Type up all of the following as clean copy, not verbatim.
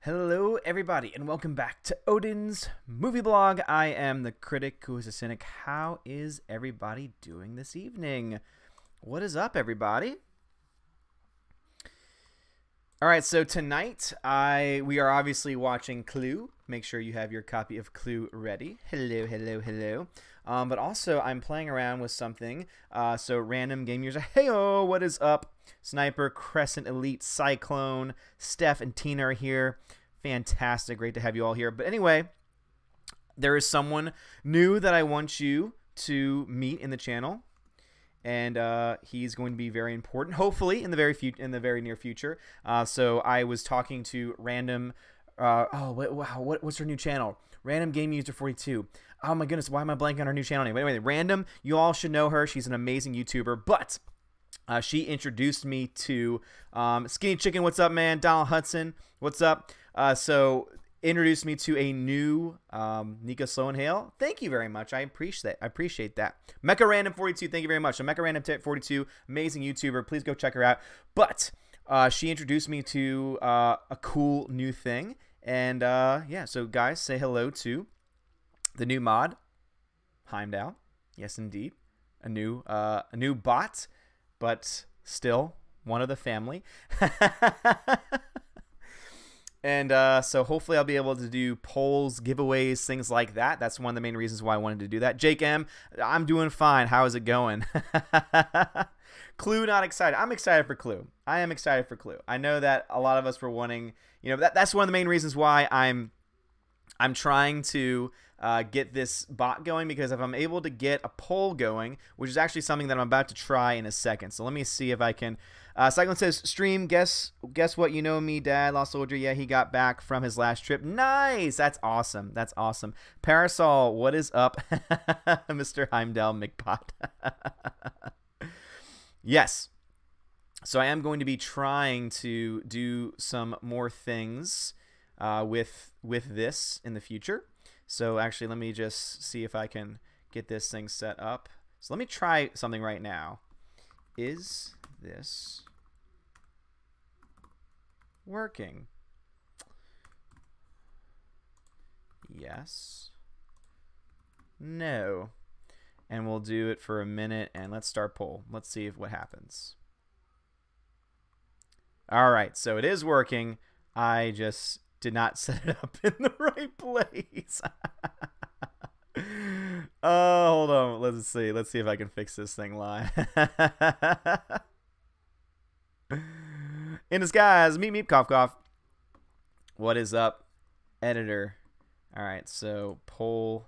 Hello, everybody, and welcome back to Odin's Movie Blog. I am the critic who is a cynic. How is everybody doing this evening? What is up, everybody? All right, so tonight we are obviously watching Clue. Make sure you have your copy of Clue ready. Hello, hello, hello. But also, I'm playing around with something. So random game users, heyo, what is up? Sniper, Crescent Elite, Cyclone, Steph, and Tina are here. Fantastic, great to have you all here. But anyway, there is someone new that I want you to meet in the channel, and he's going to be very important, hopefully in the very near future. So I was talking to random. What's her new channel? Random Game User 42. Oh my goodness, why am I blanking on her new channel name? Anyway, Random, you all should know her. She's an amazing YouTuber, but she introduced me to Skinny Chicken. What's up, man? Donald Hudson. What's up? So introduced me to a new Nika Slow and Hale. Thank you very much. I appreciate that. Mecha Random 42. Thank you very much. So Mecha Random 42, amazing YouTuber. Please go check her out. But she introduced me to a cool new thing, and yeah. So guys, say hello to the new mod, Heimdall. Yes, indeed, a new bot, but still one of the family. And so hopefully I'll be able to do polls, giveaways, things like that. That's one of the main reasons why I wanted to do that. Jake M, I'm doing fine. How is it going? Clue, not excited. I'm excited for Clue. I am excited for Clue. I know that a lot of us were wanting, that's one of the main reasons why I'm trying to get this bot going, because if I'm able to get a poll going, which is actually something that I'm about to try in a second. So let me see if I can. Cyclone says, stream, guess what, you know me, Dad, Lost Soldier. Yeah, he got back from his last trip. Nice. That's awesome. That's awesome. Parasol, what is up? Mr. Heimdall McPot. Yes. So I am going to be trying to do some more things with this in the future. So actually, let me just see if I can get this thing set up. So let me try something right now. Is this working? Yes. No. And we'll do it for a minute, and let's start poll. Let's see what happens. All right, so it is working. I just did not set it up in the right place. Oh, hold on. Let's see. Let's see if I can fix this thing live. In disguise, meep, cough, cough. What is up, editor? All right, so poll.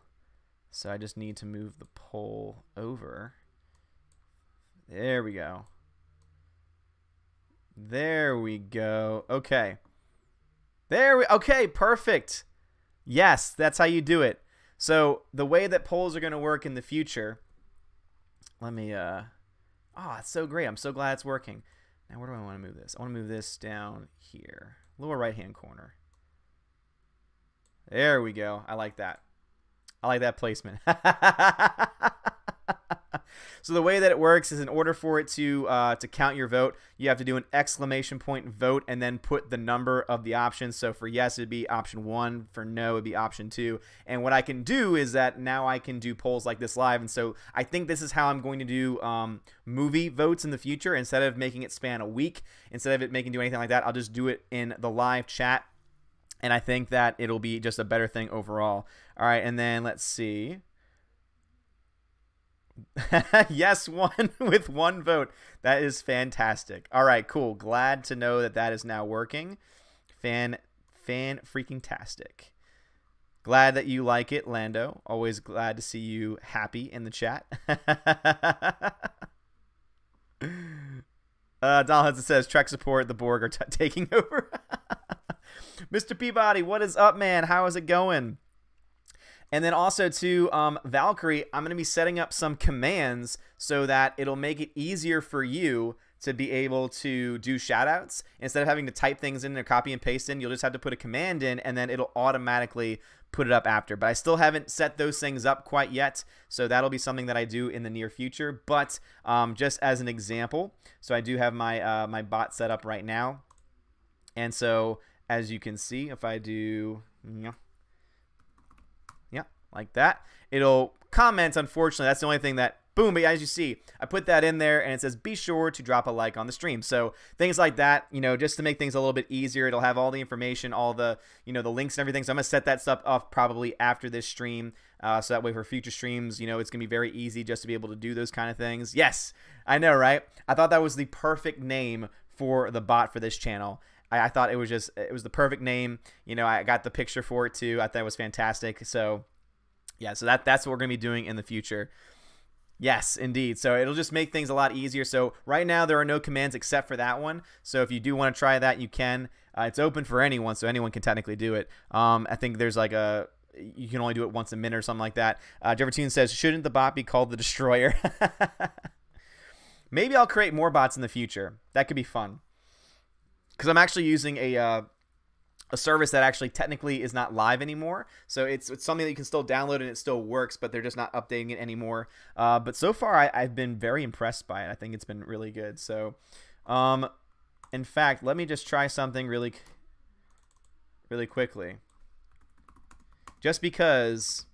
So I just need to move the poll over. There we go. There we go. Okay. Okay, perfect. Yes, that's how you do it. So the way that polls are going to work in the future, let me, oh, it's so great. I'm so glad it's working. Now, where do I want to move this? I want to move this down here, lower right-hand corner. There we go. I like that. I like that placement. So the way that it works is, in order for it to count your vote, you have to do an exclamation point vote and then put the number of the options. So for yes, it'd be option 1. For no, it'd be option 2. And what I can do is that now I can do polls like this live. And so I think this is how I'm going to do movie votes in the future. Instead of making it span a week, instead of it making do anything like that, I'll just do it in the live chat. And I think that it'll be just a better thing overall. All right, and then let's see. Yes, one with one vote. That is fantastic. All right, cool. Glad to know that that is now working. Fan freaking tastic. Glad that you like it, Lando. Always glad to see you happy in the chat. Donald Hudson says, Trek support, the Borg are taking over. Mr. Peabody, what is up, man? How is it going? And then also to Valkyrie, I'm going to be setting up some commands so that it'll make it easier for you to be able to do shoutouts. Instead of having to type things in or copy and paste in, you'll just have to put a command in, and then it'll automatically put it up after. But I still haven't set those things up quite yet, so that'll be something that I do in the near future. But just as an example, so I do have my my bot set up right now. And so as you can see, if I do, yeah, like that, it'll comment. Unfortunately, that's the only thing that, boom, but as you see, I put that in there, and it says, be sure to drop a like on the stream. So things like that, just to make things a little bit easier, it'll have all the information, all the, the links and everything. So I'm going to set that stuff up probably after this stream. So that way for future streams, it's going to be very easy just to be able to do those kind of things. Yes, I know, right? I thought that was the perfect name for the bot for this channel. I thought it was the perfect name. I got the picture for it too. I thought it was fantastic. So yeah, so that's what we're going to be doing in the future. Yes, indeed. So it'll just make things a lot easier. So right now there are no commands except for that one. So if you do want to try that, you can. It's open for anyone, so anyone can technically do it. I think there's like you can only do it once a minute or something like that. Jeffertune says, shouldn't the bot be called the Destroyer? Maybe I'll create more bots in the future. That could be fun. Because I'm actually using a service that actually technically is not live anymore. So it's something that you can still download and it still works, but they're just not updating it anymore. But so far, I've been very impressed by it. I think it's been really good. So, in fact, let me just try something really quickly. Just because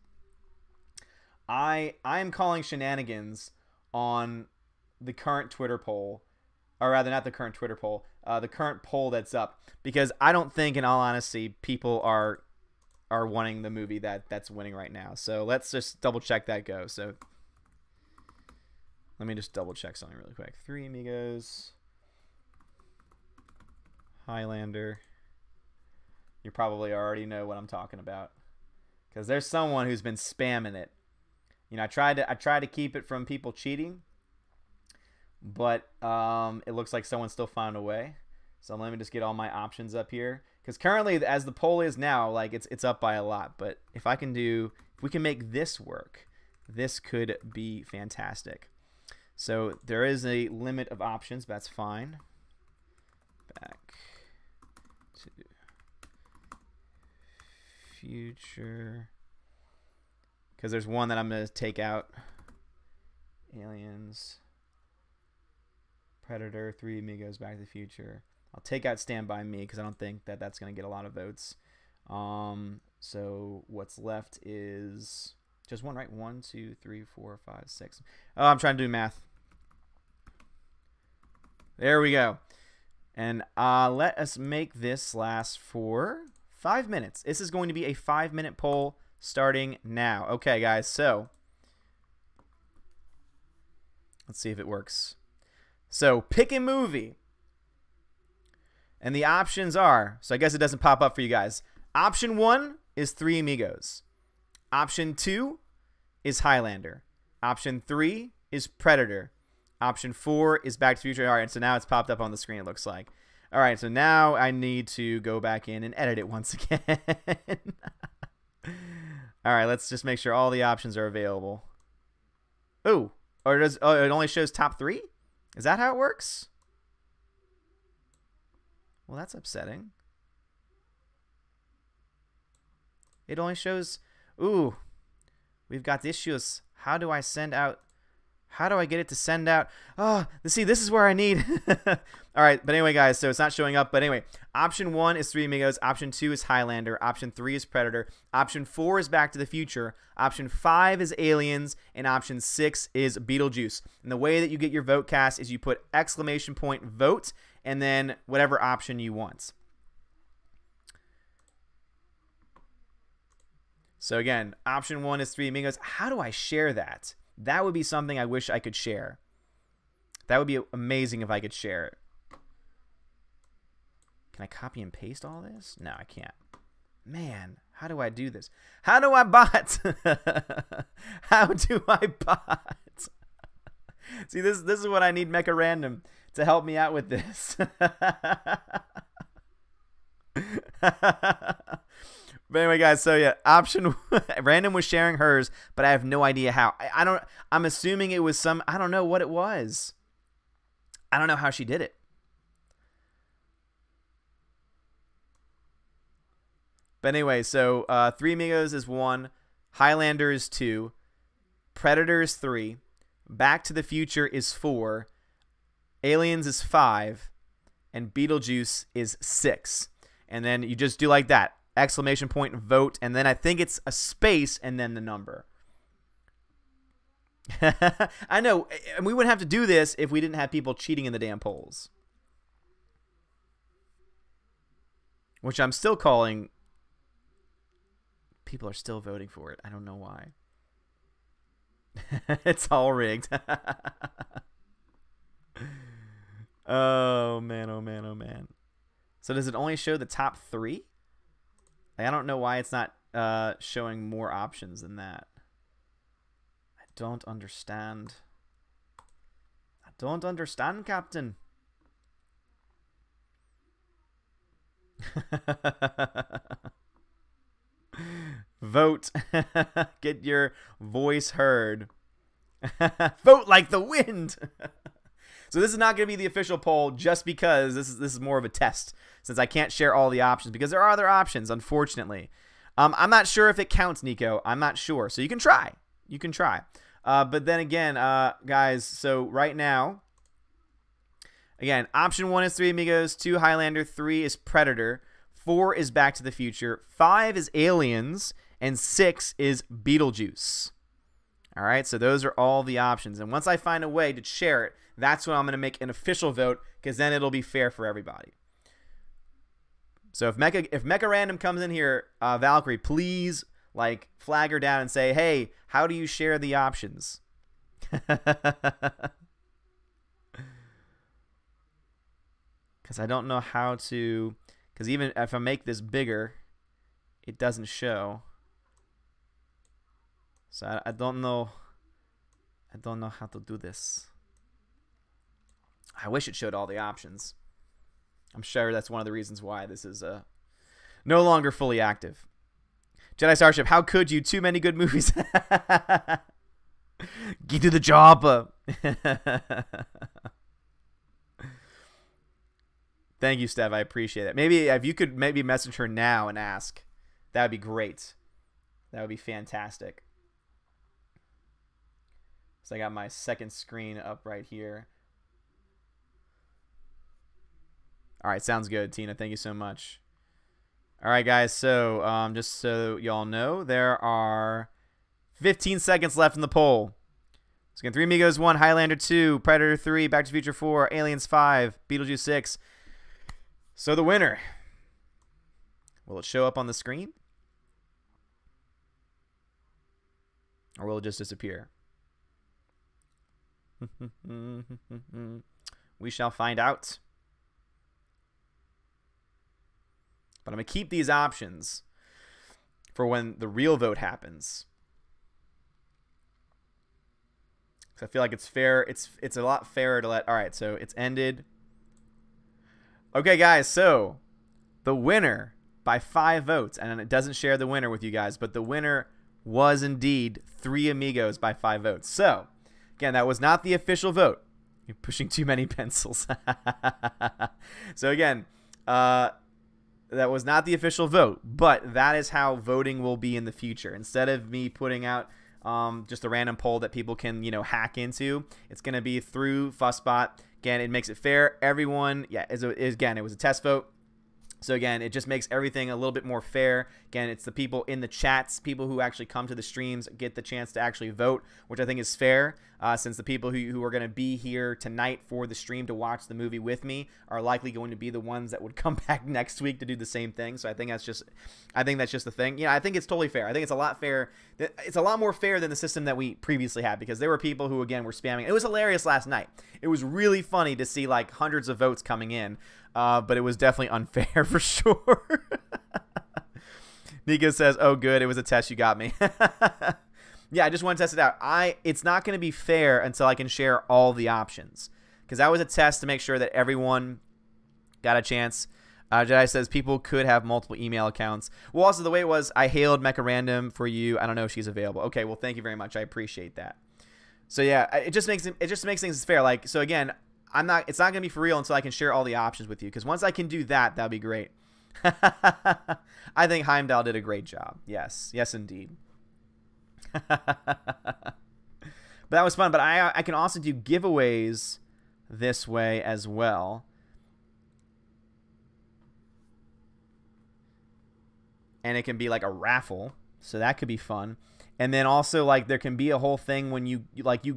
I'm calling shenanigans on the current Twitter poll. Or rather, not the current Twitter poll, the current poll that's up. Because I don't think, in all honesty, people are wanting the movie that's winning right now. So let's just double check that go. So let me just double check something really quick. Three Amigos, Highlander. You probably already know what I'm talking about, because there's someone who's been spamming it. I tried to keep it from people cheating. But it looks like someone still found a way. So let me just get all my options up here. Because currently, as the poll is now, like it's up by a lot. But if we can make this work, this could be fantastic. So there is a limit of options, but that's fine. Back to future. Because there's one that I'm going to take out. Aliens. Predator, Three Amigos, Back to the Future. I'll take out Stand By Me because I don't think that's going to get a lot of votes. So what's left is just one, right? 1, 2, 3, 4, 5, 6. Oh, I'm trying to do math. There we go. And let us make this last for 5 minutes. This is going to be a 5-minute poll starting now. Okay, guys, so let's see if it works. So pick a movie. And the options are, so I guess it doesn't pop up for you guys. Option 1 is Three Amigos. Option 2 is Highlander. Option 3 is Predator. Option 4 is Back to the Future. All right, so now it's popped up on the screen, it looks like. All right, so now I need to go back in and edit it once again. All right, let's just make sure all the options are available. Oh, or it only shows top 3? Is that how it works? Well, that's upsetting. It only shows... Ooh. We've got issues. How do I send out... How do I get it to send out? Oh, see, this is where I need... All right, but anyway, guys, so it's not showing up. But anyway, option 1 is Three Amigos. Option 2 is Highlander. Option 3 is Predator. Option 4 is Back to the Future. Option 5 is Aliens. And option 6 is Beetlejuice. And the way that you get your vote cast is you put exclamation point vote and then whatever option you want. So again, option 1 is Three Amigos. How do I share that? That would be something I wish I could share. That would be amazing if I could share it. Can I copy and paste all this? No, I can't. Man, how do I do this? How do I bot? How do I bot? See, this is what I need Mecha Random to help me out with this. But anyway, guys, so yeah, option Random was sharing hers, but I have no idea how. I'm assuming it was some, I don't know what it was. I don't know how she did it. But anyway, so Three Amigos is 1, Highlander is 2, Predator is 3, Back to the Future is 4, Aliens is 5, and Beetlejuice is 6. And then you just do like that. Exclamation point, vote. And then I think it's a space and then the number. I know. And we wouldn't have to do this if we didn't have people cheating in the damn polls. Which I'm still calling. People are still voting for it. I don't know why. It's all rigged. Oh, man, oh, man, oh, man. So does it only show the top 3? I don't know why it's not showing more options than that. I don't understand. I don't understand, Captain. Vote. Get your voice heard. Vote like the wind. So this is not going to be the official poll just because this is more of a test, since I can't share all the options because there are other options, unfortunately. I'm not sure if it counts, Nico. I'm not sure. So you can try. You can try. But then again, guys, so right now, again, option 1 is 3 Amigos, 2 Highlander, 3 is Predator, 4 is Back to the Future, 5 is Aliens, and 6 is Beetlejuice. All right, so those are all the options. And once I find a way to share it, that's when I'm going to make an official vote, because then it'll be fair for everybody. So if Mecha Random comes in here, Valkyrie, please like flag her down and say, hey, how do you share the options? Because I don't know how to, because even if I make this bigger, it doesn't show. So I don't know. I don't know how to do this. I wish it showed all the options. I'm sure that's one of the reasons why this is no longer fully active. Jedi Starship, how could you? Too many good movies. Get to the job. Thank you, Steph. I appreciate it. Maybe if you could maybe message her now and ask, that would be great. That would be fantastic. So I got my second screen up right here. All right, sounds good, Tina. Thank you so much. All right, guys. So just so y'all know, there are 15 seconds left in the poll. So again, 3 Amigos 1, Highlander 2, Predator 3, Back to the Future 4, Aliens 5, Beetlejuice 6. So the winner. Will it show up on the screen? Or will it just disappear? We shall find out. But I'm going to keep these options for when the real vote happens. Because I feel like it's fair. It's a lot fairer to let... All right, so it's ended. Okay, guys, so the winner by 5 votes. And it doesn't share the winner with you guys, but the winner was indeed 3 Amigos by 5 votes. So, again, that was not the official vote. You're pushing too many pencils. So, again... that was not the official vote, but that is how voting will be in the future. Instead of me putting out just a random poll that people can, hack into, it's going to be through Fussbot. Again, it makes it fair. Everyone, again, it was a test vote. So, again, it just makes everything a little bit more fair. Again, it's the people in the chats, people who actually come to the streams, get the chance to actually vote, which I think is fair, since the people who are going to be here tonight for the stream to watch the movie with me are likely going to be the ones that would come back next week to do the same thing. So I think that's just the thing. Yeah, I think it's totally fair. I think it's a lot fair. It's a lot more fair than the system that we previously had, because there were people who, again, were spamming. It was hilarious last night. It was really funny to see like hundreds of votes coming in. But it was definitely unfair for sure. Nico says, oh, good. It was a test. You got me. Yeah, I just want to test it out. It's not going to be fair until I can share all the options, because that was a test to make sure that everyone got a chance. Jedi says people could have multiple email accounts. Well, also the way it was, I hailed Mecha Random for you. I don't know if she's available. Okay, well, thank you very much. I appreciate that. So yeah, it just makes things fair. Like, so again, it's not gonna be for real until I can share all the options with you, because once I can do that, that'll be great. I think Heimdall did a great job. Yes, indeed. But that was fun. But I can also do giveaways this way as well. and it can be like a raffle, so that could be fun. And then also, like, there can be a whole thing when you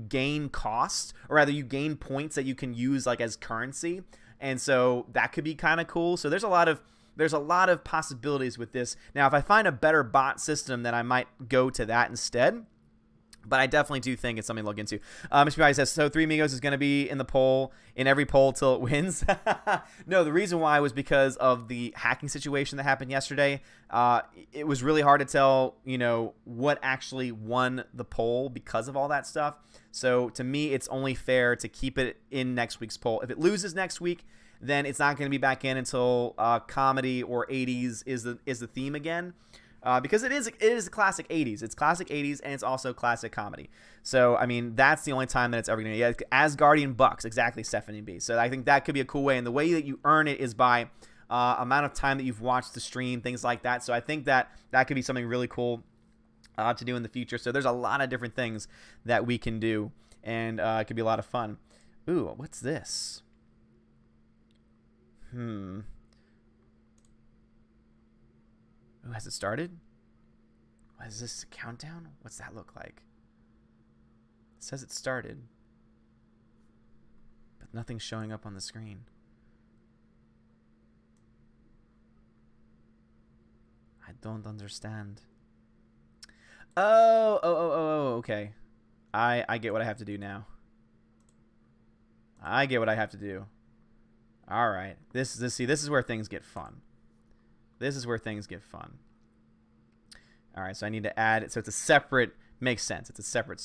gain cost, or rather you gain points that you can use like as currency, and so that could be kind of cool. So there's a lot of possibilities with this. Now, if I find a better bot system, then I might go to that instead. But I definitely do think it's something to look into. Mr. P says, so Three Amigos is going to be in every poll till it wins. No, the reason why was because of the hacking situation that happened yesterday. It was really hard to tell, what actually won the poll because of all that stuff. So to me, it's only fair to keep it in next week's poll. If it loses next week, then it's not going to be back in until comedy or 80s is the theme again. Because it is classic 80s. It's classic 80s, and it's also classic comedy. So, I mean, that's the only time that it's ever going to be. Asgardian Bucks, exactly, Stephanie B. So I think that could be a cool way. And the way that you earn it is by amount of time that you've watched the stream, things like that. So I think that could be something really cool to do in the future. So there's a lot of different things that we can do, and it could be a lot of fun. Ooh, what's this? Oh, has it started? What is this, a countdown? What's that look like? It says it started, but nothing's showing up on the screen. I don't understand. Oh, okay. I get what I have to do now. I get what I have to do. All right. This is where things get fun. This is where things get fun. All right, so I need to add it. So it's a separate, makes sense. It's a separate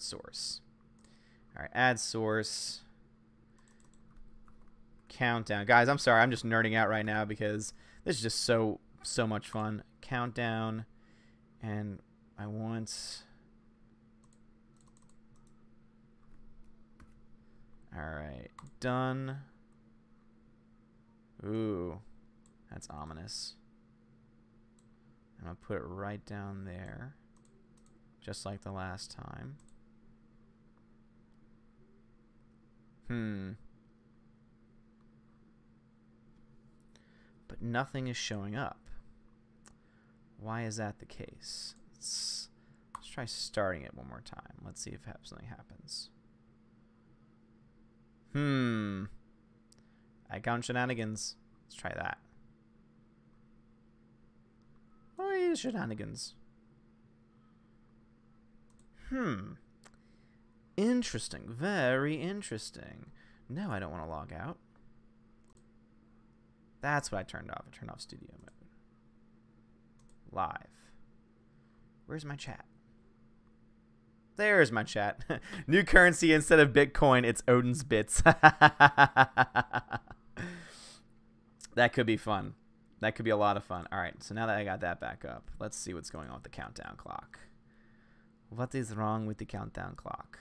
source. All right, add source. Countdown. Guys, I'm sorry. I'm just nerding out right now because this is just so much fun. Countdown. And I want... All right, done. Ooh. That's ominous. I'm going to put it right down there, just like the last time. But nothing is showing up. Why is that the case? Let's try starting it one more time. Let's see if something happens. Icon shenanigans. Let's try that. Oh, yeah, shenanigans. Interesting. Very interesting. No, I don't want to log out. That's what I turned off. I turned off studio mode. Live. Where's my chat? There's my chat. New currency instead of Bitcoin, it's Odin's Bits. That could be fun. That could be a lot of fun. All right, so now that I got that back up, let's see what's going on with the countdown clock. What is wrong with the countdown clock?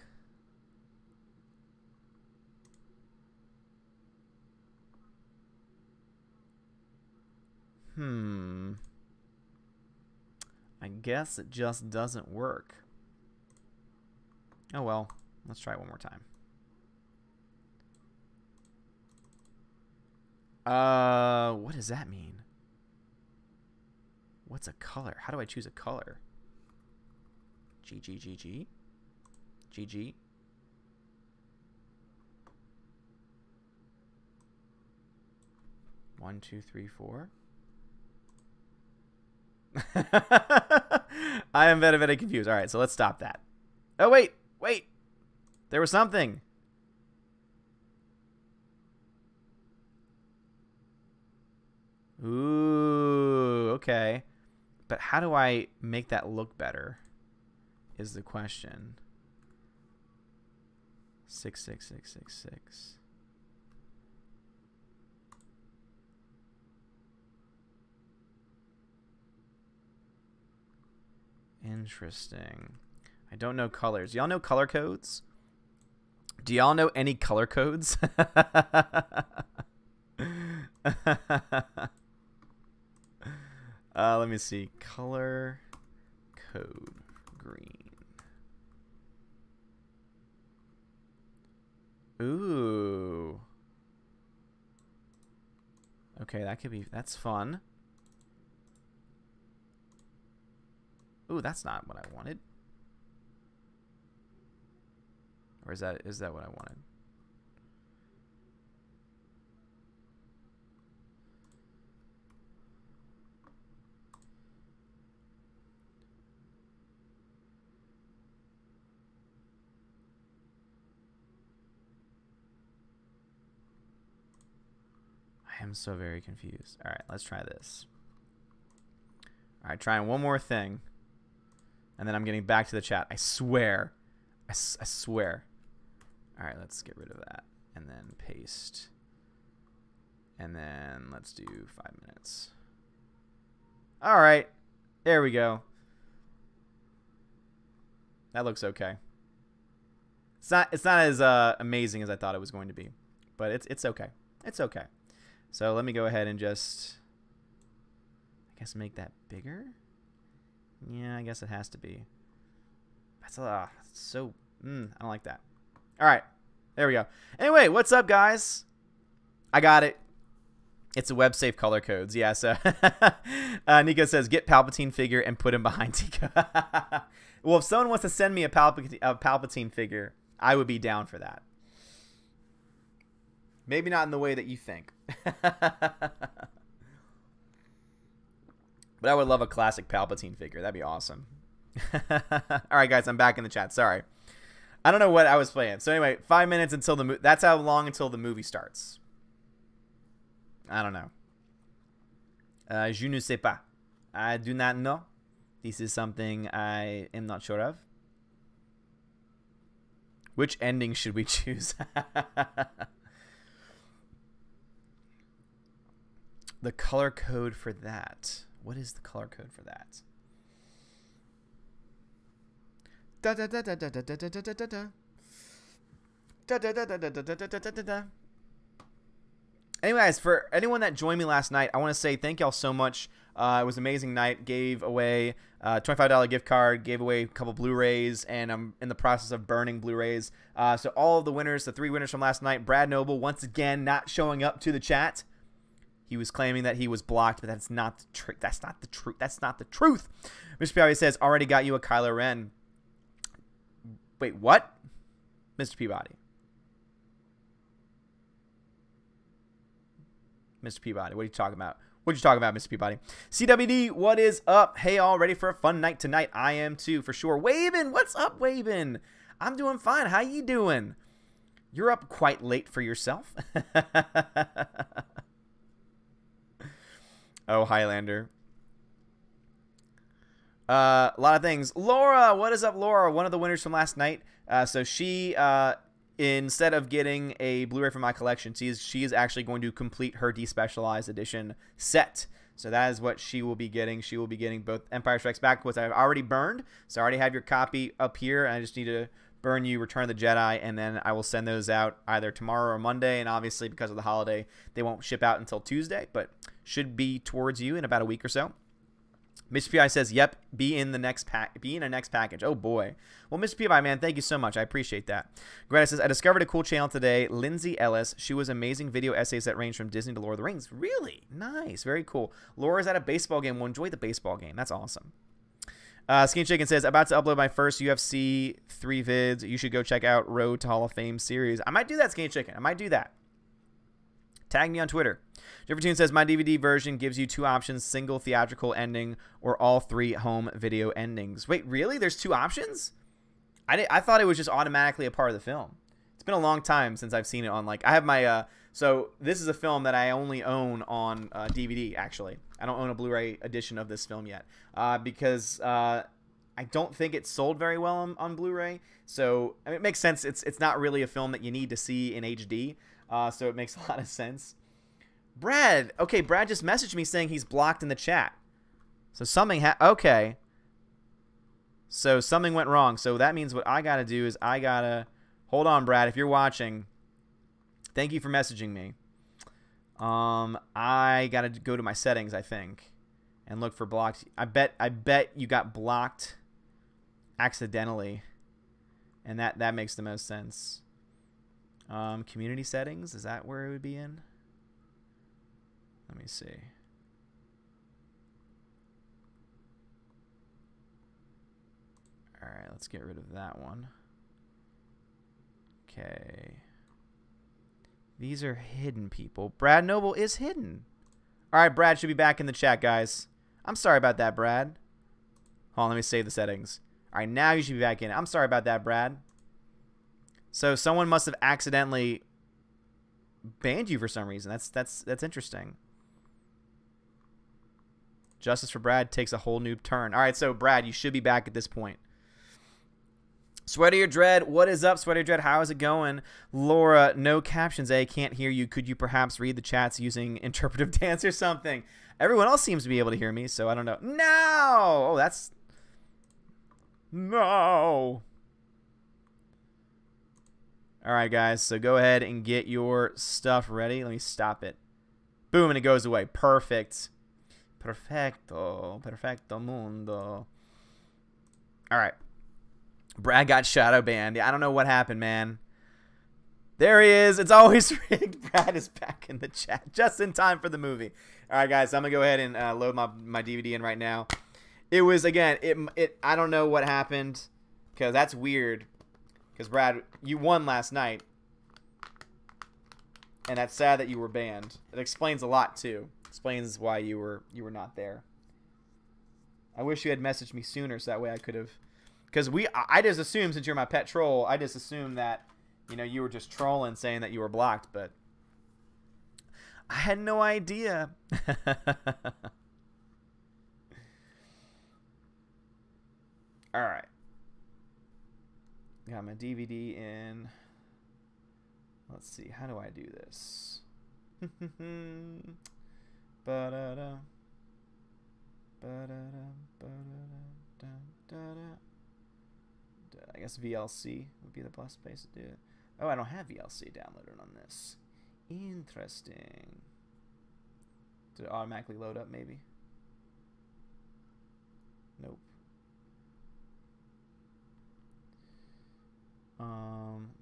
I guess it just doesn't work. Oh well, let's try it one more time. What does that mean? What's a color? How do I choose a color? GG. 1, 2, 3, 4. I am very confused. All right, so let's stop that. Oh, wait. There was something. Ooh, okay. But how do I make that look better is the question. 66666. Interesting. I don't know colors. Y'all know color codes? Do y'all know any color codes? Let me see. Color code green. Ooh. Okay, that's fun. Ooh, that's not what I wanted. Or is that what I wanted? I am so very confused. All right, let's try this. All right, trying one more thing. And then I'm getting back to the chat. I swear. I swear. All right, let's get rid of that. And then paste. And then let's do 5 minutes. All right. There we go. That looks okay. It's not as amazing as I thought it was going to be. But it's okay. It's okay. So let me go ahead and just, I guess, make that bigger. Yeah, I guess it has to be. That's so, I don't like that. All right, there we go. Anyway, what's up, guys? I got it. It's a web safe color codes. Yeah, so Nico says, get Palpatine figure and put him behind Tico. Well, if someone wants to send me a Palpatine figure, I would be down for that. Maybe not in the way that you think. But I would love a classic Palpatine figure. That'd be awesome. All right, guys, I'm back in the chat. Sorry. I don't know what I was playing. So anyway, 5 minutes until the movie. That's how long until the movie starts. I don't know. Je ne sais pas. I do not know. This is something I am not sure of. Which ending should we choose? The color code for that. What is the color code for that? Da da da da da da da da da da da. Da da da da da da da da da da. Anyways, for anyone that joined me last night, I want to say thank y'all so much. It was an amazing night. Gave away a $25 gift card, gave away a couple Blu-rays, and I'm in the process of burning Blu-rays. So all of the winners, the 3 winners from last night, Brad Noble, once again, not showing up to the chat. He was claiming that he was blocked, but that's not the truth. That's not the truth. That's not the truth. Mr. Peabody says, already got you a Kylo Ren. Wait, what? Mr. Peabody. Mr. Peabody, what are you talking about? What are you talking about, Mr. Peabody? CWD, what is up? Hey, all ready for a fun night tonight? I am too, for sure. Waben, what's up, Waben? I'm doing fine. How you doing? You're up quite late for yourself. Oh, Highlander. A lot of things. Laura, what is up, Laura? One of the winners from last night. So she, instead of getting a Blu-ray from my collection, she is actually going to complete her Despecialized Edition set. So that is what she will be getting. She will be getting both Empire Strikes Back, which I've already burned. So I already have your copy up here. And I just need to burn you Return of the Jedi, and then I will send those out either tomorrow or Monday. And obviously, because of the holiday, they won't ship out until Tuesday, but should be towards you in about a week or so. Mr. P.I. says, yep, be in a next package. Oh, boy. Well, Mr. P.I., man, thank you so much. I appreciate that. Greta says, I discovered a cool channel today, Lindsay Ellis. She was amazing video essays that range from Disney to Lord of the Rings. Really? Nice. Very cool. Laura's at a baseball game. Well, enjoy the baseball game. That's awesome. Skin Chicken says, about to upload my first UFC 3 vids. You should go check out Road to Hall of Fame series. I might do that, Skin Chicken. I might do that. Tag me on Twitter. Jeffertune says, my DVD version gives you 2 options, single theatrical ending or all 3 home video endings. Wait, really? There's 2 options? I thought it was just automatically a part of the film. It's been a long time since I've seen it on, like, I have my, so this is a film that I only own on DVD, actually. I don't own a Blu-ray edition of this film yet because I don't think it's sold very well on Blu-ray. So I mean, it makes sense. It's not really a film that you need to see in HD. So it makes a lot of sense. Brad. Okay, Brad just messaged me saying he's blocked in the chat. So something okay. So something went wrong. So that means what I got to do is I got to... Hold on, Brad. If you're watching, thank you for messaging me. I got to go to my settings, I think, and look for blocked. I bet you got blocked accidentally, and that makes the most sense. Community settings, is that where it would be in? Let me see. All right, let's get rid of that one. Okay. These are hidden people. Brad Noble is hidden. All right, Brad should be back in the chat, guys. I'm sorry about that, Brad. Hold on, let me save the settings. All right, now you should be back in. I'm sorry about that, Brad. So someone must have accidentally banned you for some reason. That's interesting. Justice for Brad takes a whole new turn. All right, so Brad, you should be back at this point. Sweaty or Dread, what is up, Sweaty or Dread? How is it going? Laura, no captions, can't hear you. Could you perhaps read the chats using interpretive dance or something? Everyone else seems to be able to hear me, so I don't know. No! Oh, that's... No! All right, guys, so go ahead and get your stuff ready. Let me stop it. Boom, and it goes away. Perfect. Perfecto. Perfecto mundo. All right. Brad got shadow banned. I don't know what happened, man. There he is. It's always rigged. Brad is back in the chat just in time for the movie. All right, guys, I'm going to go ahead and load my DVD in right now. It was, again, I don't know what happened because that's weird. Because, Brad, you won last night. And that's sad that you were banned. It explains a lot, too. Explains why you were not there. I wish you had messaged me sooner so that way I could have... Because I just assumed, since you're my pet troll, I just assumed that, you know, you were just trolling saying that you were blocked, but I had no idea. All right. Got my DVD in. Let's see. How do I do this? Ba-da-da. Ba-da-da. Ba-da-da. I guess VLC would be the best place to do it. Oh, I don't have VLC downloaded on this. Interesting. Did it automatically load up, maybe? Nope.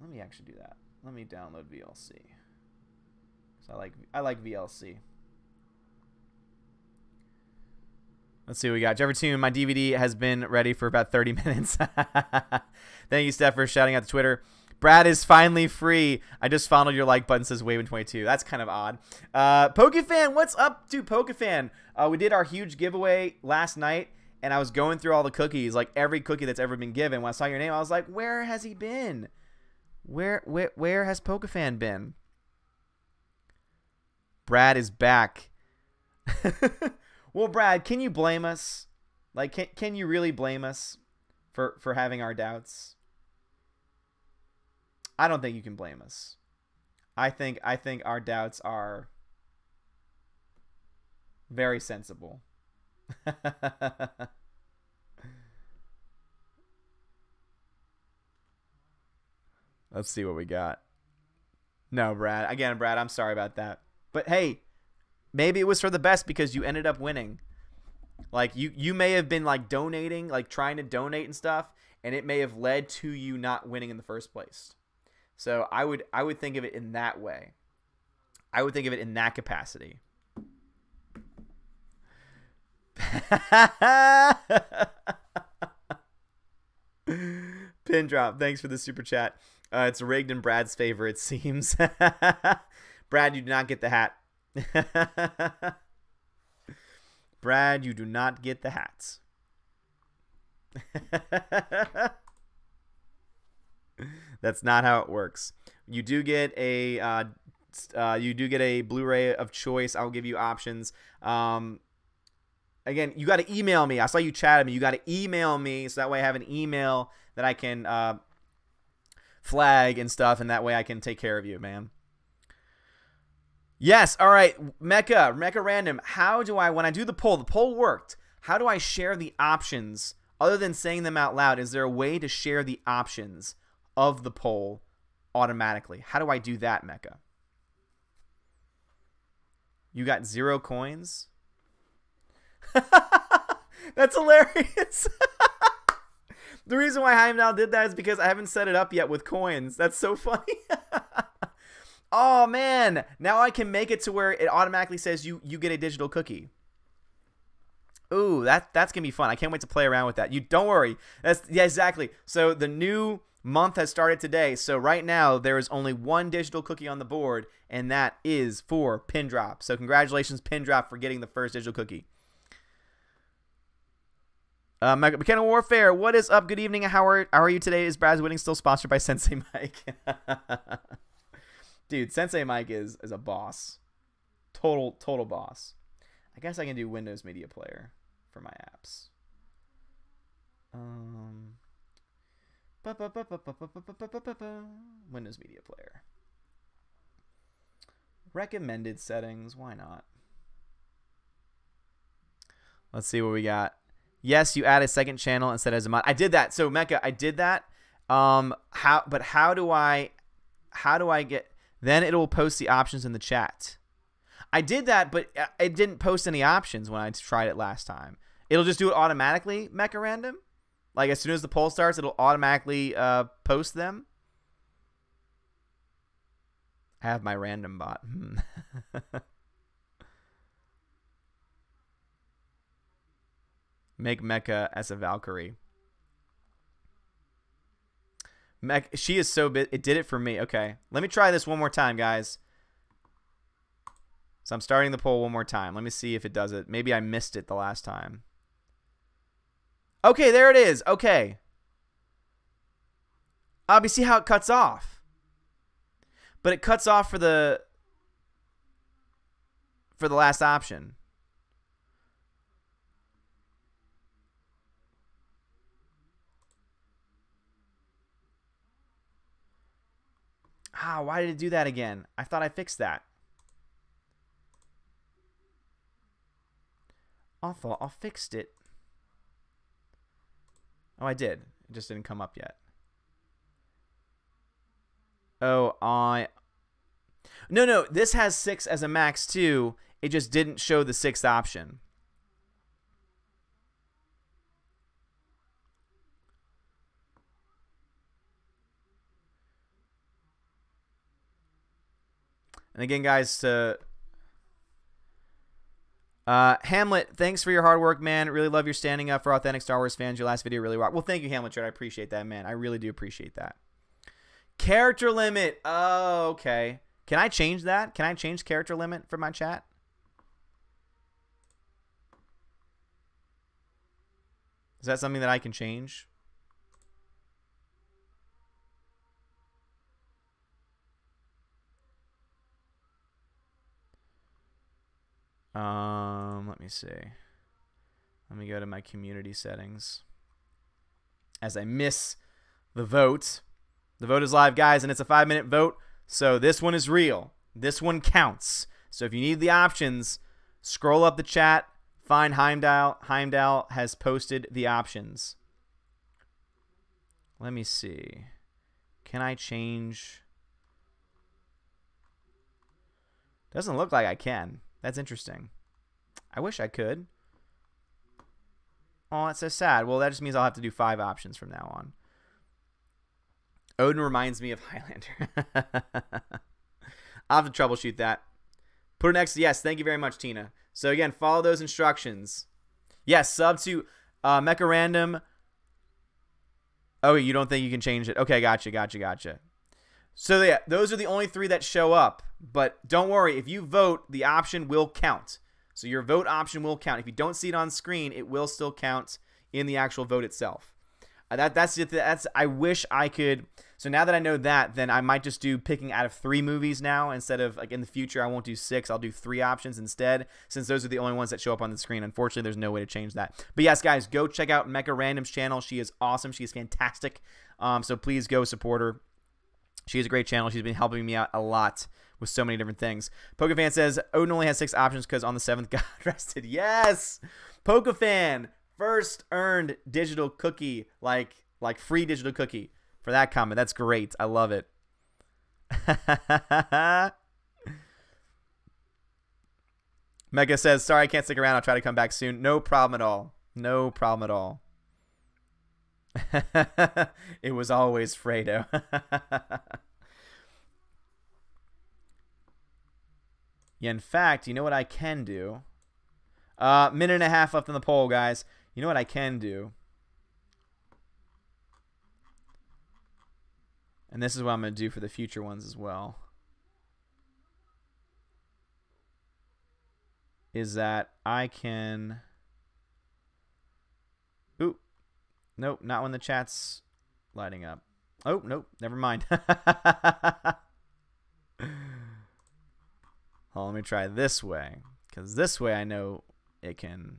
Let me actually do that. Let me download VLC. So I like VLC. Let's see what we got. Jeffrey Toon, my DVD has been ready for about 30 minutes. Thank you, Steph, for shouting out to Twitter. Brad is finally free. I just followed your like button, says Wavin22. That's kind of odd. Pokefan, what's up, dude? Pokefan. We did our huge giveaway last night, and I was going through all the cookies, like every cookie that's ever been given. When I saw your name, I was like, where has he been? Where has Pokefan been? Brad is back. Well, Brad, can you blame us? Like, can you really blame us for having our doubts? I don't think you can blame us. I think our doubts are very sensible. Let's see what we got. No, Brad. Again, Brad, I'm sorry about that. But hey, maybe it was for the best because you ended up winning. Like you may have been like donating, like trying to donate and stuff, and it may have led to you not winning in the first place. So I would think of it in that way. I would think of it in that capacity. Pin drop. Thanks for the super chat. It's rigged in Brad's favor, it seems. Brad, you do not get the hat. Brad, you do not get the hats. That's not how it works. You do get a Blu-ray of choice. I'll give you options. Again, you got to email me. I saw you chat at me. You got to email me so that way I have an email that I can flag and stuff, and that way I can take care of you, man. Yes, all right, Mecha Random. How do I, when I do the poll worked. How do I share the options other than saying them out loud? Is there a way to share the options of the poll automatically? How do I do that, Mecha? You got 0 coins? That's hilarious. The reason why Heimdall did that is because I haven't set it up yet with coins. That's so funny. Oh, man. Now I can make it to where it automatically says you get a digital cookie. Ooh, that's gonna be fun. I can't wait to play around with that. You don't worry. Yeah, exactly. So the new month has started today. So right now there is only one digital cookie on the board, and that is for Pin Drop. So congratulations, Pin Drop, for getting the first digital cookie. McKenna Warfare, what is up? Good evening. How are you today? Is Brad's Winning still sponsored by Sensei Mike? Dude, Sensei Mike is a boss. Total boss. I guess I can do Windows Media Player for my apps. Windows Media Player. Recommended settings. Why not? Let's see what we got. Yes, you add a second channel instead as a mod. I did that. So Mecca, I did that. How do I get? Then it will post the options in the chat. I did that, but it didn't post any options when I tried it last time. It'll just do it automatically, Mecha Random. Like as soon as the poll starts, it'll automatically post them. I have my random bot. Make Mecha as a Valkyrie. She is so big. It did it for me. Okay, let me try this one more time, guys. So I'm starting the poll one more time. Let me see if it does it. Maybe I missed it the last time. Okay, there it is. Okay. You see how it cuts off? But it cuts off for the last option. Why did it do that again? I thought I fixed that. I thought I fixed it. Oh, I did. It just didn't come up yet. Oh, No, this has 6 as a max too. It just didn't show the 6th option. And again, guys, Hamlet, thanks for your hard work, man. Really love your standing up for authentic Star Wars fans. Your last video really rocked. Well, thank you, Hamlet. I appreciate that, man. I really do appreciate that. Character limit. Oh, okay. Can I change that? Can I change character limit for my chat? Is that something that I can change? Let me see. Let me go to my community settings. As I miss the vote. The vote is live, guys, and it's a 5-minute vote. So this one is real. This one counts. So if you need the options, scroll up the chat. Find Heimdall. Heimdall has posted the options. Let me see. Can I change? Doesn't look like I can. That's interesting. I wish I could. Oh, that's so sad. Well, that just means I'll have to do 5 options from now on. Odin reminds me of Highlander. I'll have to troubleshoot that. Put an X. Yes, thank you very much, Tina. So, again, follow those instructions. Yes, sub to Mecha Random. Oh, you don't think you can change it? Okay, gotcha. So, yeah, those are the only 3 that show up. But don't worry. If you vote, the option will count. So your vote option will count. If you don't see it on screen, it will still count in the actual vote itself. That's I wish I could. So now that I know that, then I might just do picking out of 3 movies now instead of, like, in the future I won't do 6. I'll do 3 options instead, since those are the only ones that show up on the screen. Unfortunately, there's no way to change that. But yes, guys, go check out Mecha Random's channel. She is awesome. She is fantastic. So please go support her. She has a great channel. She's been helping me out a lot with so many different things. Pokefan says Odin only has 6 options because on the 7th God rested. Yes, Pokefan, first earned digital cookie, like free digital cookie for that comment. That's great. I love it. Mega says, sorry I can't stick around. I'll try to come back soon. No problem at all. No problem at all. It was always Fredo. Yeah, in fact, you know what I can do? Minute and a half left on the poll, guys. You know what I can do? And this is what I'm going to do for the future ones as well. Is that I can... Ooh. Nope, not when the chat's lighting up. Oh, nope, never mind. Well, let me try this way. Because this way I know it can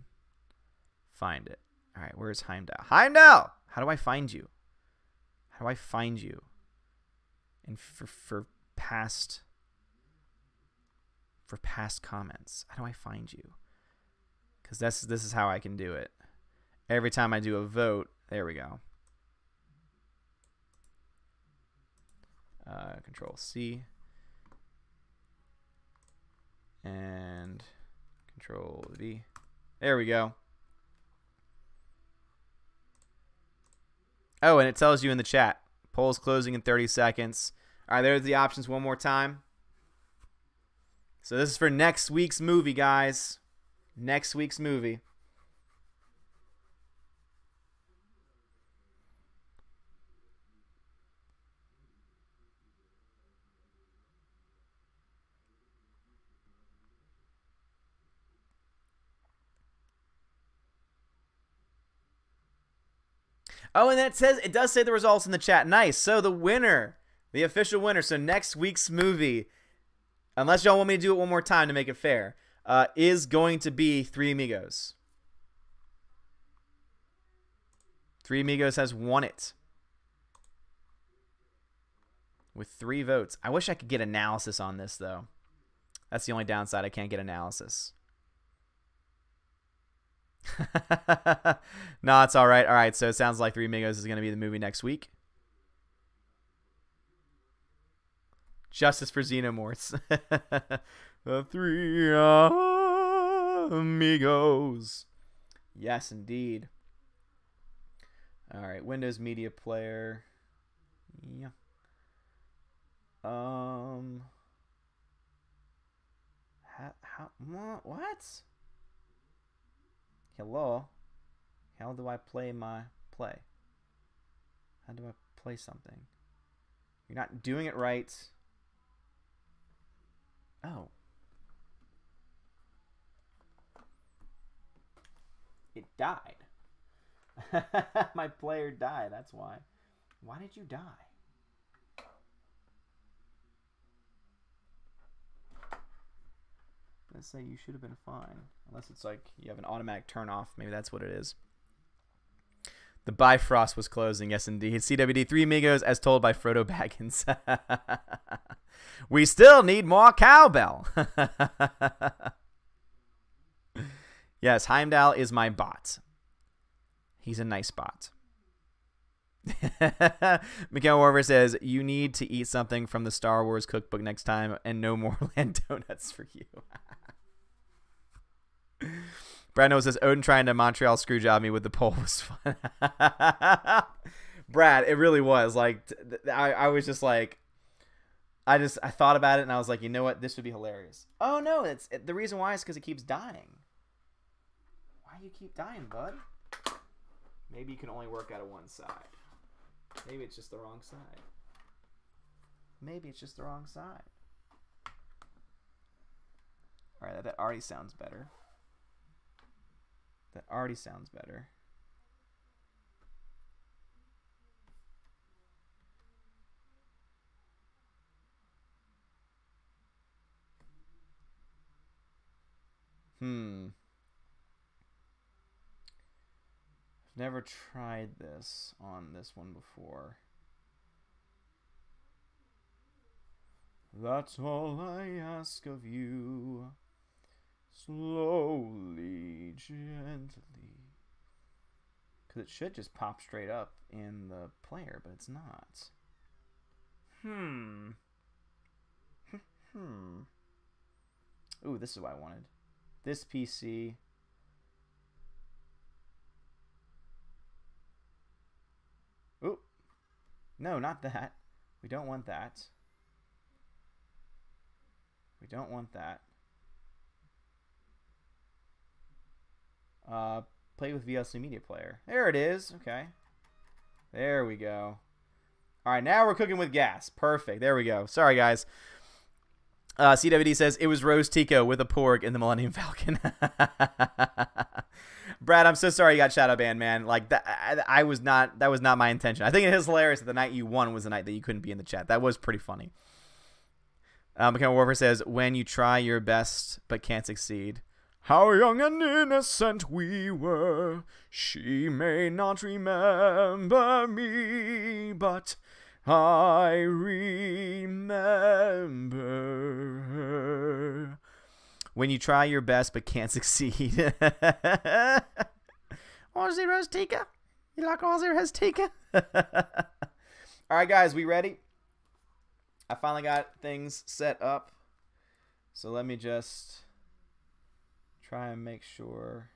find it. All right, where's Heimdall? Heimdall! How do I find you? How do I find you? And for past comments, how do I find you? Because this is how I can do it. Every time I do a vote, there we go. Control C and Control V. There we go. Oh, and it tells you in the chat. Poll's closing in 30 seconds. All right, there's the options one more time. So this is for next week's movie, guys. Next week's movie. Oh, and it does say the results in the chat. Nice. So the winner, the official winner, so next week's movie, unless y'all want me to do it one more time to make it fair, is going to be Three Amigos. Three Amigos has won it with 3 votes. I wish I could get analysis on this, though. That's the only downside. I can't get analysis. No, it's all right. All right, so it sounds like Three Amigos is going to be the movie next week. Justice for Xenomorphs. The Three Amigos. Yes, indeed. All right, Windows Media Player. Yeah. What? Hello? How do I play my play? How do I play something? You're not doing it right. Oh. It died. My player died, that's why. Why did you die? Let's say you should have been fine. Unless it's like you have an automatic turn off. Maybe that's what it is. The Bifrost was closing. Yes, indeed. CWD 3 Amigos as told by Frodo Baggins. We still need more cowbell. Yes, Heimdall is my bot. He's a nice bot. Mikael Warver says, you need to eat something from the Star Wars cookbook next time and no more land donuts for you. Brad knows says, Odin trying to Montreal screw job me with the poll was fun. Brad, it really was. Like, I was just like, I thought about it and I was like, you know what? This would be hilarious. Oh, no. The reason why is because it keeps dying. Why do you keep dying, bud? Maybe you can only work out of one side. Maybe it's just the wrong side. Maybe it's just the wrong side. All right, that already sounds better. That already sounds better. I've never tried this on this one before. That's all I ask of you. Slowly, gently. Because it should just pop straight up in the player, but it's not. Ooh, this is what I wanted. This PC. Ooh. No, not that. We don't want that. We don't want that. Play with VLC Media Player. There it is. Okay. There we go. All right, now we're cooking with gas. Perfect. There we go. Sorry, guys. CWD says it was Rose Tico with a porg in the Millennium Falcon. Brad, I'm so sorry you got shadow banned, man. Like that, that was not my intention. I think it is hilarious that the night you won was the night that you couldn't be in the chat. That was pretty funny. Mechanical Warfare says when you try your best but can't succeed. How young and innocent we were. She may not remember me, but I remember her. When you try your best but can't succeed. Aussie Rose Tika? You like Aussie Rose Tika? Alright, guys, we ready? I finally got things set up. So let me just try and make sure.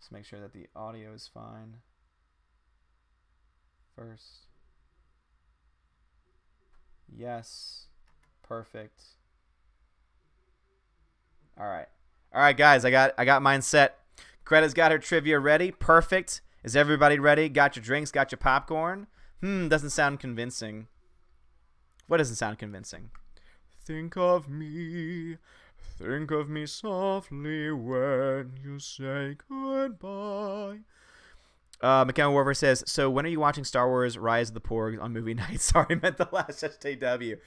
Just make sure that the audio is fine first. Yes. Perfect. All right. All right, guys, I got mine set. Greta's got her trivia ready. Perfect. Is everybody ready? Got your drinks, got your popcorn? Doesn't sound convincing. What doesn't sound convincing? Think of me softly when you say goodbye. Mechanical Warfare says, so when are you watching Star Wars Rise of the Porgs on movie night? Sorry, I meant the last SJW.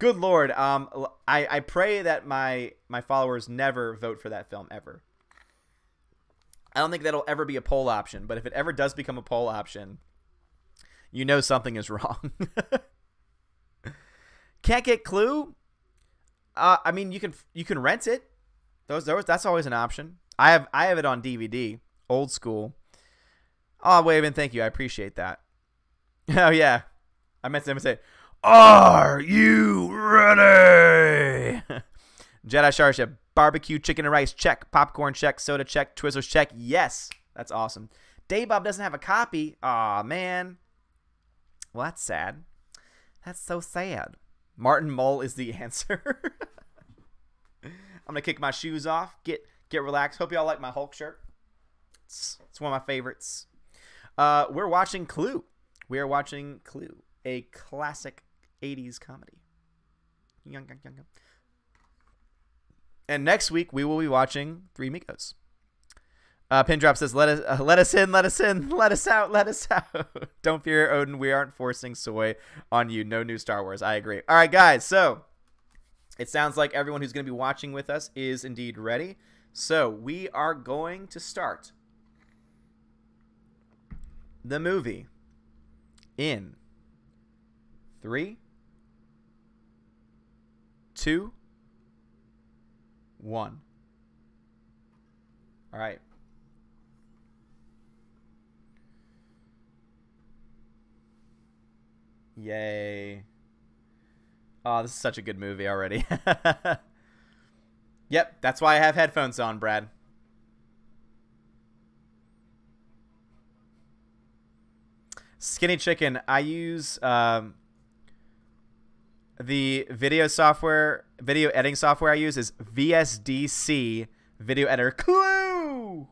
Good Lord. I pray that my followers never vote for that film, ever. I don't think that'll ever be a poll option, but if it ever does become a poll option, you know something is wrong. Can't get Clue? I mean, you can rent it. That's always an option. I have it on DVD, old school. Oh, Waven, thank you. I appreciate that. Oh yeah, I meant to say, are you ready? Jedi Starship, barbecue chicken and rice check, popcorn check, soda check, Twizzlers check. Yes, that's awesome. Daybob doesn't have a copy. Aw, man. Well, that's sad. That's so sad. Martin Mull is the answer. I'm gonna kick my shoes off. Get relaxed. Hope y'all like my Hulk shirt. It's one of my favorites. We're watching Clue. We are watching Clue, a classic 80s comedy. And next week we will be watching Three Amigos. Pindrop says, let us in, let us in, let us out, let us out. Don't fear, Odin. We aren't forcing soy on you. No new Star Wars. I agree. All right, guys. So it sounds like everyone who's going to be watching with us is indeed ready. So we are going to start the movie in 3, 2, 1. All right. Yay. Oh, this is such a good movie already. Yep, that's why I have headphones on, Brad. Skinny Chicken, I use the video editing software I use is VSDC Video Editor. Clue!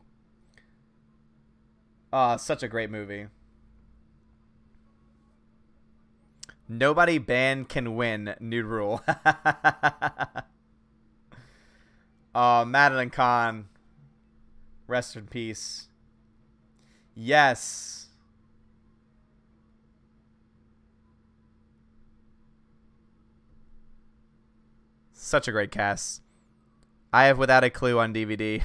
Oh, such a great movie. Nobody banned can win. New rule. Oh, Madeline Kahn. Rest in peace. Yes. Such a great cast. I have Without a Clue on DVD.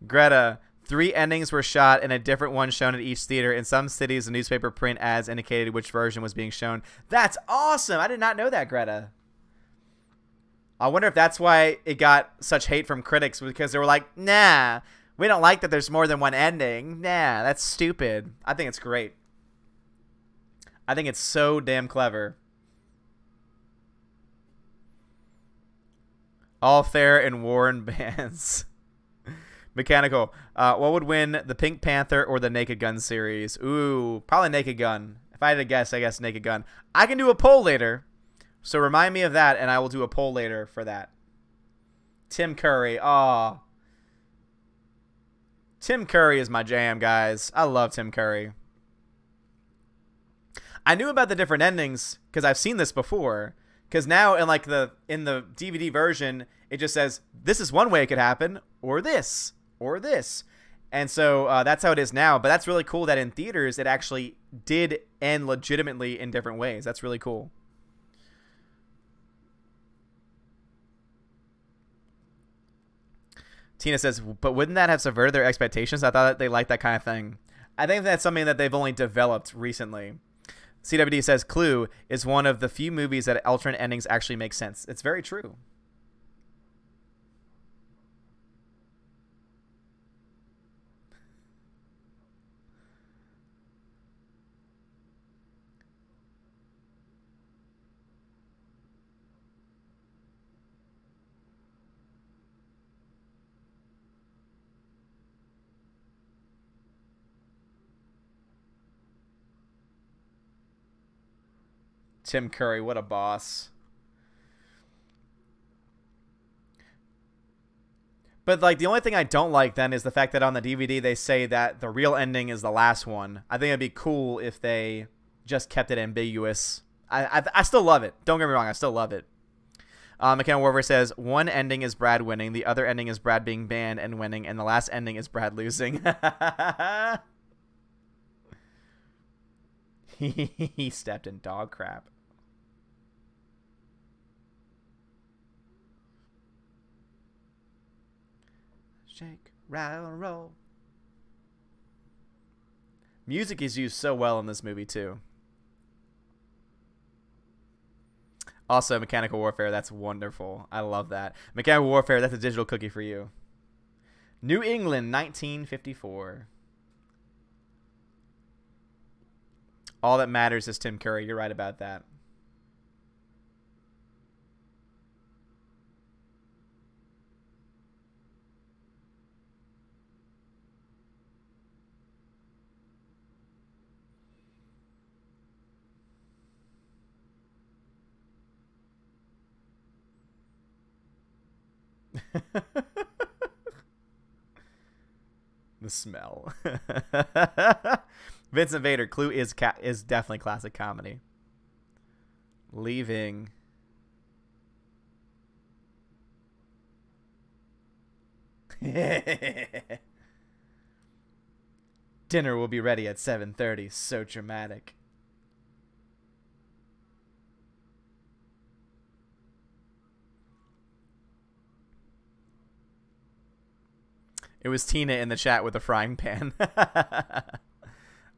Greta. 3 endings were shot and a different one shown at each theater. In some cities, the newspaper print ads indicated which version was being shown. That's awesome. I did not know that, Greta. I wonder if that's why it got such hate from critics, because they were like, nah, we don't like that there's more than one ending. Nah, that's stupid. I think it's great. I think it's so damn clever. All fair in war and bans. Mechanical. What would win, the Pink Panther or the Naked Gun series? Ooh, probably Naked Gun. If I had to guess, I guess Naked Gun. I can do a poll later, so remind me of that, and I will do a poll later for that. Tim Curry. Aw. Tim Curry is my jam, guys. I love Tim Curry. I knew about the different endings because I've seen this before. Because now in like the DVD version, it just says this is one way it could happen, or this, or this. And so that's how it is now. But that's really cool that in theaters it actually did end legitimately in different ways. That's really cool. Tina says, but wouldn't that have subverted their expectations? I thought that they liked that kind of thing. I think that's something that they've only developed recently. CWD says, Clue is one of the few movies that alternate endings actually make sense. It's very true. Tim Curry, what a boss. But like the only thing I don't like then is the fact that on the DVD they say that the real ending is the last one. I think it'd be cool if they just kept it ambiguous. I still love it. Don't get me wrong, I still love it. McKenna Warver says, one ending is Brad winning, the other ending is Brad being banned and winning, and the last ending is Brad losing. He stepped in dog crap. Shake, rattle, and roll. Music is used so well in this movie, too. Also, Mechanical Warfare, that's wonderful. I love that. Mechanical Warfare, that's a digital cookie for you. New England, 1954. All that matters is Tim Curry. You're right about that. The smell. Vincent Vader, Clue is definitely classic comedy. Leaving. Dinner will be ready at 7:30. So dramatic. It was Tina in the chat with a frying pan.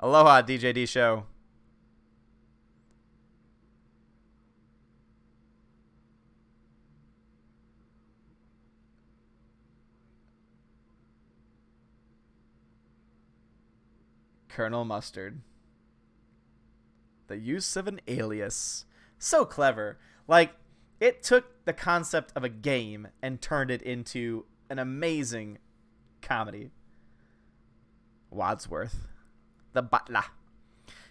Aloha, DJD Show. Colonel Mustard. The use of an alias. So clever. Like, it took the concept of a game and turned it into an amazing comedy. Wadsworth. The butler.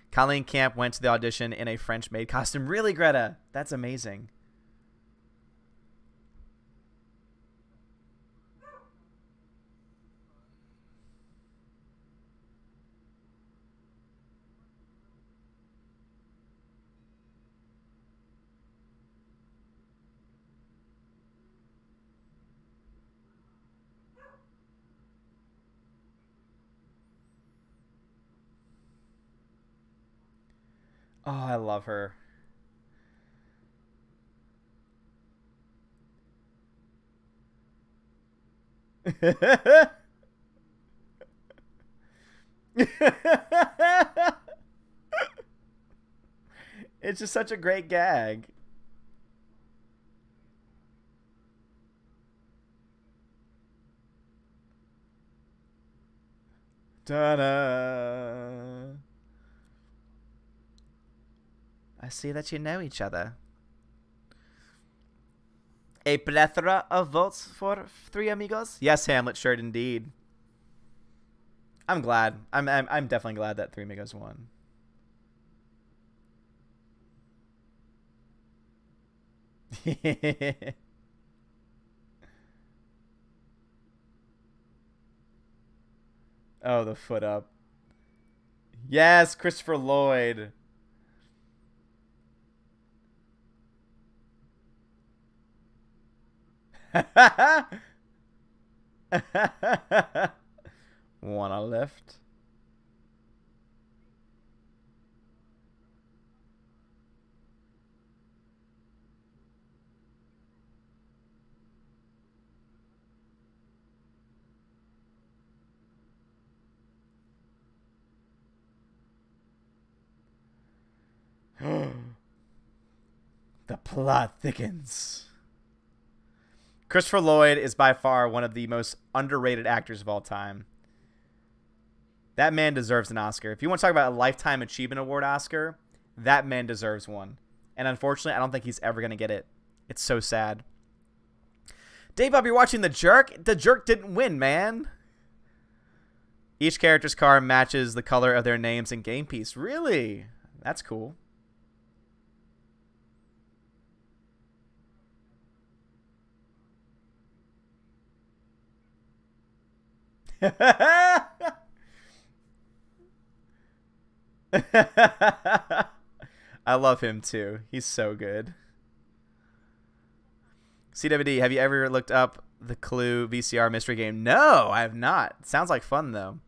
Colleen Camp went to the audition in a French maid costume. Really, Greta? That's amazing. Oh, I love her. It's just such a great gag. Ta-da! I see that you know each other. A plethora of votes for Three Amigos. Yes, Hamlet shirt indeed. I'm glad. I'm definitely glad that Three Amigos won. Oh, the foot up. Yes, Christopher Lloyd. Wanna lift? The plot thickens. Christopher Lloyd is by far one of the most underrated actors of all time. That man deserves an Oscar. If you want to talk about a Lifetime Achievement Award Oscar, that man deserves one. And unfortunately, I don't think he's ever going to get it. It's so sad. Dave Bob, you're watching The Jerk? The Jerk didn't win, man. Each character's car matches the color of their names and game piece. Really? That's cool. I love him too. He's so good. CWD, have you ever looked up the Clue VCR mystery game? No, I have not. Sounds like fun though.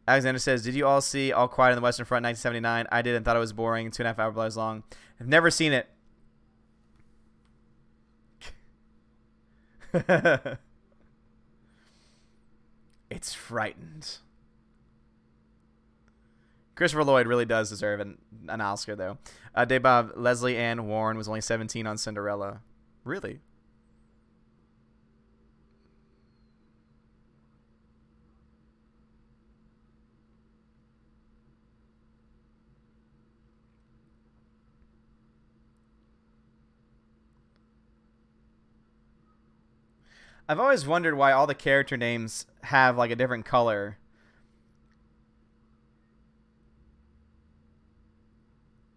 Alexander says, did you all see All Quiet on the Western Front 1979? I did and thought it was boring. 2.5 hours long. I've never seen it. It's frightened. Christopher Lloyd really does deserve an Oscar, though. Dave Bob, Leslie Ann Warren was only 17 on Cinderella. Really? I've always wondered why all the character names have like a different color.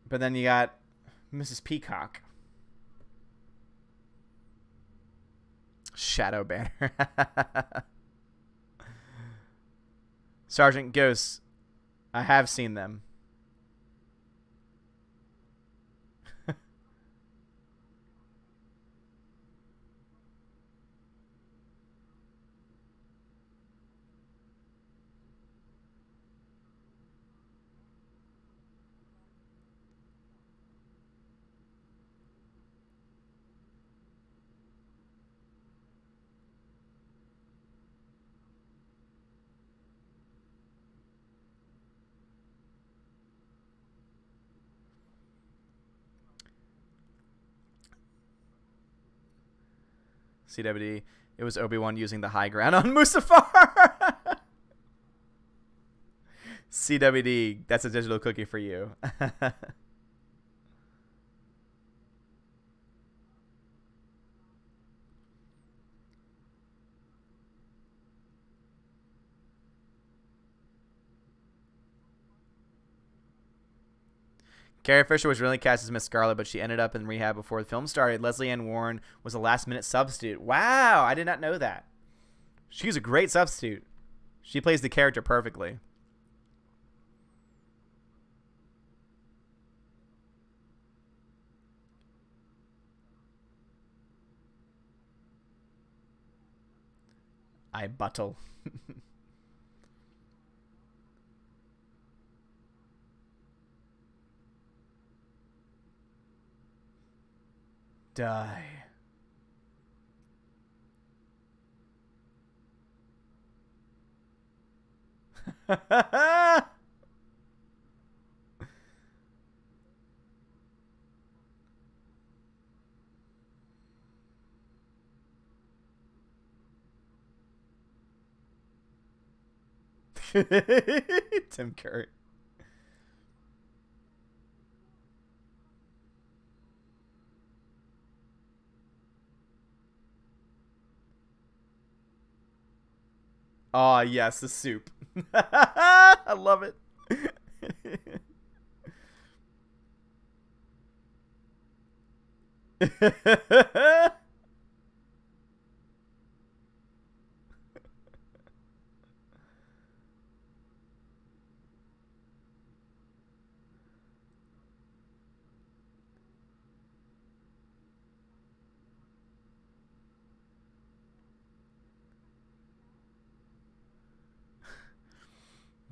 But then you got Mrs. Peacock. Shadow Banner. Sergeant Ghosts. I have seen them. CWD. It was Obi-Wan using the high ground on Mustafar. CWD. That's a digital cookie for you. Carrie Fisher was really cast as Miss Scarlet, but she ended up in rehab before the film started. Leslie Ann Warren was a last-minute substitute. Wow, I did not know that. She's a great substitute. She plays the character perfectly. I buttle. Die. Tim Curry. Oh, yes, the soup. I love it.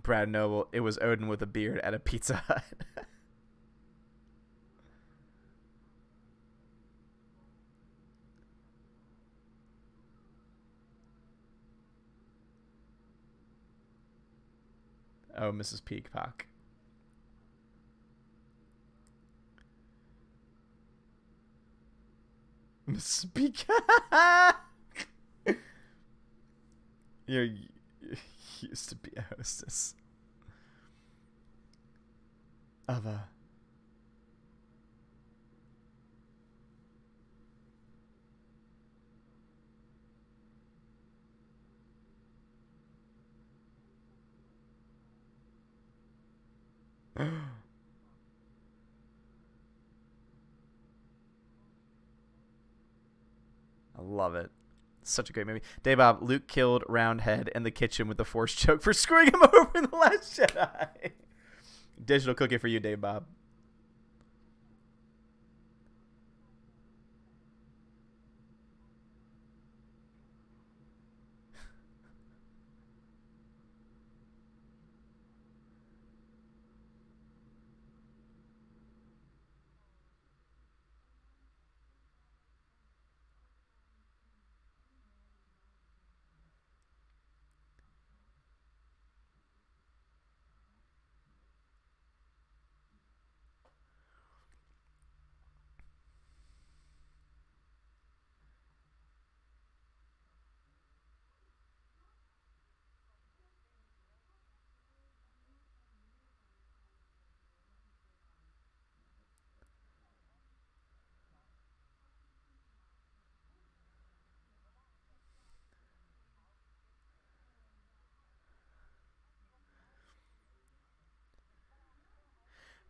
Brad Noble, it was Odin with a beard at a Pizza Hut. Oh, Mrs. Peacock. Mrs. Peacock. You used to be a hostess of a. I love it. Such a great movie. Dave Bob, Luke killed Roundhead in the kitchen with the force choke for screwing him over in The Last Jedi. Digital cookie for you, Dave Bob.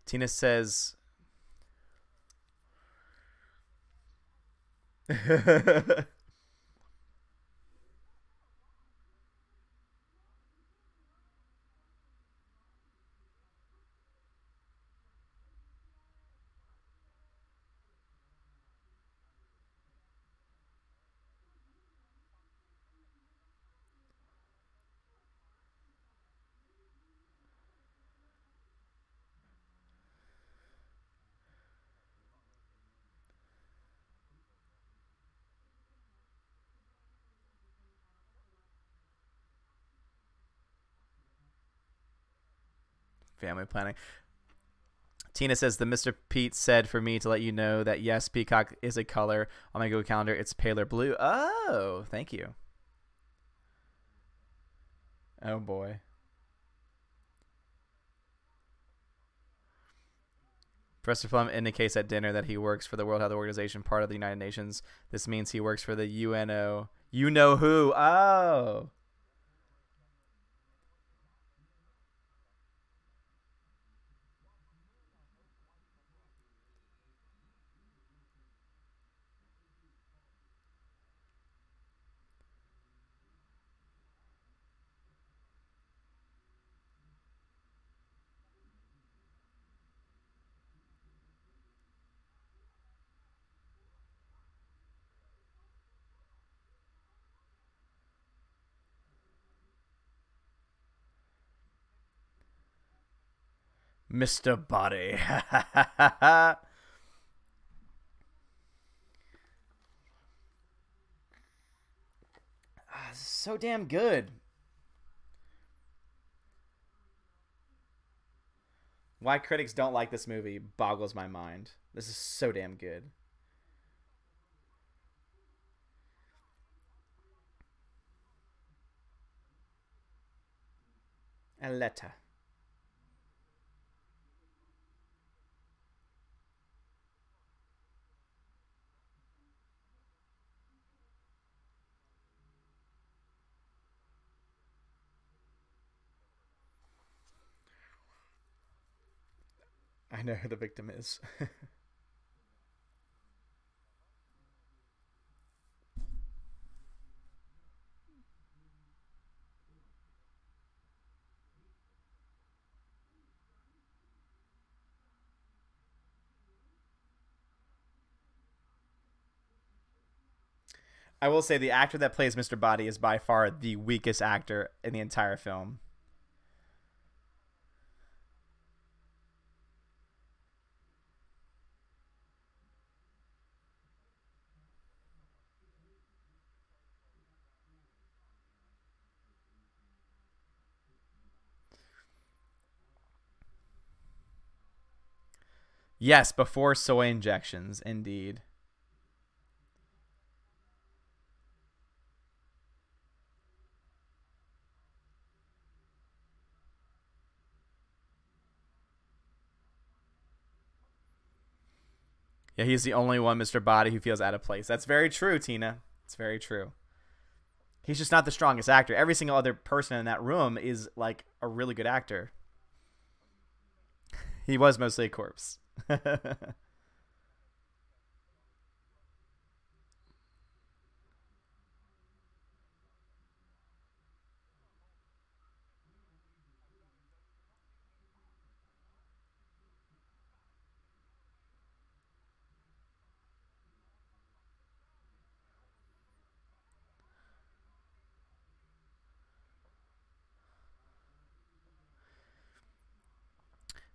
Tina says. Family planning. Tina says the Mr. Pete said for me to let you know that yes, peacock is a color on my Google Calendar. It's paler blue. Oh, thank you. Oh boy. Professor Plum indicates at dinner that he works for the World Health Organization, part of the United Nations. This means he works for the UNO. You know who? Oh. Mr. Body. So damn good. Why critics don't like this movie boggles my mind. This is so damn good. A letter. I know who the victim is. I will say the actor that plays Mr. Body is by far the weakest actor in the entire film. Yes, before soy injections, indeed. Yeah, he's the only one, Mr. Body, who feels out of place. That's very true, Tina. It's very true. He's just not the strongest actor. Every single other person in that room is like a really good actor. He was mostly a corpse.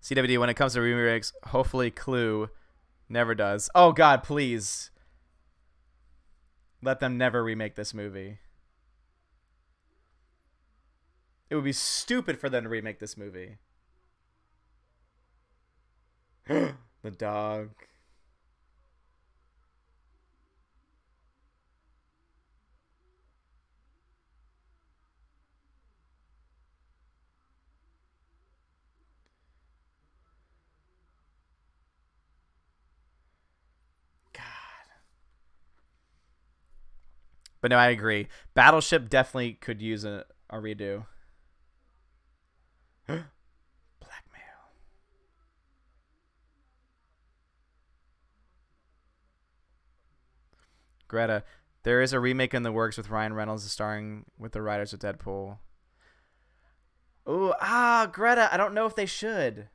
CWD, when it comes to remakes, hopefully Clue never does. Oh, God, please. Let them never remake this movie. It would be stupid for them to remake this movie. The dog. God. But no, I agree. Battleship definitely could use a redo. Blackmail. Greta, there is a remake in the works with Ryan Reynolds starring with the writers of Deadpool. Ooh, Greta, I don't know if they should.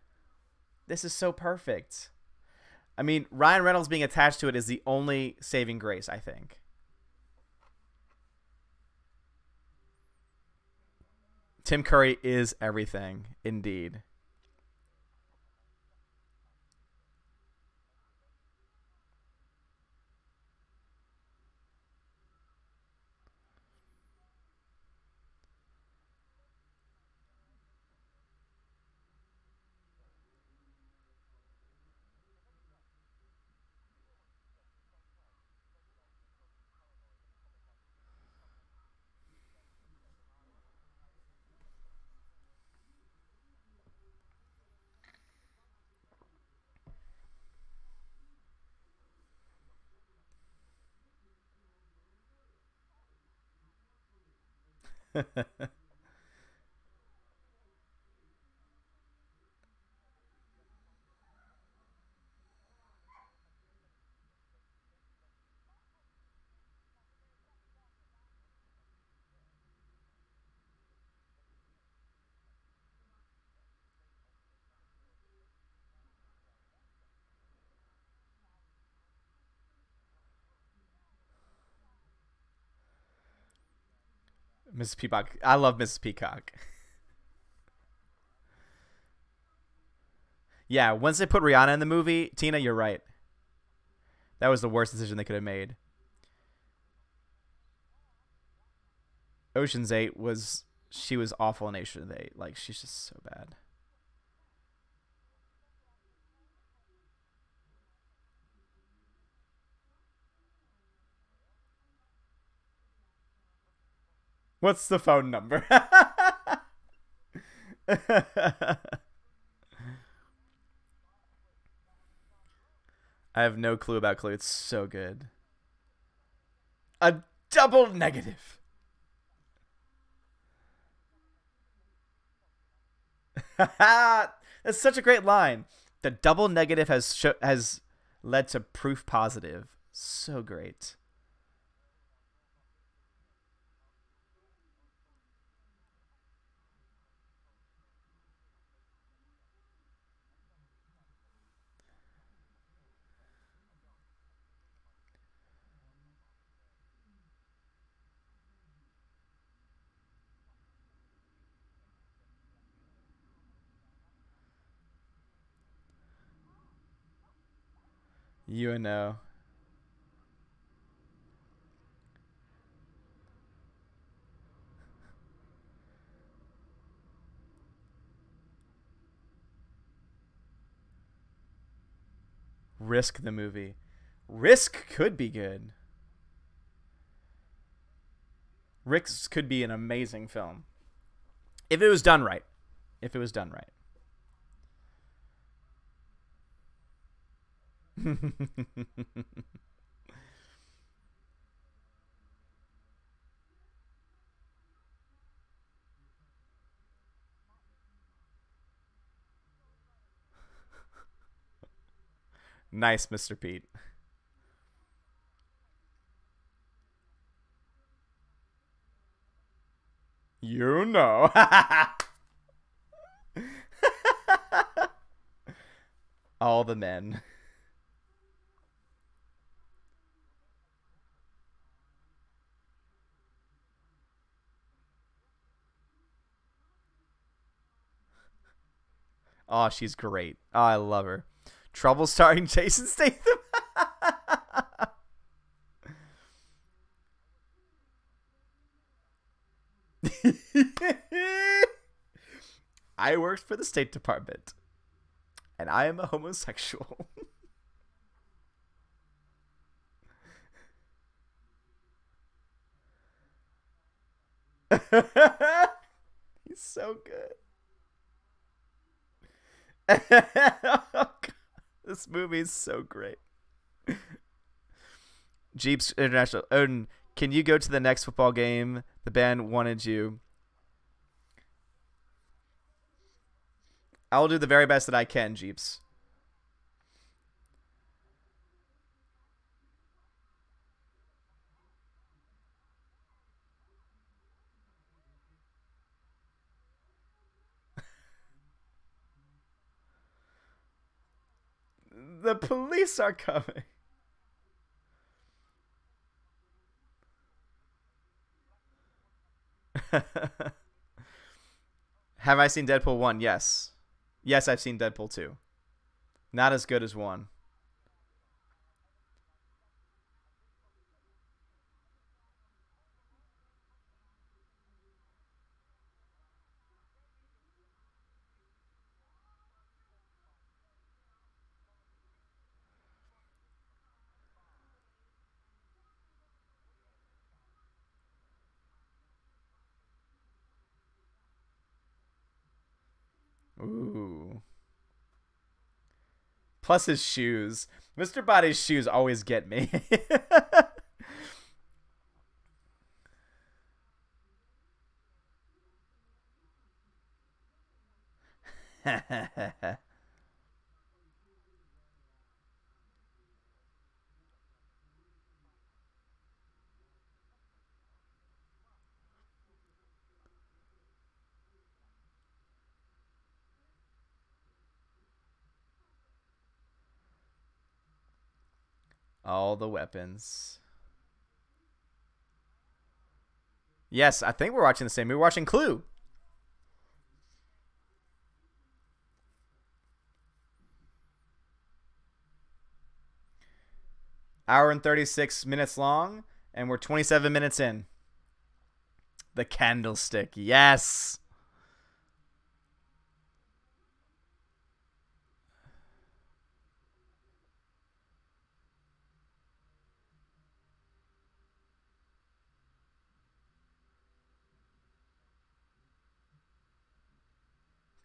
This is so perfect. I mean, Ryan Reynolds being attached to it is the only saving grace, I think. Tim Curry is everything, indeed. Mrs. Peacock. I love Mrs. Peacock. Yeah, once they put Rihanna in the movie, Tina, you're right. That was the worst decision they could have made. Ocean's 8 was... She was awful in Ocean's 8. Like, she's just so bad. What's the phone number? I have no clue about Clue. It's so good. A double negative. That's such a great line. The double negative has led to proof positive. So great. UNO. Risk the movie. Risk could be good. Risk could be an amazing film. If it was done right. If it was done right. Nice, Mr. Pete. You know. All the men. Oh, she's great. Oh, I love her. Trouble starring Jason Statham. I worked for the State Department, and I am a homosexual. He's so good. This movie is so great. Jeeps International. Odin, can you go to the next football game? The band wanted you. I'll do the very best that I can, Jeeps. The police are coming. Have I seen Deadpool 1? Yes. Yes, I've seen Deadpool 2. Not as good as 1. Ooh. Plus his shoes. Mr. Body's shoes always get me. All the weapons. Yes, I think we're watching the same movie. We're watching Clue. Hour and 36 minutes long, and we're 27 minutes in. The candlestick. Yes.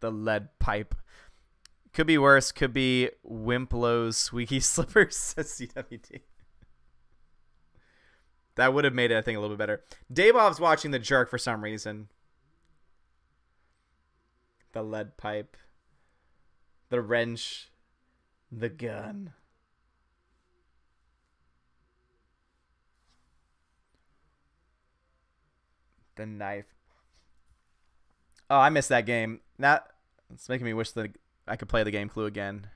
The lead pipe. Could be worse. Could be Wimplow's squeaky slippers. CWD. That would have made it, I think, a little bit better. Daybob's watching The Jerk for some reason. The lead pipe. The wrench. The gun. The knife. Oh, I missed that game. Now it's making me wish that I could play the game Clue again.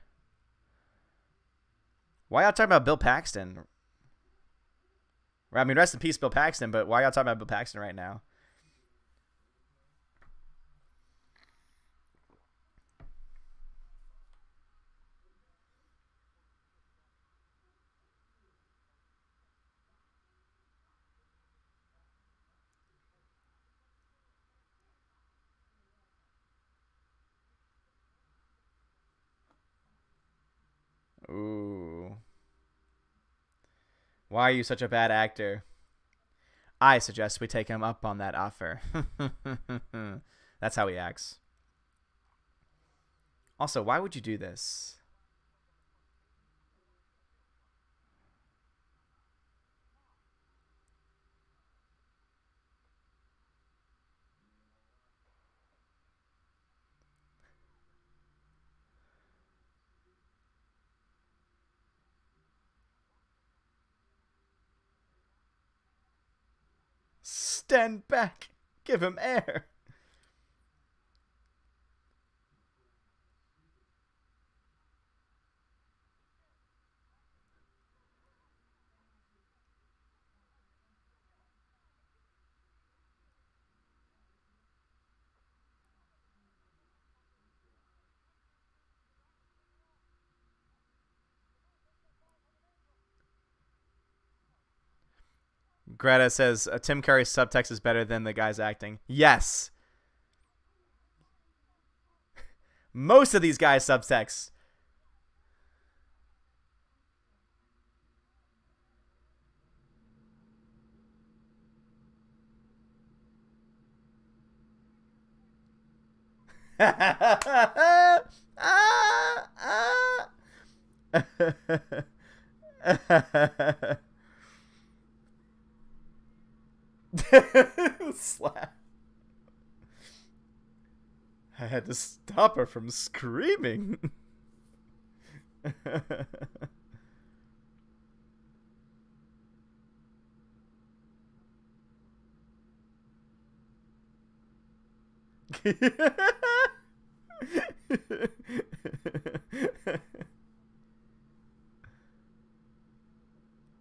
Why y'all talking about Bill Paxton? I mean, rest in peace, Bill Paxton, but why y'all talking about Bill Paxton right now? Ooh. Why are you such a bad actor? I suggest we take him up on that offer. That's how he acts. Also, why would you do this? Stand back. Give him air. Greta says Tim Curry's subtext is better than the guy's acting. Yes. Most of these guys' subtext. Slap. I had to stop her from screaming.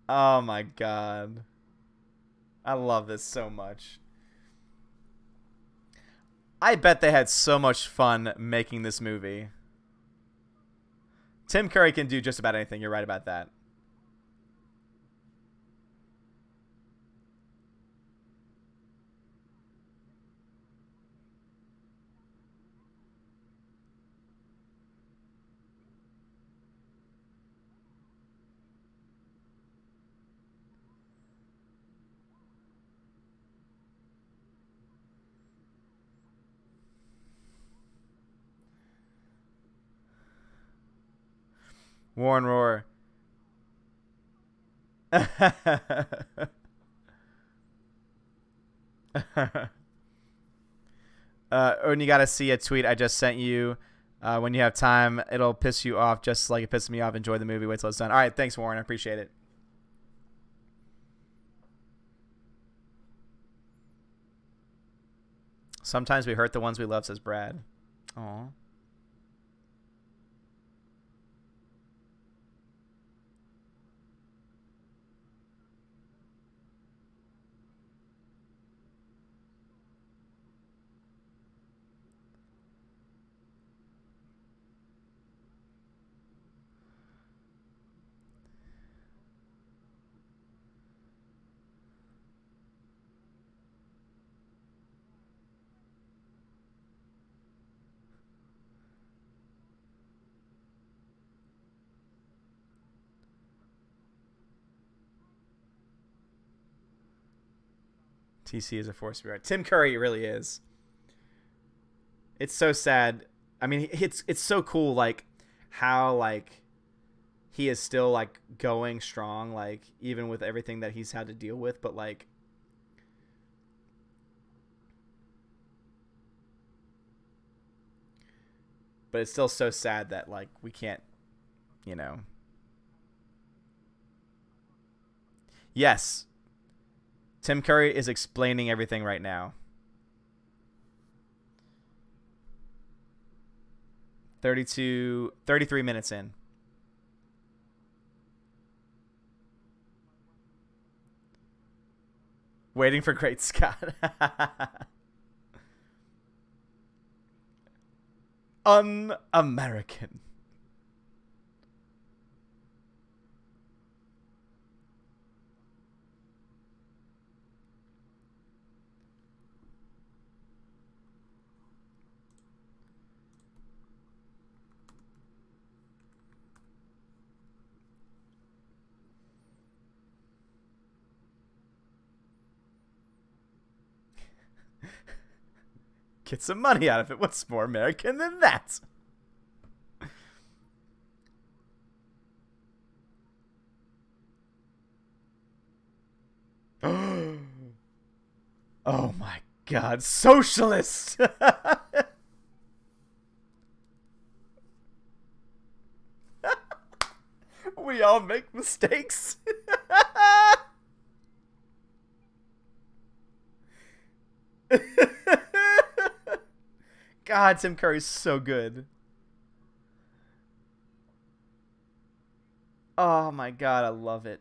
Oh my god. I love this so much. I bet they had so much fun making this movie. Tim Curry can do just about anything. You're right about that. Warren Roar. And you gotta see a tweet I just sent you. When you have time, it'll piss you off just like it pisses me off. Enjoy the movie. Wait till it's done. All right, thanks, Warren. I appreciate it. Sometimes we hurt the ones we love, says Brad. Aw. TC is a force to be right. Tim Curry really is. It's so sad. I mean, it's so cool, like how like he is still like going strong, like even with everything that he's had to deal with. But like, but it's still so sad that like we can't you know. Yes. Tim Curry is explaining everything right now. 33 minutes in. Waiting for Great Scott. Un-American. Get some money out of it. What's more American than that? Oh my God, socialist! We all make mistakes. God, Tim Curry's so good. Oh my God, I love it.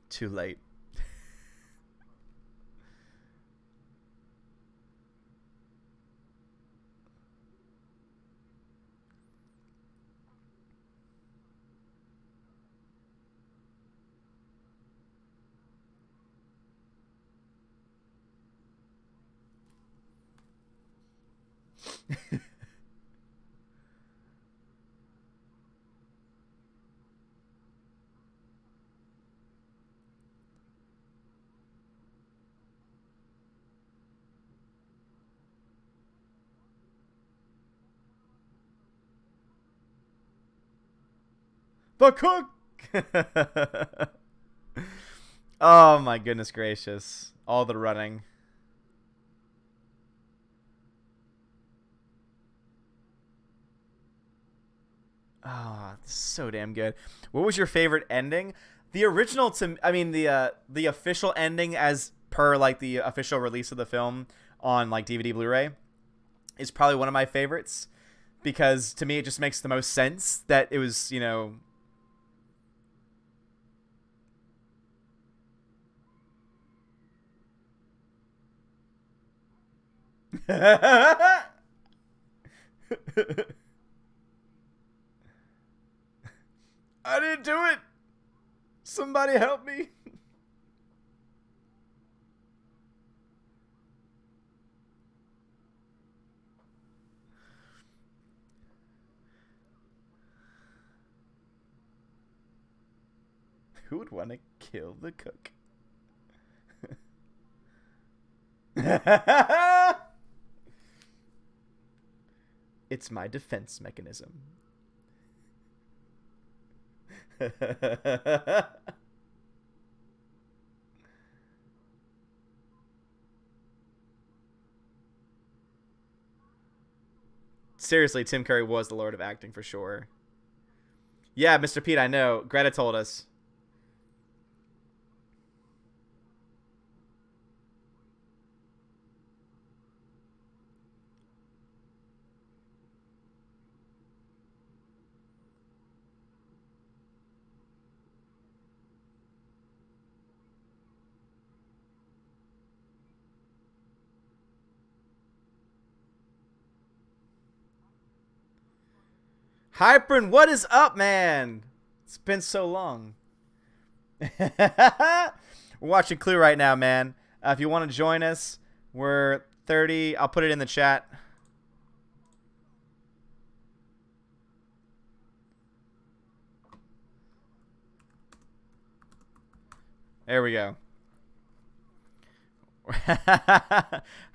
Too late. The cook. Oh my goodness gracious. All the running. Oh, so damn good. What was your favorite ending? The original the official ending as per like the official release of the film on like DVD Blu-ray is probably one of my favorites because to me it just makes the most sense that it was, you know, I didn't do it. Somebody help me. Who would want to kill the cook? It's my defense mechanism. Seriously, Tim Curry was the Lord of Acting for sure. Yeah, Mr. Pete, I know. Greta told us. Hypern, what is up, man? It's been so long. We're watching Clue right now, man. If you want to join us, we're 30. I'll put it in the chat. There we go.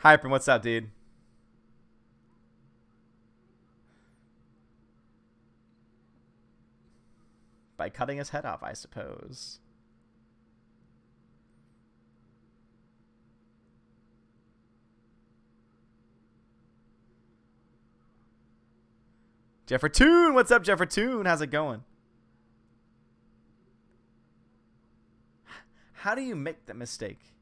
Hypern, what's up, dude? by cutting his head off, I suppose. Jeffertoon, what's up, Jeffertoon? How's it going? How do you make that mistake?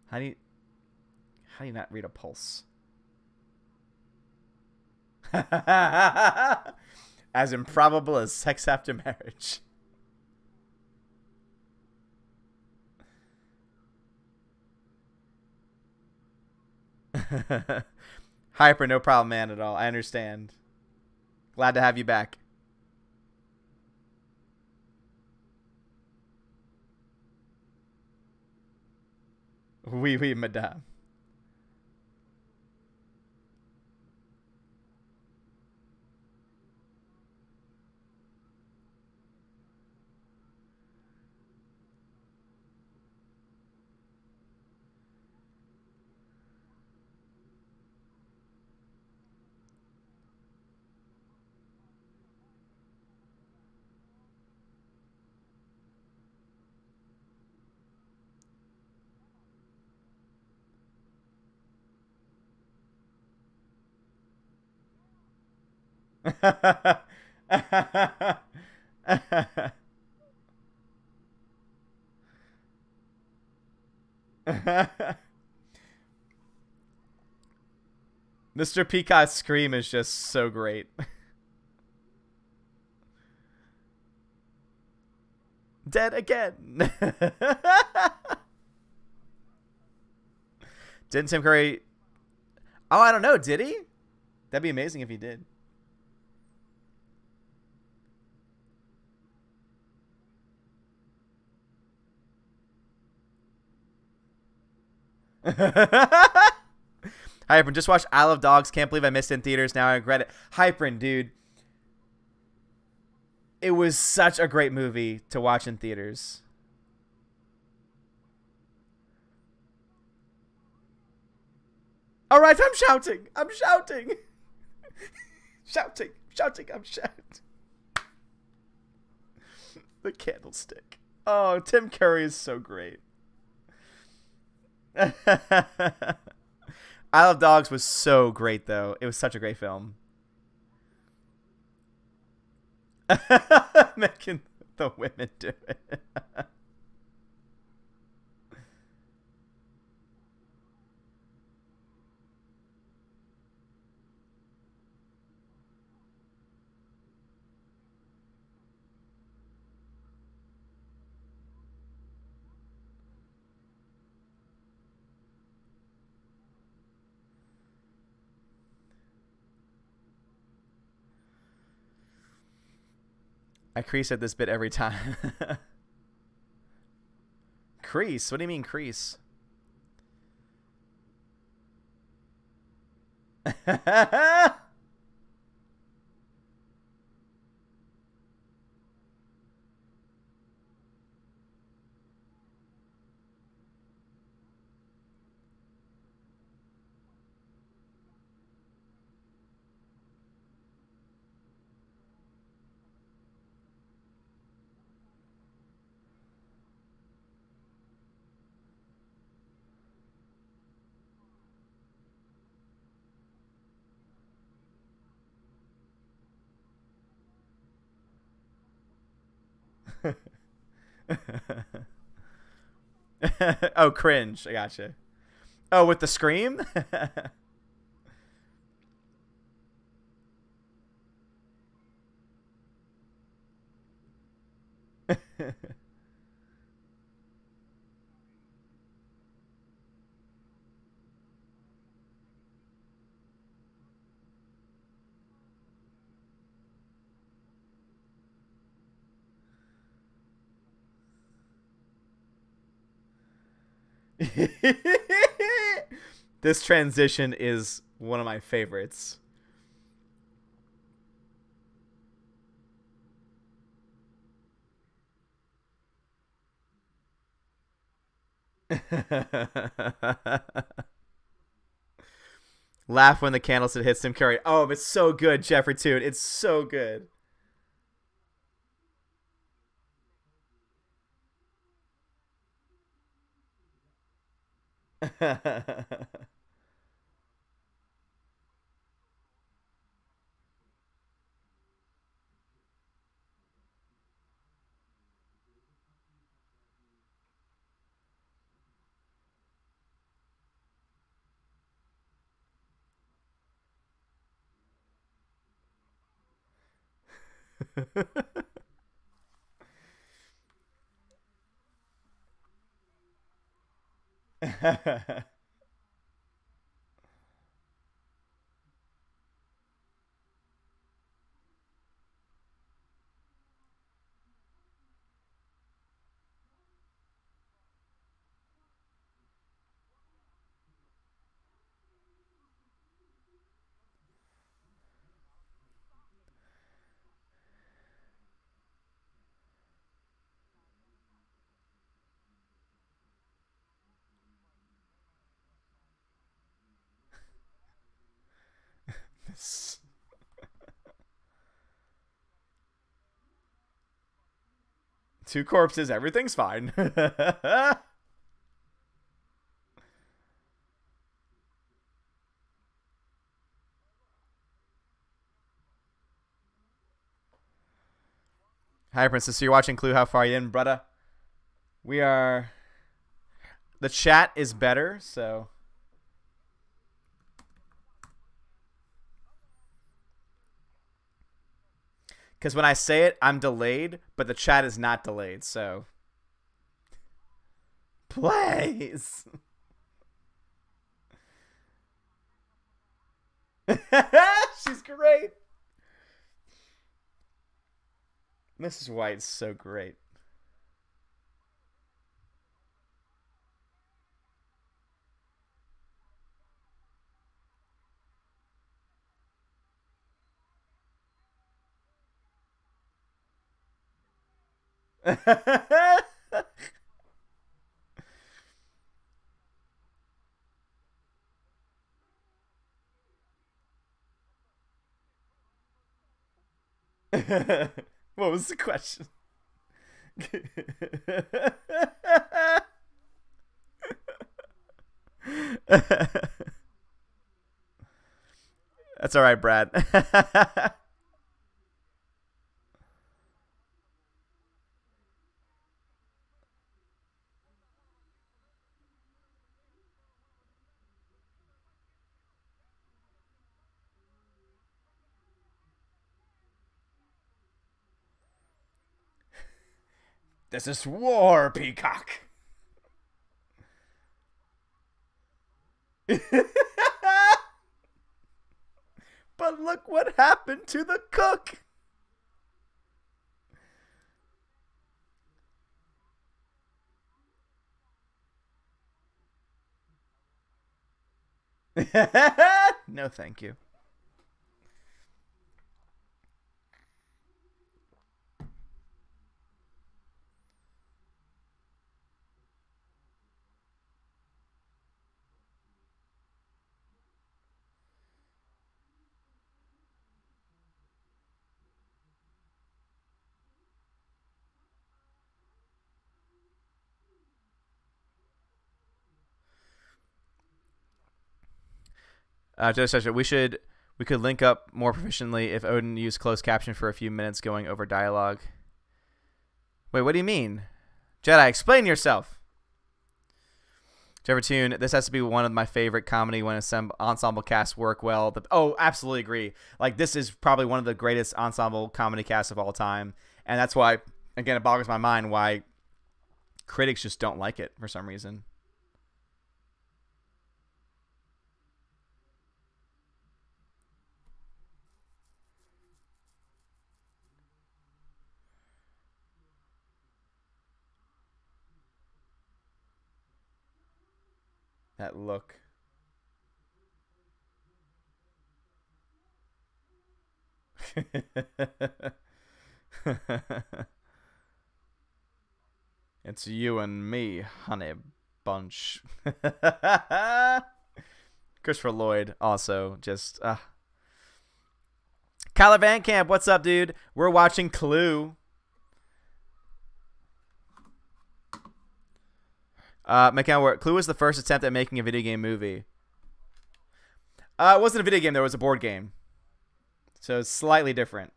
How do you not read a pulse? As improbable as sex after marriage. Hyper, no problem, man, at all. I understand. Glad to have you back. Oui, oui, madame. Mr. Peacock's scream is just so great. Dead again. Didn't Tim Curry... Oh, I don't know. Did he? That'd be amazing if he did. Hypern, just watched Isle of Dogs. Can't believe I missed it in theaters. Now I regret it. Hypern, dude. It was such a great movie to watch in theaters. All right, I'm shouting. I'm shouting. Shouting. Shouting. I'm shouting. The candlestick. Oh, Tim Curry is so great. Isle of Dogs was so great, though. It was such a great film. Making the women do it. I crease at this bit every time. Crease? What do you mean crease? Oh, cringe. I gotcha. Oh, with the scream? This transition is one of my favorites. Laugh when the candlestick hits Tim Curry. Oh, it's so good, Jeffrey Toon. It's so good. Two corpses, everything's fine. Hi, Princess. So you're watching Clue. How far are you in, brother? We are... The chat is better, so... Because when I say it, I'm delayed, but the chat is not delayed, so... Please! She's great! Mrs. White's so great. What was the question? That's all right, Brad. This is war, Peacock. But look what happened to the cook. No, thank you. We could link up more proficiently if Odin used closed caption for a few minutes going over dialogue. Wait, what do you mean? Jedi, explain yourself. Jeffertune, this has to be one of my favorite comedy when ensemble casts work well. Oh, absolutely agree. Like, this is probably one of the greatest ensemble comedy casts of all time. And that's why, again, it boggles my mind why critics just don't like it for some reason. That look. It's you and me, honey bunch. Christopher Lloyd also just. Kyler Van Camp, what's up, dude? We're watching Clue. McCann, Clue was the first attempt at making a video game movie. It wasn't a video game, there was a board game. So it's slightly different.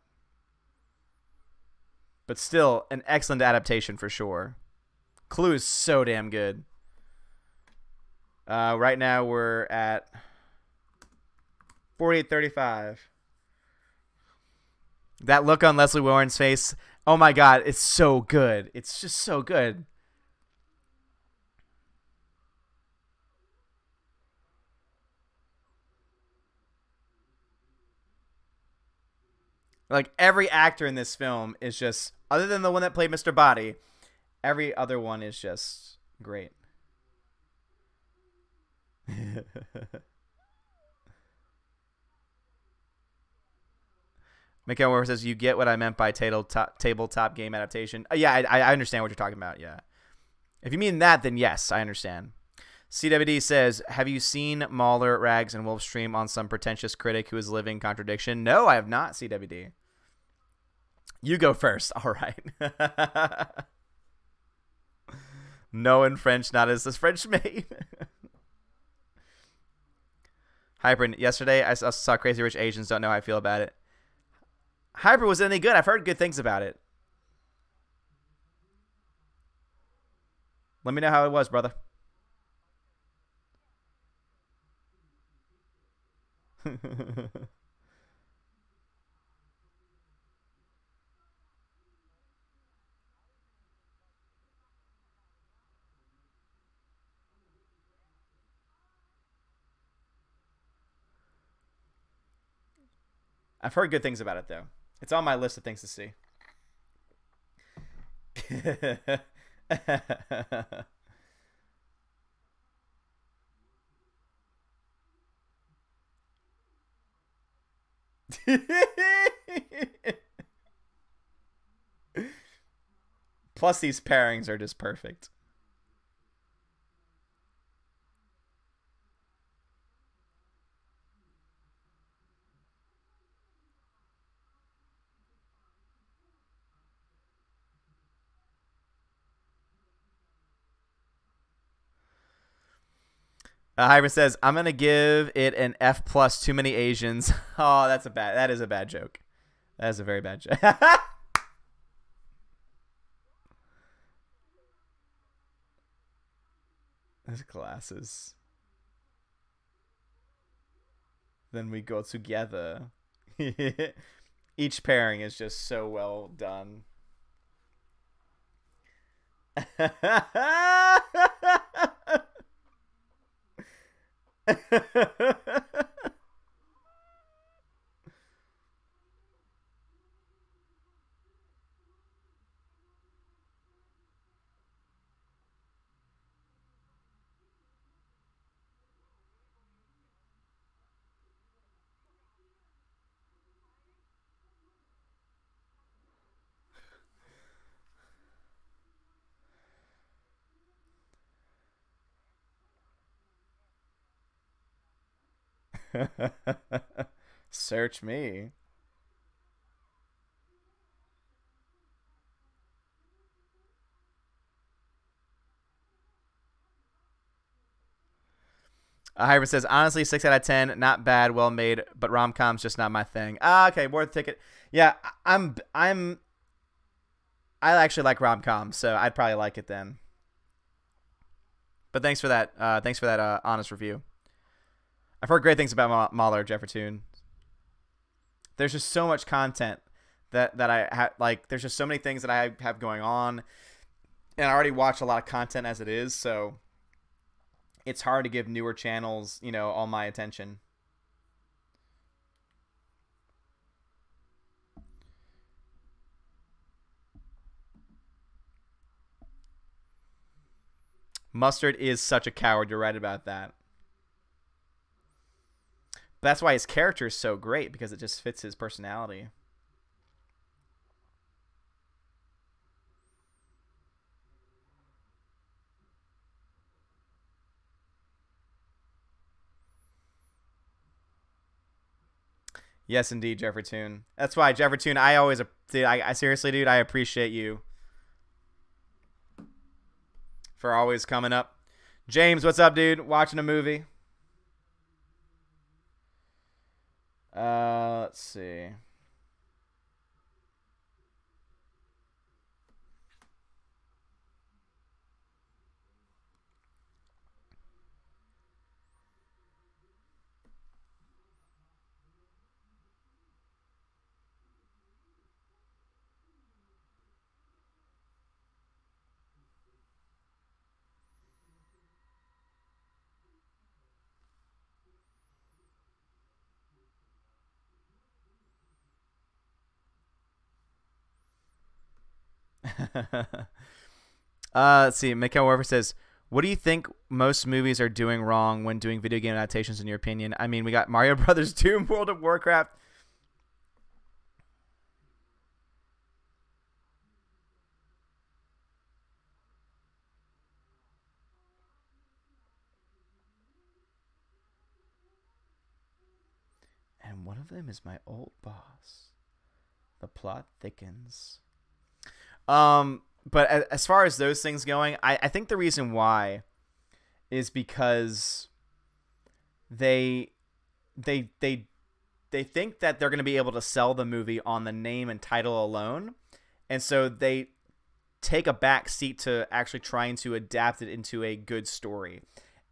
But still, an excellent adaptation for sure. Clue is so damn good. Right now we're at 48-35. That look on Leslie Warren's face, oh my god, it's so good. It's just so good. Like, every actor in this film is just, other than the one that played Mr. Body, every other one is just great. McElroy says, you get what I meant by tabletop game adaptation. Yeah, I understand what you're talking about, yeah. If you mean that, then yes, I understand. CWD says, have you seen Mahler, Rags, and Wolf stream on some pretentious critic who is living contradiction? No, I have not, CWD. You go first. All right. No in French, not as this French made. Hyper, yesterday I saw Crazy Rich Asians. Don't know how I feel about it. Hyper, was it any good? I've heard good things about it. Let me know how it was, brother. I've heard good things about it, though. It's on my list of things to see. Plus, these pairings are just perfect. Hyman says, I'm going to give it an F+, too many Asians. Oh, that is a bad joke. That is a very bad joke. His glasses. Then we go together. Each pairing is just so well done. Search me. Hyper says, honestly, 6 out of 10, not bad, well made, but rom-com's just not my thing. Okay, worth the ticket. Yeah, I actually like rom-coms, so I'd probably like it then. But thanks for that. Honest review. I've heard great things about Mahler, Jeffertoon. There's just so much content that I have. Like, there's just so many things that I have going on, and I already watch a lot of content as it is, so it's hard to give newer channels, all my attention. Mustard is such a coward. You're right about that. But that's why his character is so great, because it just fits his personality. Yes, indeed, Jeffertoon. That's why, Jeffertoon, I always, dude, I seriously, dude, I appreciate you for always coming up. James, what's up, dude? Watching a movie. Let's see. Let's see. Mikhail Warfer says, what do you think most movies are doing wrong when doing video game adaptations, in your opinion? I mean, we got Mario Brothers 2, World of Warcraft. And one of them is my old boss. The plot thickens. But as far as those things going, I think the reason why is because they think that they're going to be able to sell the movie on the name and title alone, and so they take a back seat to actually trying to adapt it into a good story.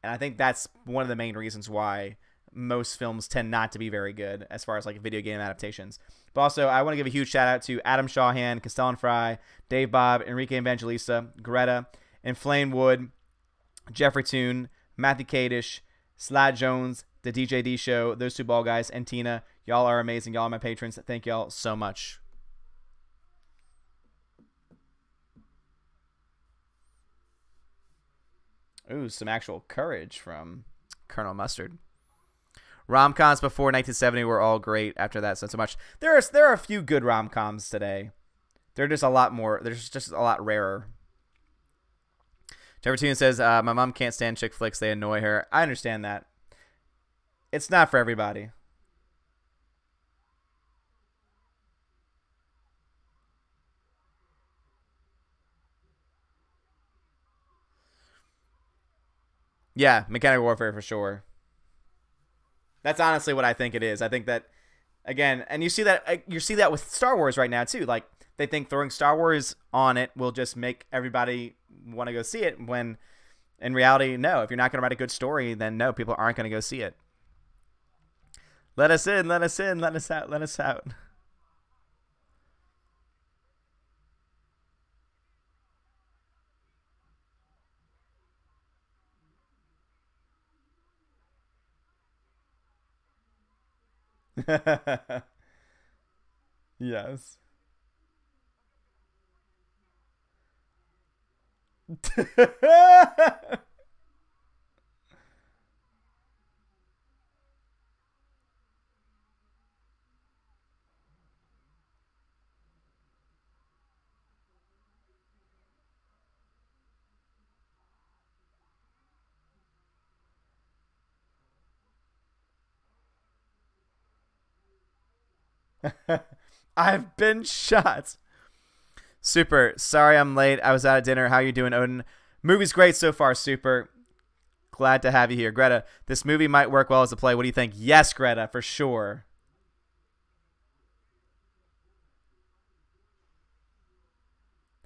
And I think that's one of the main reasons why most films tend not to be very good as far as like video game adaptations. But also, I want to give a huge shout out to Adam Shawhan, Castellan Fry, Dave Bob, Enrique Evangelista, Greta, Inflame Wood, Jeffertoon, Matthew Kadish, Slad Jones, the DJD Show, those two ball guys, and Tina. Y'all are amazing. Y'all are my patrons. Thank y'all so much. Ooh, some actual courage from Colonel Mustard. Rom-coms before 1970 were all great. After that, not so much. There are a few good rom-coms today. They're just a lot more. They're just a lot rarer. Jeffertoon says, my mom can't stand chick flicks. They annoy her. I understand that. It's not for everybody. Yeah, Mechanical Warfare for sure. That's honestly what I think it is. I think that, again, and you see that with Star Wars right now too. Like, they think throwing Star Wars on it will just make everybody want to go see it, when in reality, no. If you're not going to write a good story, then no, people aren't going to go see it. Let us in, let us in, let us out, let us out. Yes. I've been shot. Super. Sorry I'm late. I was out at dinner. How you doing, Odin? Movie's great so far, Super. Glad to have you here. Greta, this movie might work well as a play. What do you think? Yes, Greta, for sure.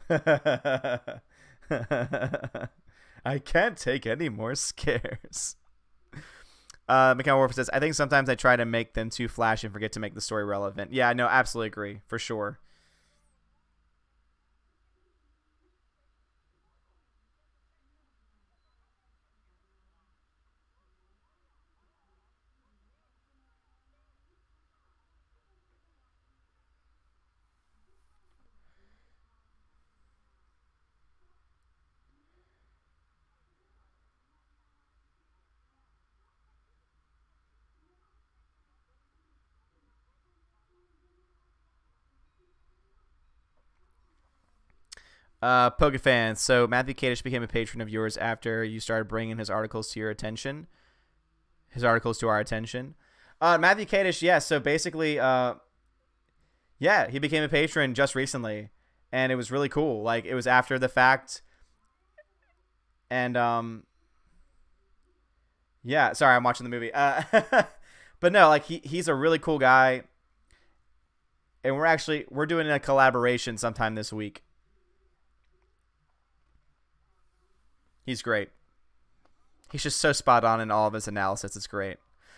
I can't take any more scares. Mechanical Warfare says, I think sometimes I try to make them too flashy and forget to make the story relevant. Yeah, no, absolutely agree. For sure. Pokefan, so Matthew Kadish became a patron of yours after you started bringing his articles to your attention. His articles to our attention. Matthew Kadish, yeah. So basically, yeah, he became a patron just recently, and it was really cool. Like, it was after the fact, and yeah. Sorry, I'm watching the movie. But no, like he's a really cool guy, and we're doing a collaboration sometime this week. He's great. He's just so spot on in all of his analysis. It's great.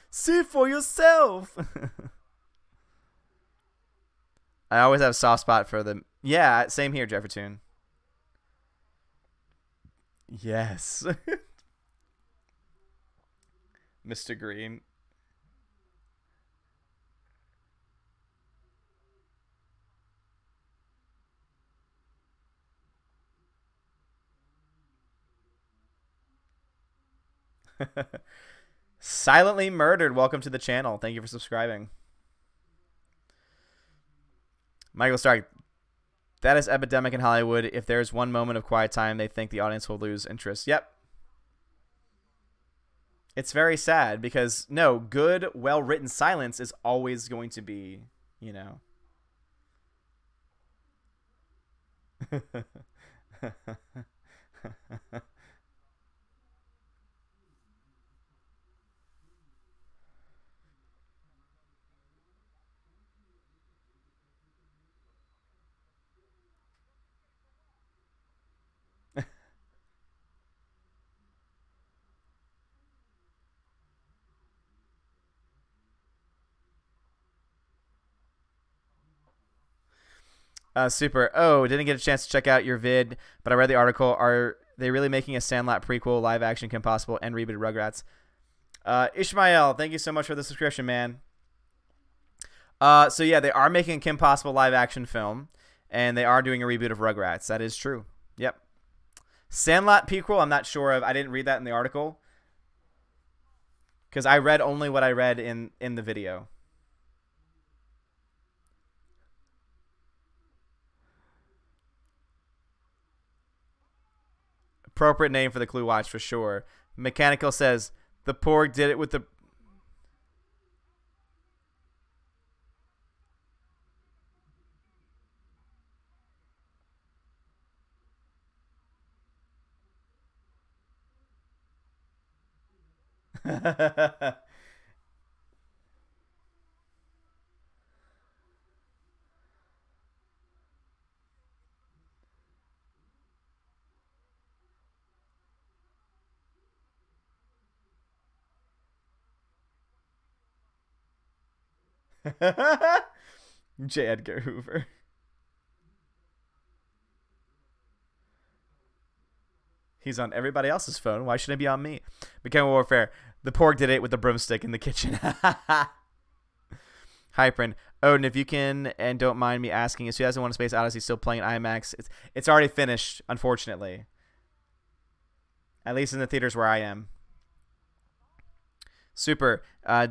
See for yourself. I always have a soft spot for them. Yeah, same here, Jeffertoon. Yes. Mr. Green. Silently Murdered, welcome to the channel. Thank you for subscribing. Michael Stark, that is epidemic in Hollywood. If there's one moment of quiet time, they think the audience will lose interest. Yep. It's very sad because, no, good, well-written silence is always going to be, you know. Super. Oh, didn't get a chance to check out your vid, but I read the article. Are they really making a Sandlot prequel, live action Kim Possible, and rebooted Rugrats? Ishmael, thank you so much for the subscription, man. So yeah, they are making a Kim Possible live action film, and they are doing a reboot of Rugrats. That is true. Yep. Sandlot prequel, I'm not sure of. I didn't read that in the article because I read only what I read in the video. Appropriate name for the Clue Watch for sure. Mechanical says the Porg did it with the. J. Edgar Hoover. He's on everybody else's phone. Why should it be on me? Mechanical Warfare. The Porg did it with the broomstick in the kitchen. Hyprin. Odin, if you can and don't mind me asking, is 2001: A Space Odyssey still playing IMAX? It's already finished, unfortunately. At least in the theaters where I am. Super.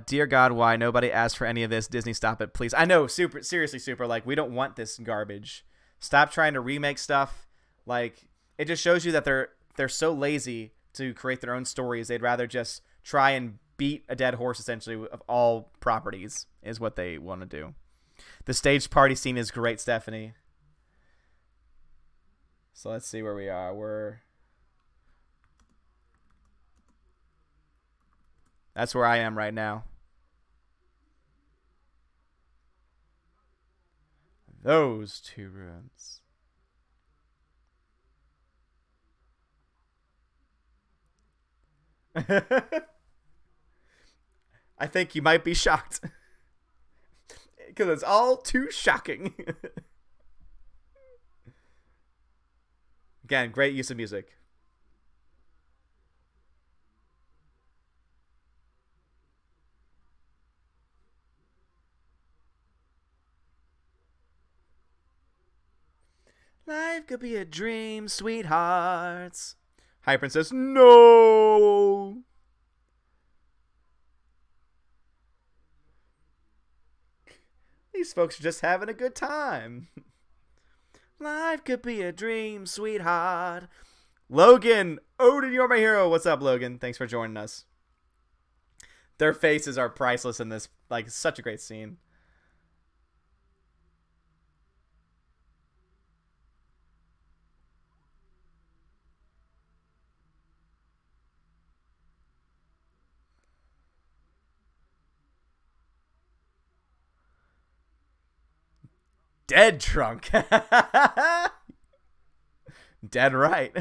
Dear God, why nobody asked for any of this? Disney, stop it, please. I know, super. Seriously, super. Like, we don't want this garbage. Stop trying to remake stuff. Like, it just shows you that they're so lazy to create their own stories. They'd rather just try and beat a dead horse, essentially, of all properties, is what they want to do. The stage party scene is great, Stephanie. So let's see where we are. That's where I am right now. Those two rooms. I think you might be shocked. Because it's all too shocking. Again, great use of music. Life could be a dream, sweethearts. Hyprin says, no. These folks are just having a good time. Life could be a dream, sweetheart. Logan, Odin, you're my hero. What's up, Logan? Thanks for joining us. Their faces are priceless in this. Like, such a great scene. Dead drunk. Dead right.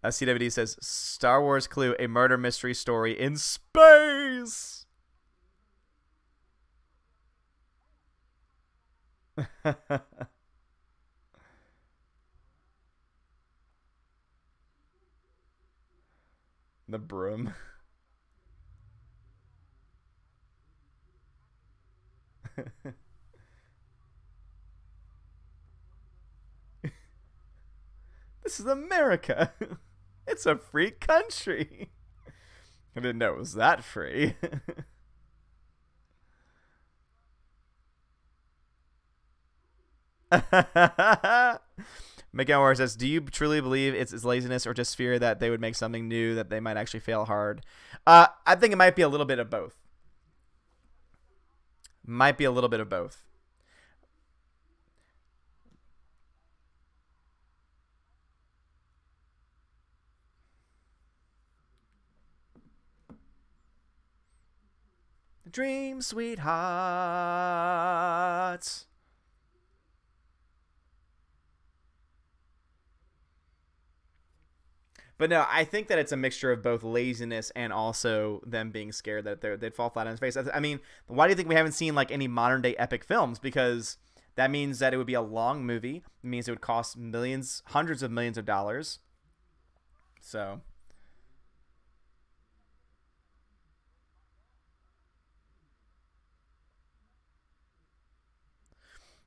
CWD says, Star Wars Clue, a murder mystery story in space. The broom. This is America. It's a free country. I didn't know it was that free. McGowan says, do you truly believe it's laziness or just fear that they would make something new that they might actually fail hard? I think it might be a little bit of both. Might be a little bit of both. Dream, sweethearts. But no, I think that it's a mixture of both laziness and also them being scared that they'd fall flat on his face. I mean, why do you think we haven't seen like any modern day epic films? Because that means that it would be a long movie. It means it would cost millions, hundreds of millions of dollars. So.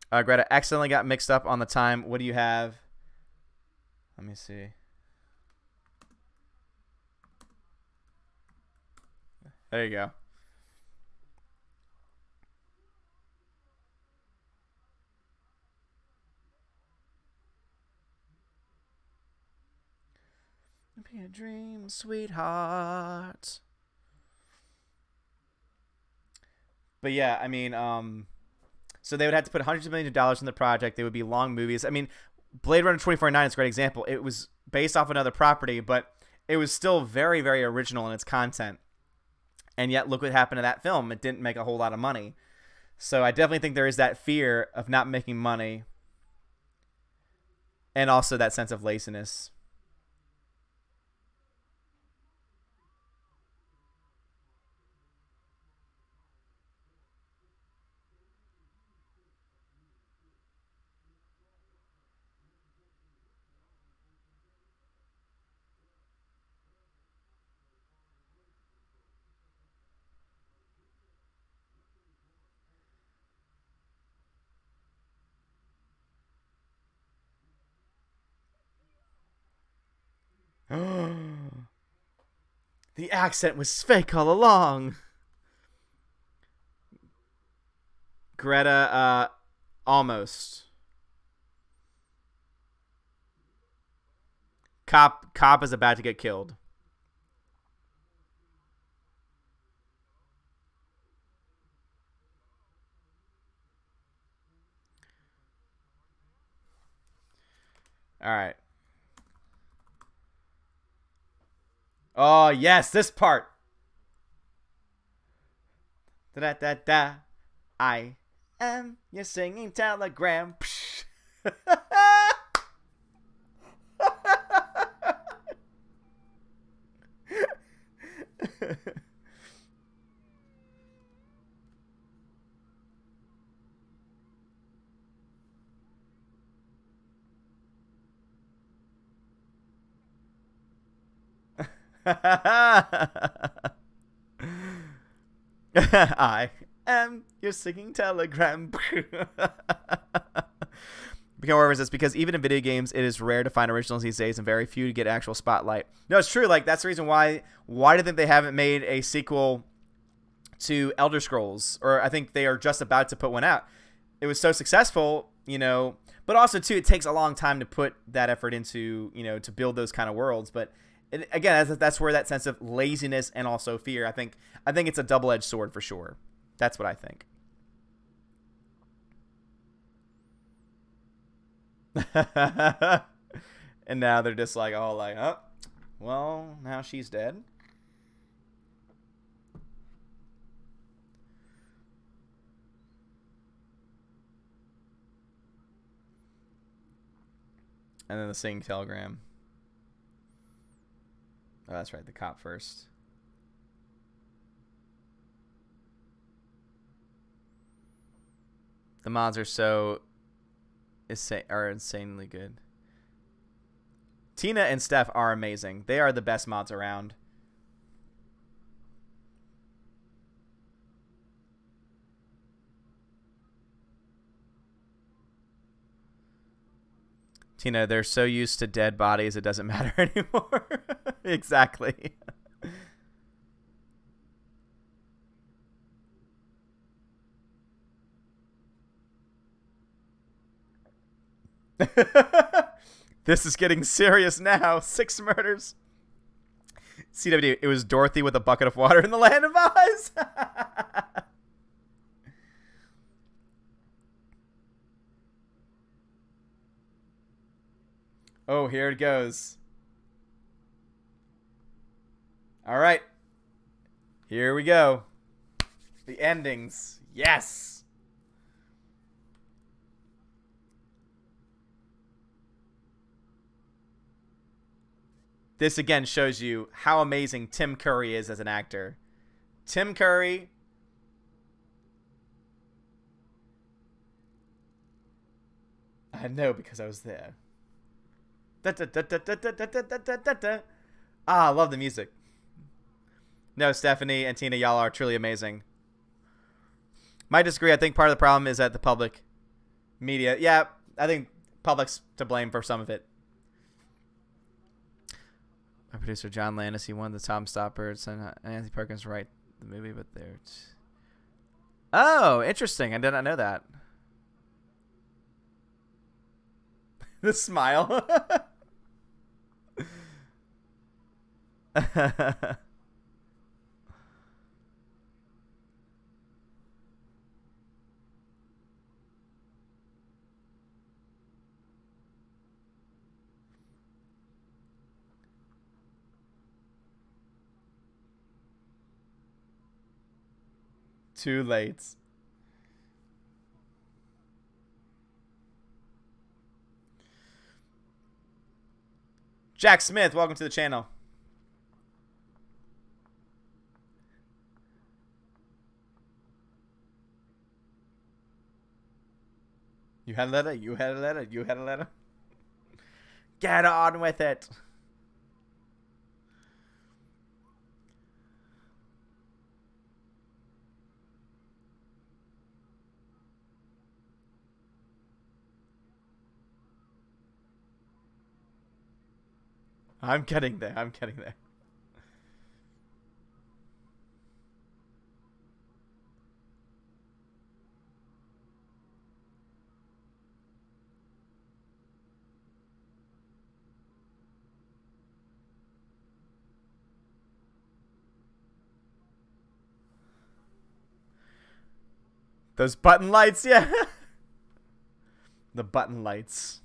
Greta accidentally got mixed up on the time. What do you have? Let me see. There you go. Be a dream, sweetheart. But yeah, I mean, so they would have to put hundreds of millions of dollars in the project. They would be long movies. I mean, Blade Runner 2049 is a great example. It was based off another property, but it was still very, very original in its content. And yet, look what happened to that film. It didn't make a whole lot of money. So I definitely think there is that fear of not making money. And also that sense of laziness. The accent was fake all along. Greta, almost. Cop is about to get killed. All right. Oh, yes, this part. Da da da. I am your singing telegram. I am your singing telegram. Because even in video games, it is rare to find originals these days, and very few to get actual spotlight. No, it's true. Like, that's the reason why. Why do you think they haven't made a sequel to Elder Scrolls? Or I think they are just about to put one out. It was so successful, you know. But also too, it takes a long time to put that effort into, you know, to build those kind of worlds. But again, that's where that sense of laziness and also fear. I think it's a double-edged sword for sure. That's what I think. And now they're just like, oh, like, oh, well, now she's dead. And then the singing telegram. Oh, that's right. The cop first. The mods are insanely good. Tina and Steph are amazing. They are the best mods around. Tina, they're so used to dead bodies it doesn't matter anymore. Exactly. This is getting serious now. 6 murders. CW, it was Dorothy with a bucket of water in the Land of Oz. Oh, here it goes. All right. Here we go. The endings. Yes. This again shows you how amazing Tim Curry is as an actor. Tim Curry. I know because I was there. Ah, I love the music. No, Stephanie and Tina, y'all are truly amazing. Might disagree. I think part of the problem is that the public media. Yeah, I think public's to blame for some of it. My producer John Landis, he won the Tom Stoppard and Anthony Perkins write the movie, but they're. Oh, interesting. I did not know that. The smile. Too late. Jack Smith, welcome to the channel. You had a letter, you had a letter, you had a letter. Get on with it. I'm getting there. I'm getting there. Those button lights, yeah. The button lights.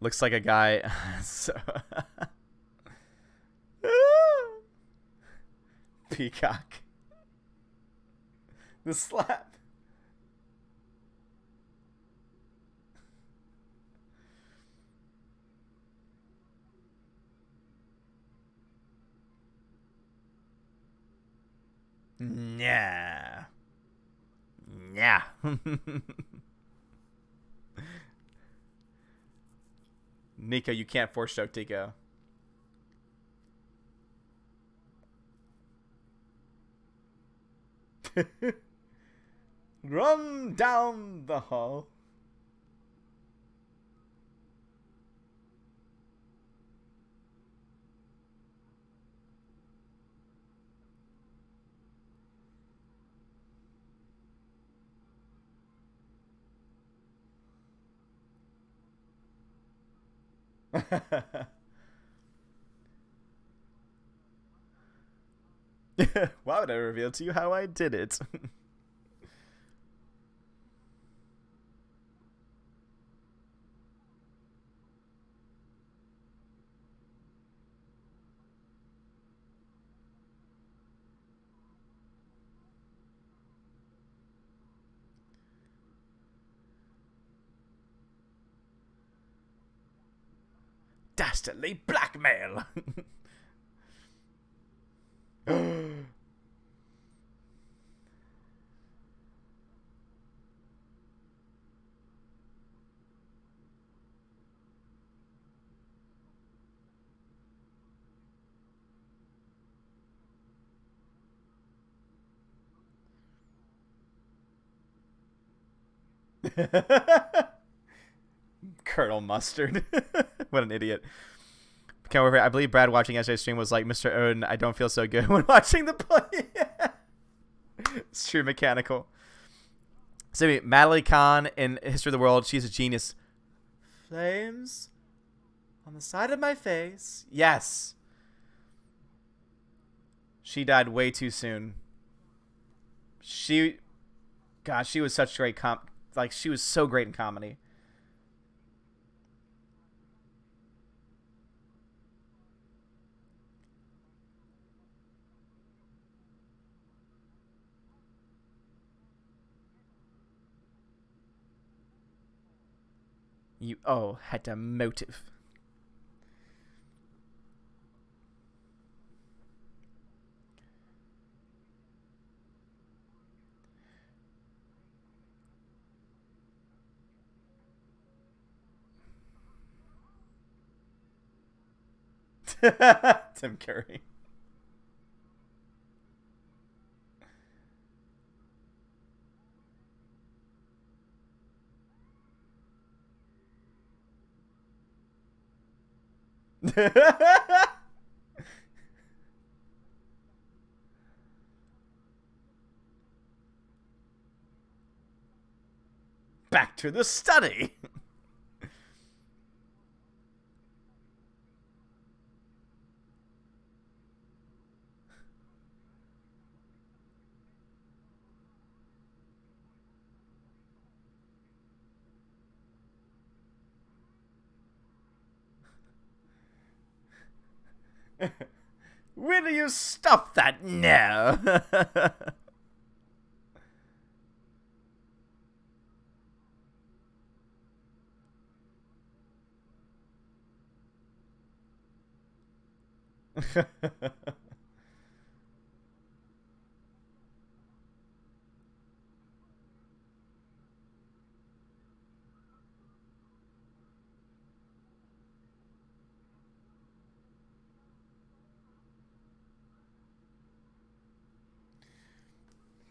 Looks like a guy. So Peacock. The slap. Yeah. Yeah. Nico, you can't force choke Tico. Run down the hall. Why would I reveal to you how I did it? Dastardly blackmail. Colonel Mustard. What an idiot. I believe Brad watching yesterday's stream was like, Mr. Odin, I don't feel so good when watching the play. It's true, mechanical. So, Madeline Kahn in History of the World, she's a genius. Flames on the side of my face. Yes. She died way too soon. God, she was such great she was so great in comedy. You had a motive. Tim Curry. Back to the study. Will you stop that? No.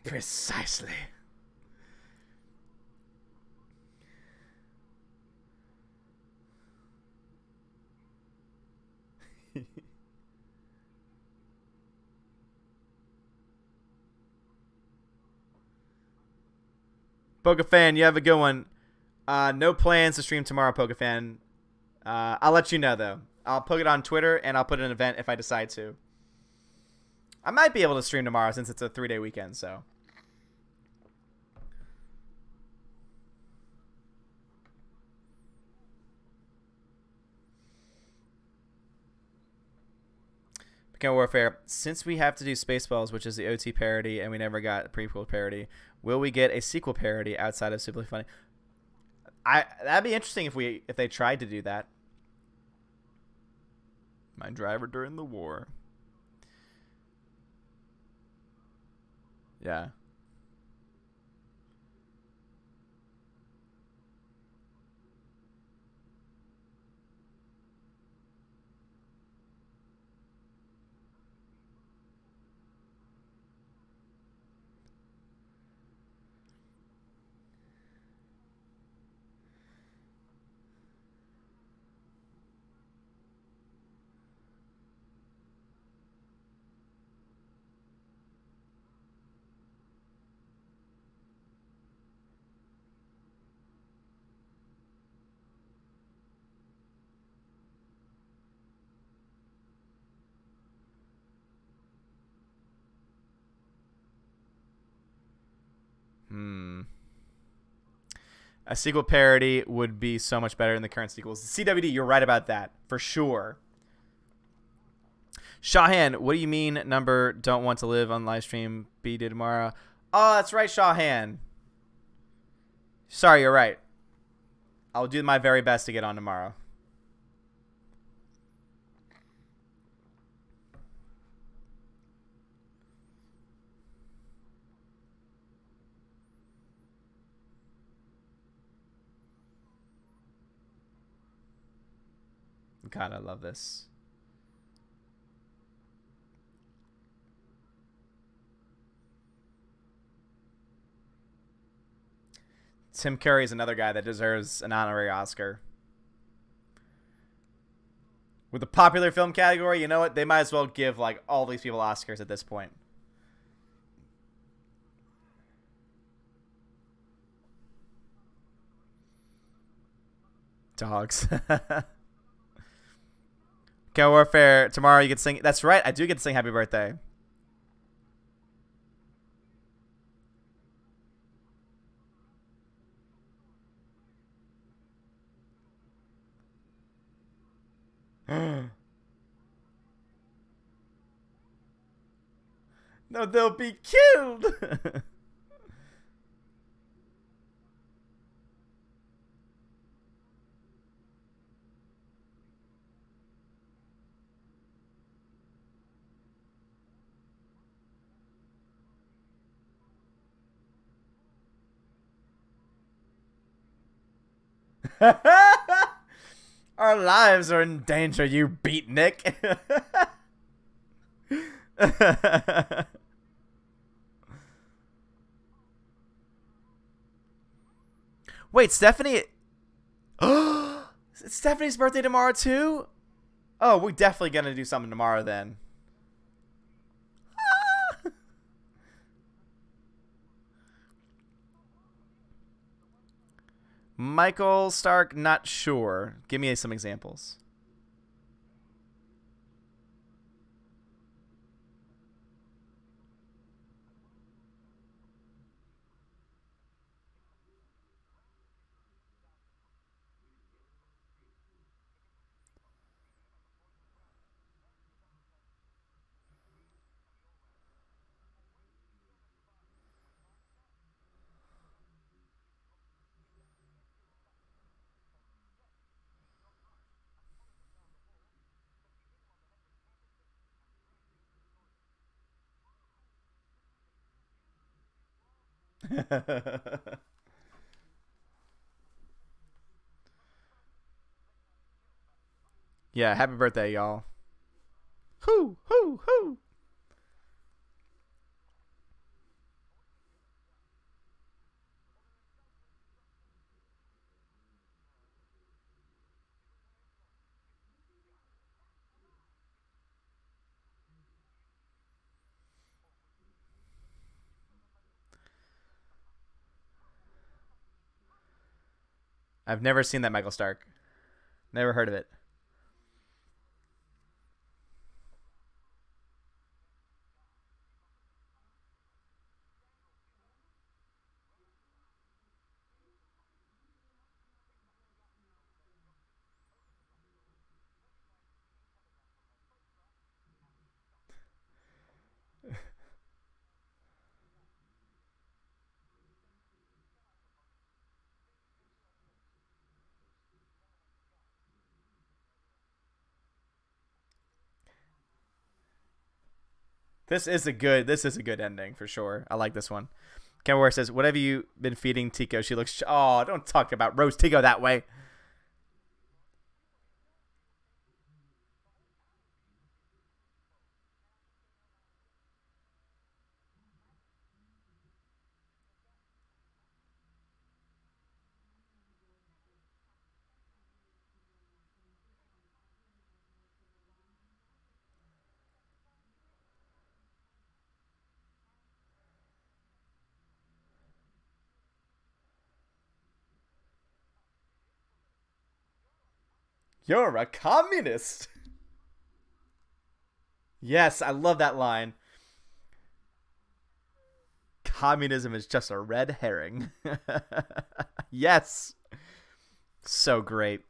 Precisely. Pokefan, you have a good one. No plans to stream tomorrow, Pokefan. I'll let you know, though. I'll put it on Twitter, and I'll put an event if I decide to. I might be able to stream tomorrow since it's a 3-day weekend, so. Mechanical Warfare, since we have to do Spaceballs, which is the OT parody, and we never got a prequel parody, will we get a sequel parody outside of Simply Funny? That'd be interesting if they tried to do that. My driver during the war. Yeah. A sequel parody would be so much better than the current sequels. CWD, you're right about that for sure. Shahan, what do you mean number don't want to live on live stream B day tomorrow? Oh, that's right, Shahan. Sorry, you're right. I'll do my very best to get on tomorrow. God, I love this. Tim Curry is another guy that deserves an honorary Oscar. With the popular film category, you know what? They might as well give like all these people Oscars at this point. Dogs. Go Warfare, tomorrow you get to sing. That's right, I do get to sing Happy Birthday. No, they'll be killed. Our lives are in danger, you beatnik. Wait, Stephanie. It's Stephanie's birthday tomorrow too? Oh, we're definitely gonna do something tomorrow then. Michael Stark, not sure. Give me some examples. Yeah, happy birthday, y'all. Hoo, hoo, hoo. I've never seen that Michael Stark. Never heard of it. This is a good ending for sure. I like this one. Ken Ware says, "What have you been feeding Tico? She looks. Oh, don't talk about Rose Tico that way." You're a communist. Yes, I love that line. Communism is just a red herring. Yes. So great.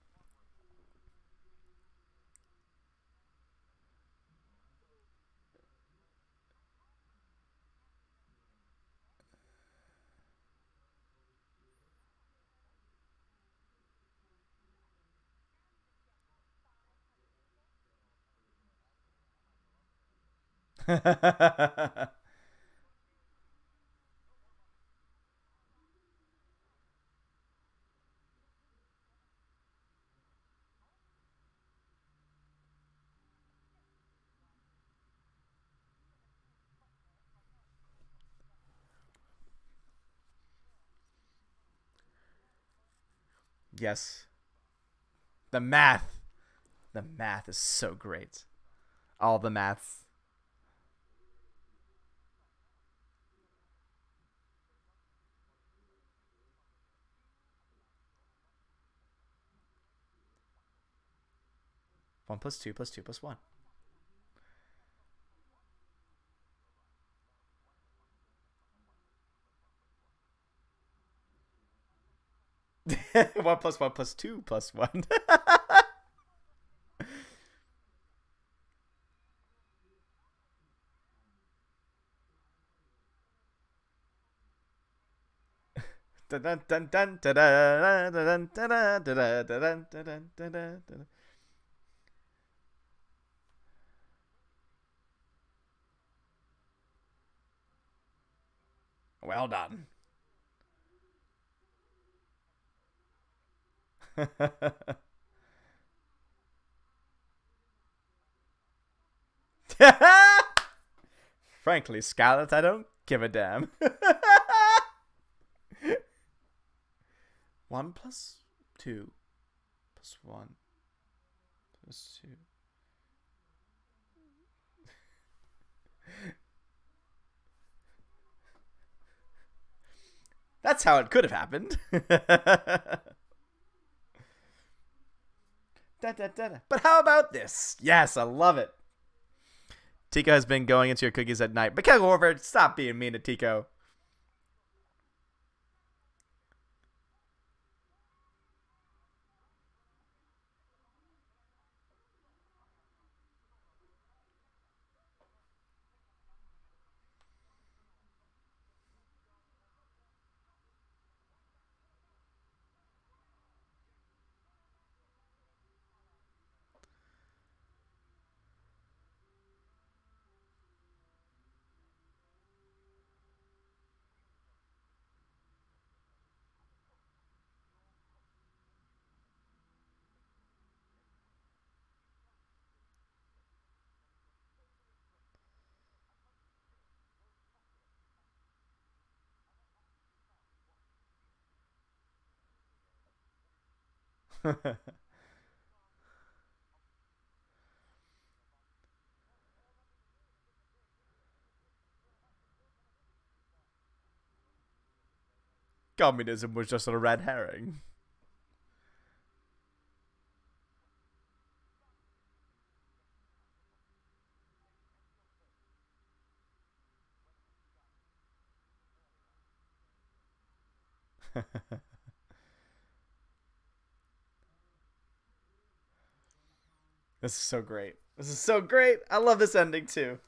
Yes. The math. The math is so great. All the maths. One plus two plus two plus one. One plus two plus one. Well done. Frankly, Scarlet, I don't give a damn. One plus two plus one plus two. That's how it could have happened. But how about this? Yes, I love it. Tico has been going into your cookies at night. But Warford, stop being mean to Tico. Communism was just a red herring. This is so great. This is so great. I love this ending too.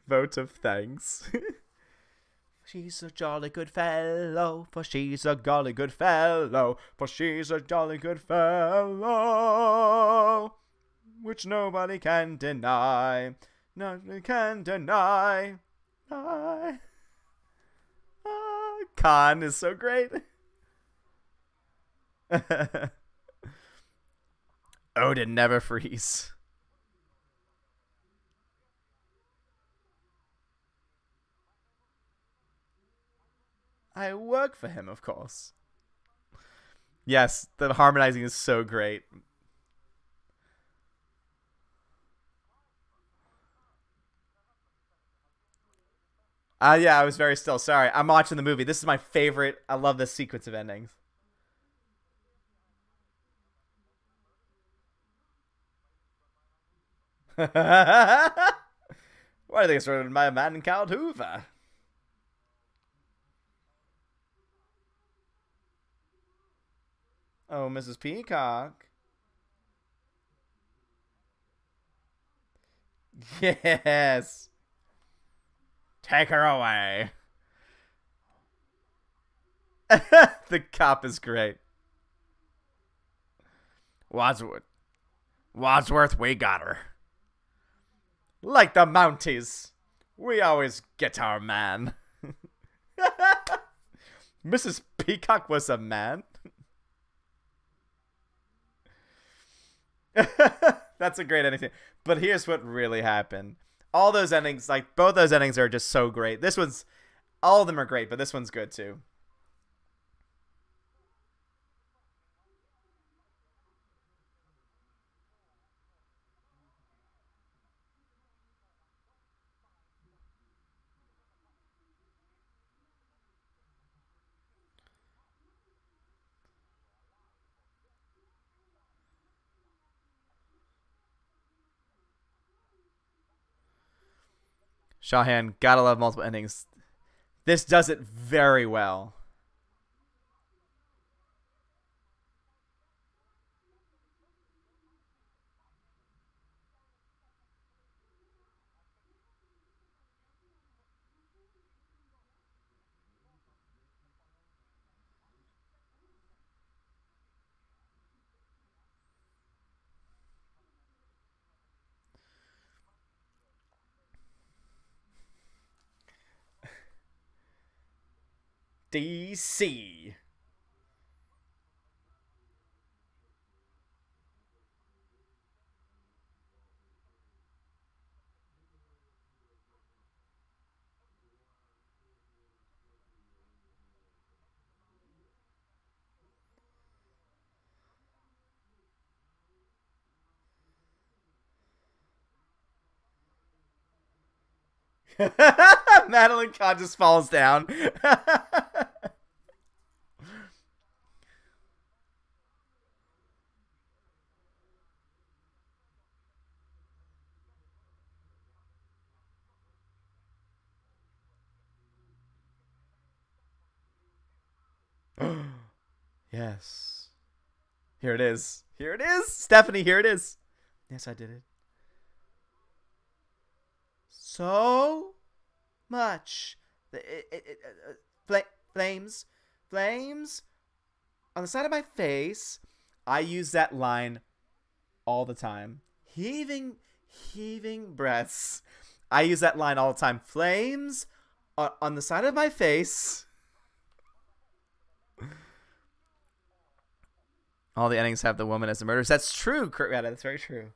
Vote of thanks. She's a jolly good fellow, for she's a golly good fellow, for she's a jolly good fellow, which nobody can deny. Nobody can deny. Khan is so great. Odin never freeze. I work for him, of course. Yes, the harmonizing is so great. Yeah, I was very still. Sorry, I'm watching the movie. This is my favorite. I love this sequence of endings. Why do you think it's written by a man called Hoover? Oh, Mrs. Peacock. Yes. Take her away. The cop is great. Wadsworth. Wadsworth, we got her. Like the Mounties. We always get our man. Mrs. Peacock was a man. That's a great ending. But here's what really happened. All those endings, like both those endings are just so great. This one's, all of them are great, but this one's good too. Shawhan, gotta love multiple endings. This does it very well. DC. Madeline Kahn just falls down. Yes. Here it is. Here it is. Stephanie, here it is. Yes, I did it. So much. Flames. Flames on the side of my face. I use that line all the time. Heaving breaths. I use that line all the time. Flames on the side of my face. All the endings have the woman as the murderers. That's true, Kurt. Yeah, that's very true.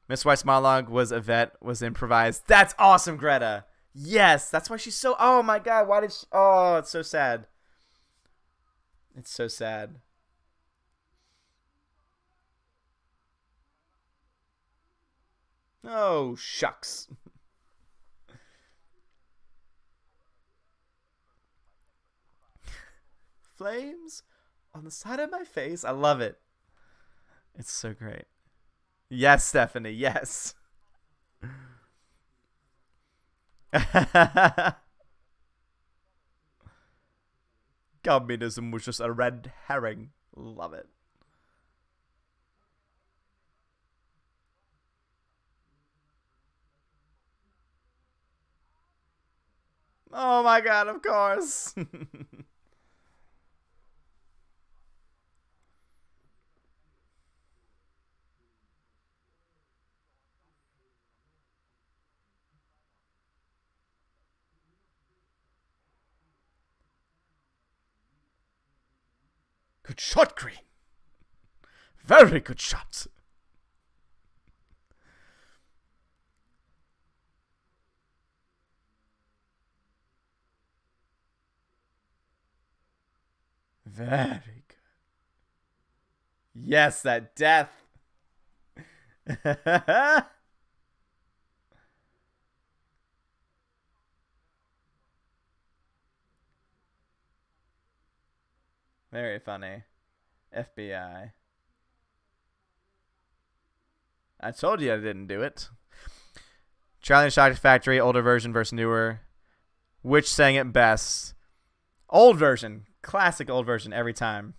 Miss White's monologue was Yvette was improvised. That's awesome, Greta. Yes, that's why she's so. Oh my God, why did she? Oh, it's so sad. It's so sad. Oh shucks. Flames on the side of my face. I love it. It's so great. Yes, Stephanie. Yes. Communism was just a red herring. Love it. Oh my God, of course. Good shot, Green. Very good shot. Very good. Yes, that death. Very funny. FBI. I told you I didn't do it. Charlie and the Chocolate Factory, older version versus newer. Which sang it best? Old version. Classic old version every time.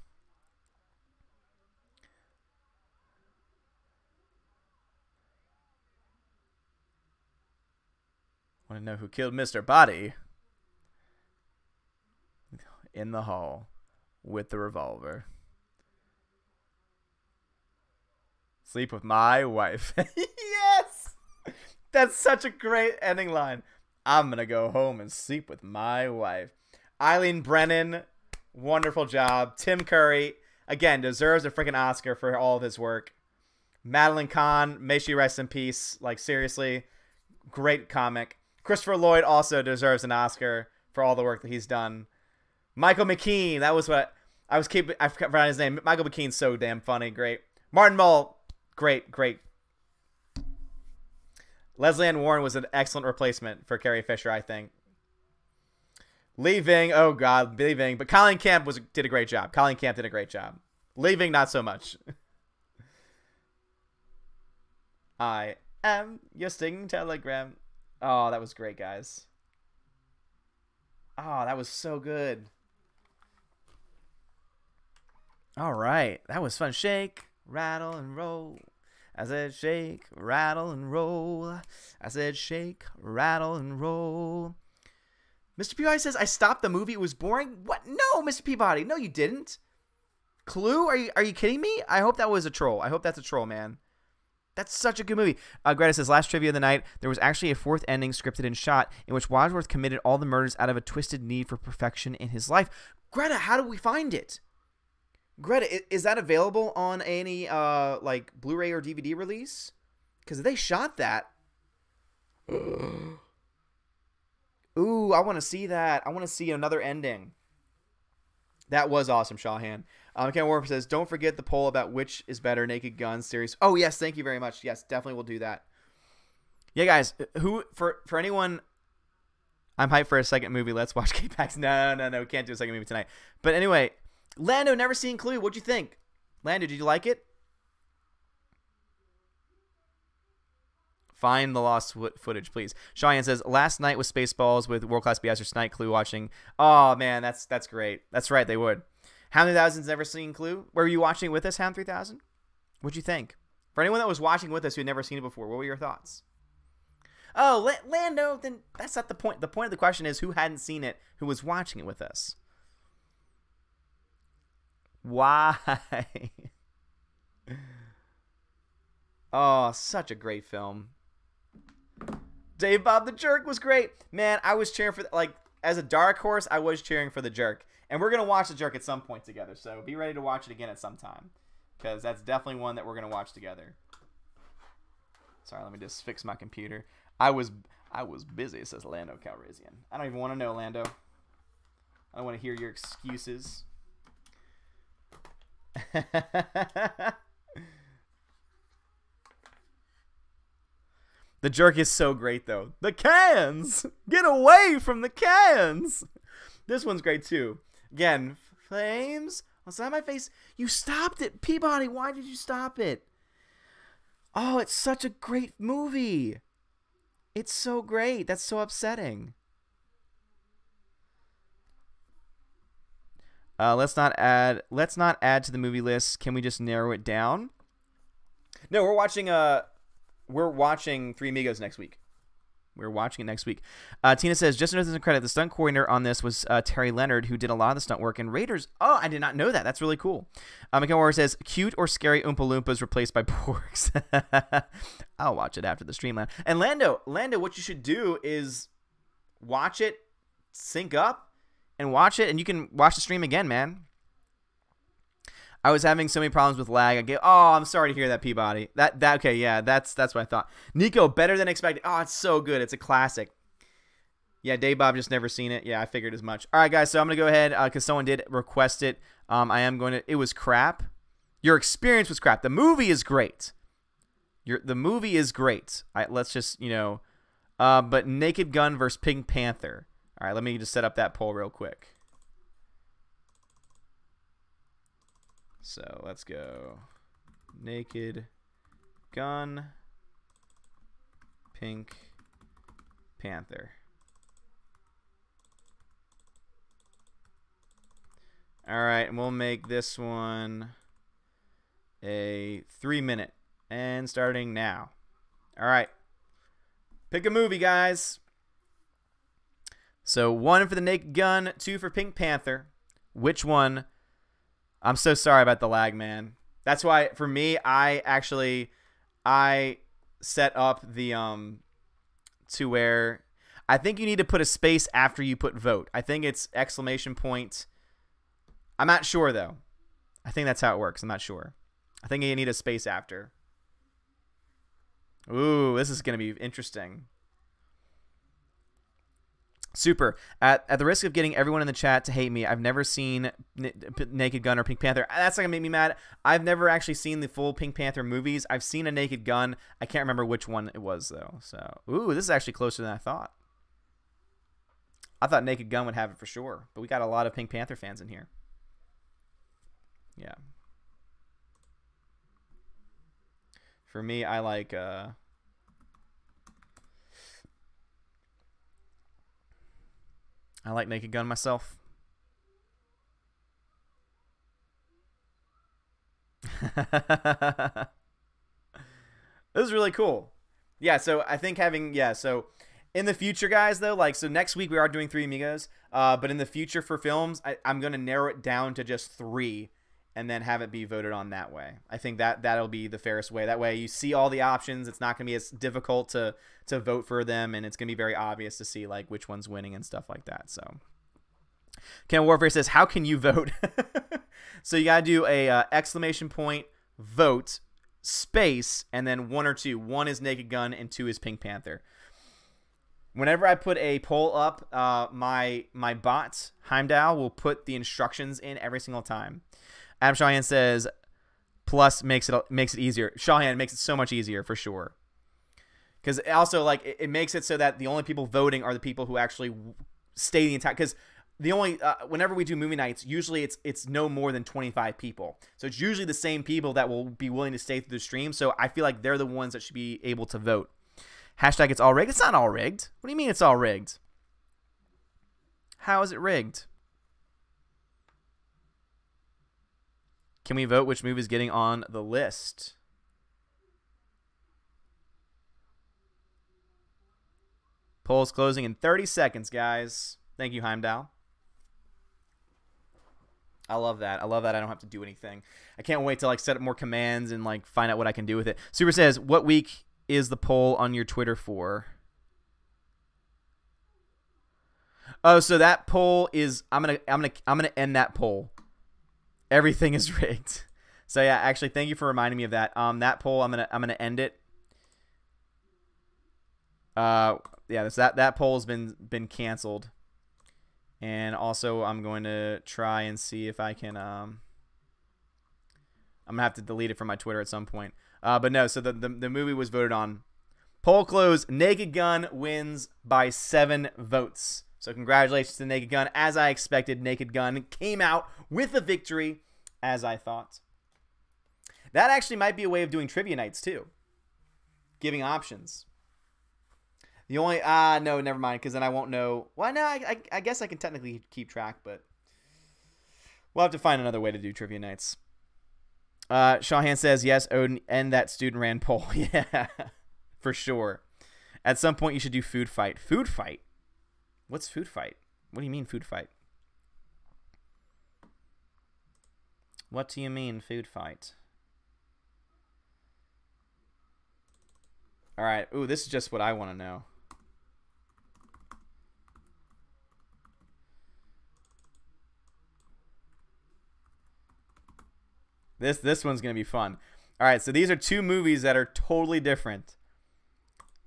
Want to know who killed Mr. Body? In the hall with the revolver. Sleep with my wife. Yes! That's such a great ending line. I'm going to go home and sleep with my wife. Eileen Brennan, wonderful job. Tim Curry, again, deserves a freaking Oscar for all of his work. Madeline Kahn, may she rest in peace. Like, seriously, great comic. Christopher Lloyd also deserves an Oscar for all the work that he's done. Michael McKean, that was what I forgot his name. Michael McKean's so damn funny, great. Martin Mull, great, great. Leslie Ann Warren was an excellent replacement for Carrie Fisher, I think. Leaving, oh god, leaving. But Colleen Camp did a great job. Colleen Camp did a great job. Leaving, not so much. I am your stinging telegram. Oh, that was great, guys. Oh, that was so good. All right, that was fun. Shake, rattle, and roll. I said shake, rattle, and roll. I said shake, rattle, and roll. Mr. Peabody says, I stopped the movie. It was boring. What? No, Mr. Peabody. No, you didn't. Clue? Are you kidding me? I hope that was a troll. I hope that's a troll, man. That's such a good movie. Greta says, last trivia of the night, there was actually a fourth ending scripted and shot in which Wadsworth committed all the murders out of a twisted need for perfection in his life. Greta, how do we find it? Greta, is that available on any like Blu-ray or DVD release? Because they shot that. Ooh, I want to see that. I want to see another ending. That was awesome, Shawhan. Ken Warren says, don't forget the poll about which is better, Naked Gun series. Oh, yes, thank you very much. Yes, definitely will do that. Yeah, guys, for anyone, I'm hyped for a second movie. Let's watch K-Pax. No, we can't do a second movie tonight. But anyway, Lando, never seen Clue. What'd you think? Lando, did you like it? Find the lost footage, please. Cheyenne says, last night was Spaceballs with World Class BS or Snipe Clue watching. Oh, man, that's great. That's right, they would. Hound 3000's never seen Clue. Were you watching with us, Hound 3000? What'd you think? For anyone that was watching with us who had never seen it before, what were your thoughts? Oh, Lando, then that's not the point. The point of the question is who hadn't seen it, who was watching it with us. Why? Oh, such a great film. Dave Bob the Jerk was great. Man, I was cheering for, like, as a dark horse, I was cheering for the Jerk. And we're going to watch the Jerk at some point together, so be ready to watch it again at some time. Because that's definitely one that we're going to watch together. Sorry, let me just fix my computer. I was busy, says Lando Calrissian. I don't even want to know, Lando. I don't want to hear your excuses. The Jerk is so great, though. The cans! Get away from the cans! This one's great, too. Again, flames outside my face. You stopped it, Peabody. Why did you stop it? Oh, it's such a great movie. It's so great. That's so upsetting. Let's not add to the movie list. Can we just narrow it down? No, we're watching Three Amigos next week. We're watching it next week. Tina says, just another credit. The stunt coordinator on this was Terry Leonard, who did a lot of the stunt work in Raiders. Oh, I did not know that. That's really cool. Michael Warren says, cute or scary Oompa Loompas replaced by porks. I'll watch it after the stream. And Lando, what you should do is watch it, sync up, and watch it, and you can watch the stream again, man. I was having so many problems with lag. I get, oh, I'm sorry to hear that, Peabody. Okay, yeah, that's what I thought. Nico, better than expected. Oh, it's so good. It's a classic. Yeah, Dave Bob just never seen it. Yeah, I figured as much. All right, guys, so I'm going to go ahead because someone did request it. I am going to – it was crap. Your experience was crap. The movie is great. The movie is great. Let's just, but Naked Gun versus Pink Panther. All right, let me just set up that poll real quick. So let's go. Naked Gun, Pink Panther. All right, and we'll make this one a 3-minute. And starting now. All right. Pick a movie, guys. So 1 for the Naked Gun, 2 for Pink Panther. Which one? I'm so sorry about the lag, man. That's why, for me, I set up the to where I think you need to put a space after you put vote. I think it's exclamation point. I'm not sure, though. I think that's how it works. I'm not sure. I think you need a space after. Ooh, this is going to be interesting. Super. At the risk of getting everyone in the chat to hate me, I've never seen Naked Gun or Pink Panther. That's not going to make me mad. I've never actually seen the full Pink Panther movies. I've seen a Naked Gun. I can't remember which one it was, though. So, ooh, this is actually closer than I thought. I thought Naked Gun would have it for sure, but we got a lot of Pink Panther fans in here. Yeah. For me, I like Naked Gun myself. This is really cool. Yeah, so I think so in the future, guys, though, so next week we are doing 3 Amigos, but in the future for films, I'm going to narrow it down to just 3 and then have it be voted on that way. I think that'll be the fairest way. That way you see all the options. It's not going to be as difficult to vote for them, and it's going to be very obvious to see which one's winning and stuff like that. So Ken Warfare says, how can you vote? So you got to do a exclamation point, vote, space, and then 1 or 2. 1 is Naked Gun and 2 is Pink Panther. Whenever I put a poll up, my bot, Heimdall, will put the instructions in every single time. Adam Shawhan says, plus makes it easier. Shawhan makes it so much easier for sure. Because also, it makes it so that the only people voting are the people who actually stay the entire. Because the only whenever we do movie nights, usually it's no more than 25 people. So it's usually the same people that will be willing to stay through the stream. So I feel like they're the ones that should be able to vote. Hashtag it's all rigged. It's not all rigged. What do you mean it's all rigged? How is it rigged? Can we vote which movie is getting on the list? Poll's closing in 30 seconds, guys. Thank you, Heimdall. I love that. I love that I don't have to do anything. I can't wait to set up more commands and find out what I can do with it. Super says, what week is the poll on your Twitter for? Oh, so that poll is I'm gonna end that poll. Everything is rigged. So yeah, actually, thank you for reminding me of that. That poll, I'm gonna end it. Yeah, so that poll has been canceled. And also, I'm going to try and see if I can. I'm gonna have to delete it from my Twitter at some point. But no, so the movie was voted on. Poll closed. Naked Gun wins by 7 votes. So congratulations to Naked Gun. As I expected, Naked Gun came out with a victory, as I thought. That actually might be a way of doing trivia nights too, giving options. The only no, never mind, because then I won't know. Well, no, I guess I can technically keep track, but we'll have to find another way to do trivia nights. Shawhan says yes. Odin, end that student ran poll. Yeah, for sure. At some point, you should do food fight. Food fight. What's food fight? What do you mean food fight? What do you mean food fight? All right. Ooh, this is just what I want to know. This one's going to be fun. All right, so these are two movies that are totally different.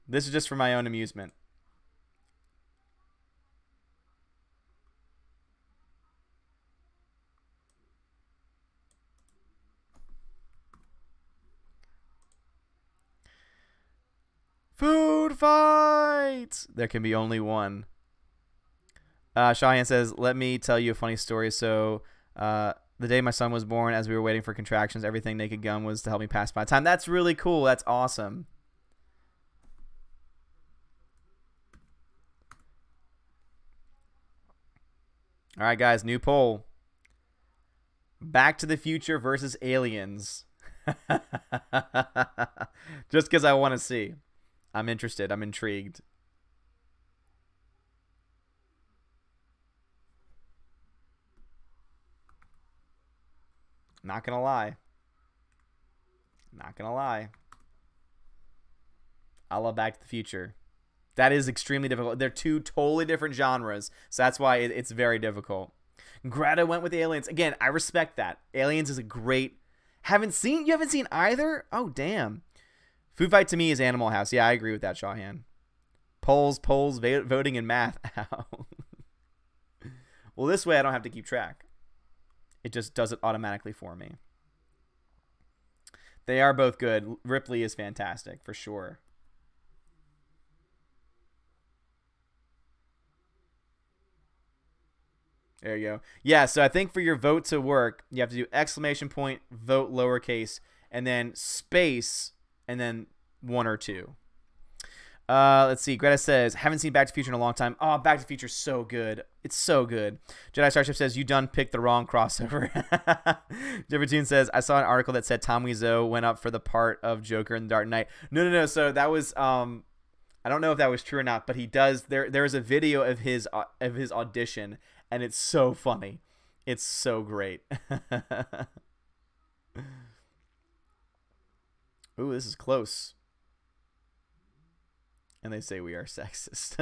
This is just for my own amusement. Food fight! There can be only one. Shahan says, let me tell you a funny story. So, the day my son was born, as we were waiting for contractions, everything Naked Gun was to help me pass my time. That's really cool. That's awesome. All right, guys, new poll. Back to the Future versus Aliens. Just because I want to see. I'm interested. I'm intrigued. Not gonna lie. Not gonna lie. I love Back to the Future. That is extremely difficult. They're two totally different genres, so that's why it's very difficult. Greta went with Aliens. Again, I respect that. Aliens is a great... You haven't seen either? Oh, damn. Food Fight to me is Animal House. Yeah, I agree with that, Shahan. Polls, voting, and math. Well, this way I don't have to keep track. It just does it automatically for me. They are both good. Ripley is fantastic, for sure. There you go. Yeah, so I think for your vote to work, you have to do exclamation point, vote lowercase, and then space, and then 1 or 2. Let's see. Greta says, haven't seen Back to the Future in a long time. Oh, Back to the Future is so good. It's so good. Jedi Starship says, you done picked the wrong crossover. Jeffertune says, I saw an article that said Tom Wiseau went up for the part of Joker in The Dark Knight. No. So that was, I don't know if that was true or not, but he does, there's a video of his audition, and it's so funny. It's so great. Ooh, this is close. And they say we are sexist.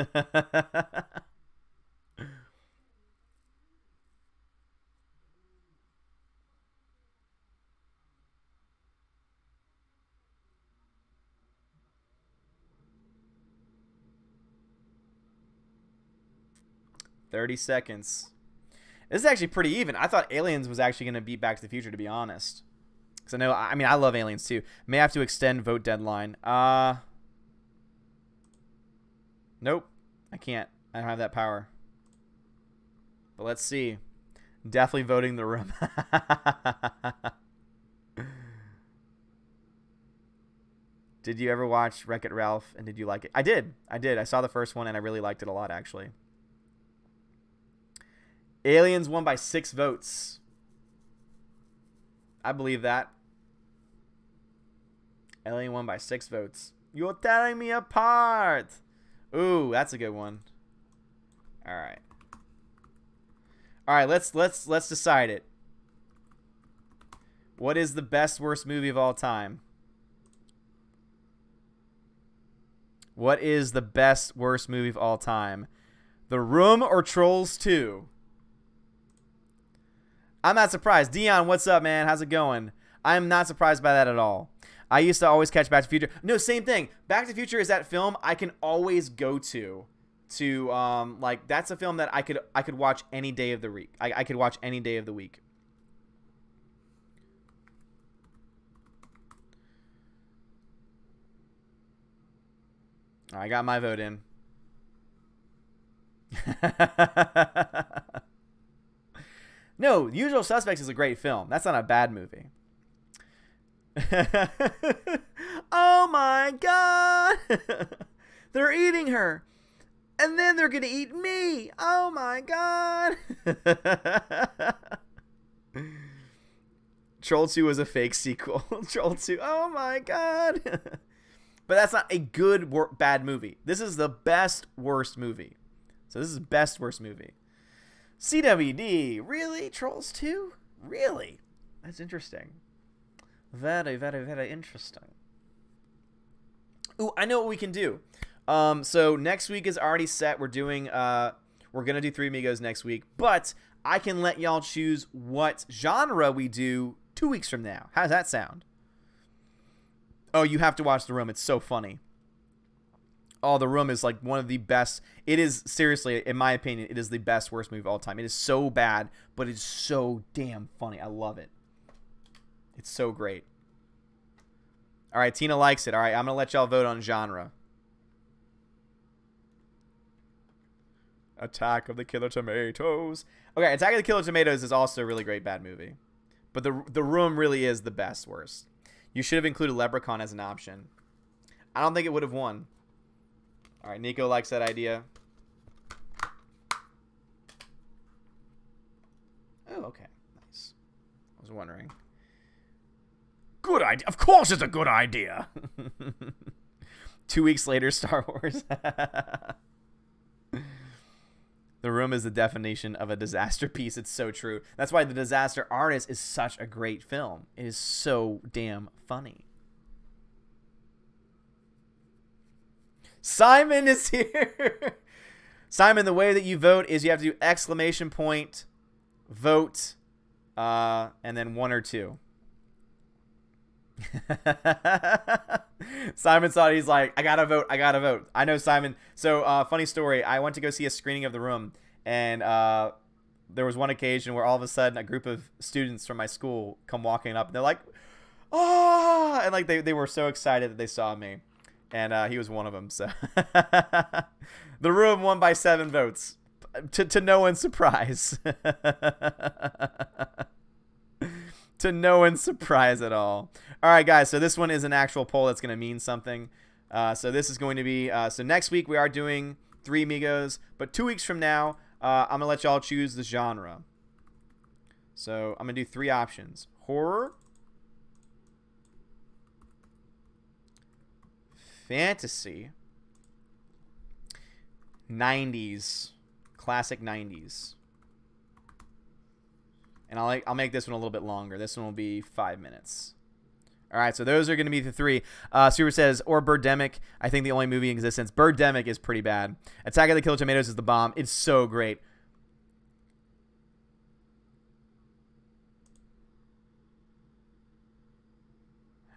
30 seconds. This is actually pretty even. I thought Aliens was actually going to beat Back to the Future, to be honest. Because I mean, I love Aliens too. May have to extend vote deadline. Nope. I can't. I don't have that power. But let's see. Definitely voting the room. Did you ever watch Wreck-It Ralph, and did you like it? I did. I saw the first one, and I really liked it a lot, actually. Aliens won by 6 votes. I believe that. Alien won by 6 votes. You're tearing me apart. Ooh, that's a good one. All right. All right, let's decide it. What is the best worst movie of all time? What is the best worst movie of all time? The Room or Trolls 2? I'm not surprised. Dion, what's up, man? How's it going? I'm not surprised by that at all. I used to always catch Back to the Future. No, same thing. Back to the Future is that film I can always go to like, that's a film that I could watch any day of the week. I could watch any day of the week. I got my vote in. No, Usual Suspects is a great film. That's not a bad movie. Oh my god! They're eating her. And then they're going to eat me. Oh my god. Troll 2 was a fake sequel. Troll 2. Oh my god. But that's not a good bad movie. This is the best worst movie. So this is best worst movie. CWD. Really? Trolls 2? Really? That's interesting. Very, very, very interesting. Ooh, I know what we can do. So next week is already set. We're going to do Three Amigos next week. But I can let y'all choose what genre we do 2 weeks from now. How does that sound? Oh, you have to watch The Room. It's so funny. Oh, The Room is like one of the best. It is, seriously, in my opinion, it is the best worst movie of all time. It is so bad, but it's so damn funny. I love it. It's so great. All right, Tina likes it. All right, I'm going to let y'all vote on genre. Attack of the Killer Tomatoes. Okay, Attack of the Killer Tomatoes is also a really great bad movie. But the Room really is the best worst. You should have included Leprechaun as an option. I don't think it would have won. All right, Nico likes that idea. Oh, okay. Nice. I was wondering. Good idea. Of course it's a good idea. 2 weeks later, Star Wars. The Room is the definition of a disaster piece. It's so true. That's why The Disaster Artist is such a great film. It is so damn funny. Simon is here. Simon, the way that you vote is you have to do exclamation point, vote, and then 1 or 2. Simon saw it. He's like, I gotta vote. I gotta vote. I know Simon. So funny story. I went to go see a screening of The Room, and there was one occasion where all of a sudden a group of students from my school come walking up, and they're like, oh, and like they were so excited that they saw me, and he was one of them. So The Room won by 7 votes, to no one's surprise. To no one's surprise at all. All right, guys, so this one is an actual poll that's going to mean something. So this is going to be, so next week we are doing Three Amigos, but 2 weeks from now, I'm going to let y'all choose the genre. So I'm going to do 3 options. Horror, fantasy, 90s, classic 90s. And I'll make this one a little bit longer. This one will be 5 minutes. All right, so those are going to be the 3. Super says, or Birdemic. I think the only movie in existence. Birdemic is pretty bad. Attack of the Killer Tomatoes is the bomb. It's so great.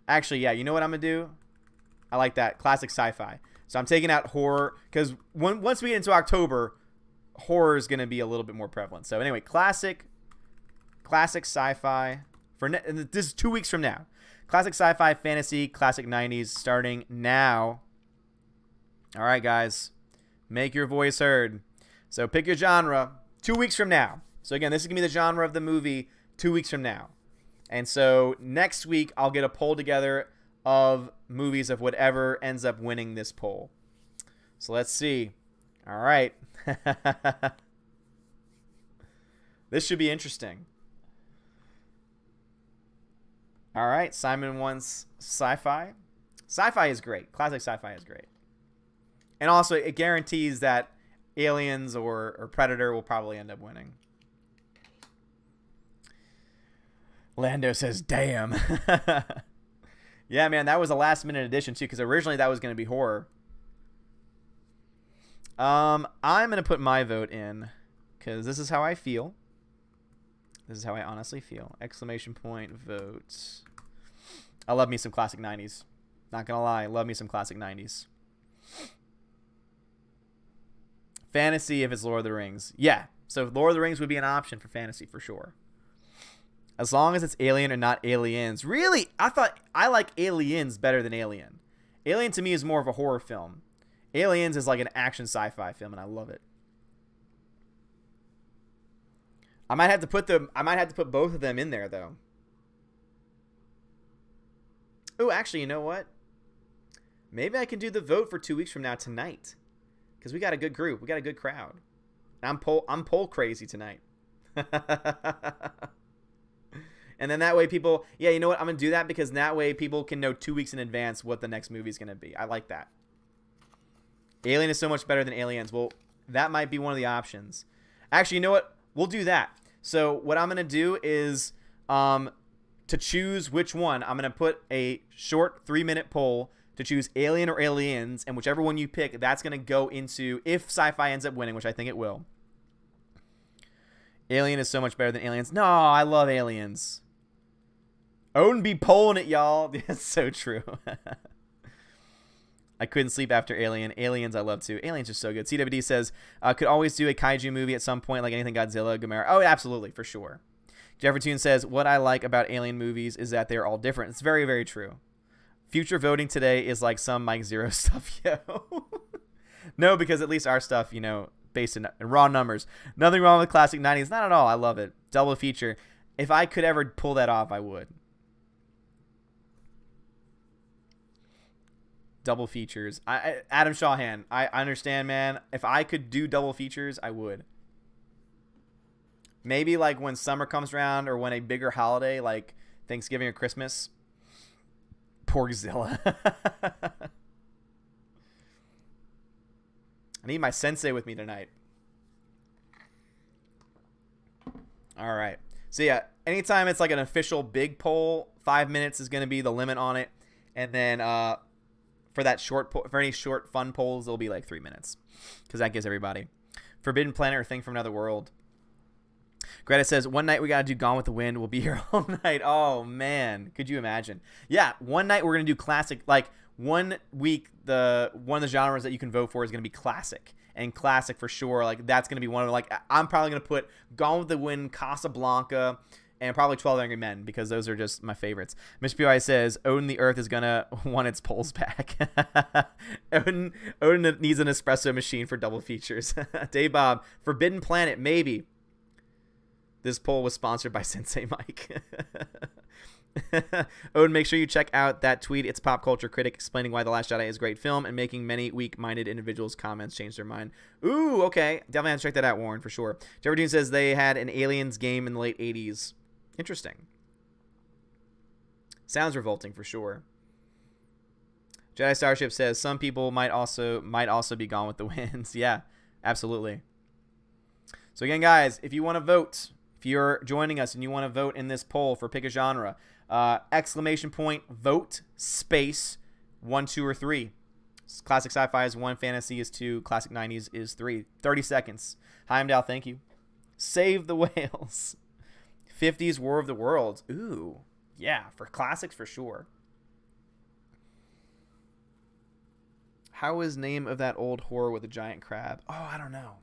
Actually, yeah, you know what I'm going to do? I like that. Classic sci-fi. So I'm taking out horror, because once we get into October, horror is going to be a little bit more prevalent. So anyway, classic sci-fi. This is 2 weeks from now. Classic sci-fi, fantasy, classic 90s, starting now. All right, guys. Make your voice heard. So pick your genre 2 weeks from now. So again, this is going to be the genre of the movie 2 weeks from now. And so next week, I'll get a poll together of movies of whatever ends up winning this poll. So let's see. All right. This should be interesting. All right. Simon wants sci-fi. Sci-fi is great. Classic sci-fi is great. And also, it guarantees that Aliens or Predator will probably end up winning. Lando says, damn. Yeah, man, that was a last-minute addition, too, because originally that was going to be horror. I'm going to put my vote in, because this is how I feel. This is how I honestly feel. Exclamation point, vote. I love me some classic 90s. Not going to lie, love me some classic 90s. Fantasy if it's Lord of the Rings. Yeah, so Lord of the Rings would be an option for fantasy for sure. As long as it's Alien or not Aliens. Really? I like Aliens better than Alien. Alien to me is more of a horror film. Aliens is like an action sci-fi film, and I love it. I might have to put both of them in there though. Oh, actually, you know what? Maybe I can do the vote for 2 weeks from now tonight. Because we got a good group. We got a good crowd. I'm poll crazy tonight. And then that way people, yeah, you know what? I'm going to do that because that way people can know 2 weeks in advance what the next movie is going to be. I like that. Alien is so much better than Aliens. Well, that might be one of the options. Actually, you know what? We'll do that. So what I'm going to do is to choose which one, I'm going to put a short 3-minute poll to choose Alien or Aliens, and whichever one you pick, that's going to go into, if sci-fi ends up winning, which I think it will. Alien is so much better than Aliens. No, I love Aliens. OMB polling it, y'all. That's so true. I couldn't sleep after Alien. Aliens I love too. Aliens are so good. CWD says, could always do a kaiju movie at some point, like anything Godzilla, Gamera. Oh, absolutely, for sure. Jeffertoon says, what I like about Alien movies is that they're all different. It's very, very true. Future voting today is like some Mike Zero stuff, yo. No, because at least our stuff, you know, based in raw numbers. Nothing wrong with classic 90s. Not at all. I love it. Double feature. If I could ever pull that off, I would. Double features. Adam Shawhan, I understand, man. If I could do double features, I would. Maybe like when summer comes around or when a bigger holiday like Thanksgiving or Christmas. Porkzilla. I need my sensei with me tonight. All right. So yeah, anytime it's like an official big poll, 5 minutes is going to be the limit on it. And then for that short for any short fun polls, it'll be like 3 minutes because that gives everybody. Forbidden Planet or Thing from Another World. Greta says, one night we got to do Gone with the Wind. We'll be here all night. Oh, man. Could you imagine? Yeah, one night we're going to do classic. Like, 1 week, one of the genres that you can vote for is going to be classic. And classic for sure. Like, that's going to be one of the, like, I'm probably going to put Gone with the Wind, Casablanca, and probably 12 Angry Men because those are just my favorites. Mr. P.I. says, Odin the Earth is going to want its polls back. Odin needs an espresso machine for double features. Dave Bob, Forbidden Planet, maybe. This poll was sponsored by Sensei Mike. Odin, make sure you check out that tweet. It's a pop culture critic explaining why The Last Jedi is a great film and making many weak-minded individuals' comments change their mind. Ooh, okay. Definitely have to check that out, Warren, for sure. Jeffrey Dean says they had an Aliens game in the late 80s. Interesting. Sounds revolting for sure. Jedi Starship says some people might also be Gone with the Winds. Yeah, absolutely. So again, guys, if you want to vote, if you're joining us and you want to vote in this poll for pick a genre, exclamation point, vote, space, 1, 2, or 3. Classic sci-fi is 1, fantasy is 2, classic 90s is 3. 30 seconds. Heimdall, thank you. Save the Whales. 50s War of the Worlds. Ooh, yeah, for classics for sure. How is name of that old horror with a giant crab? Oh, I don't know.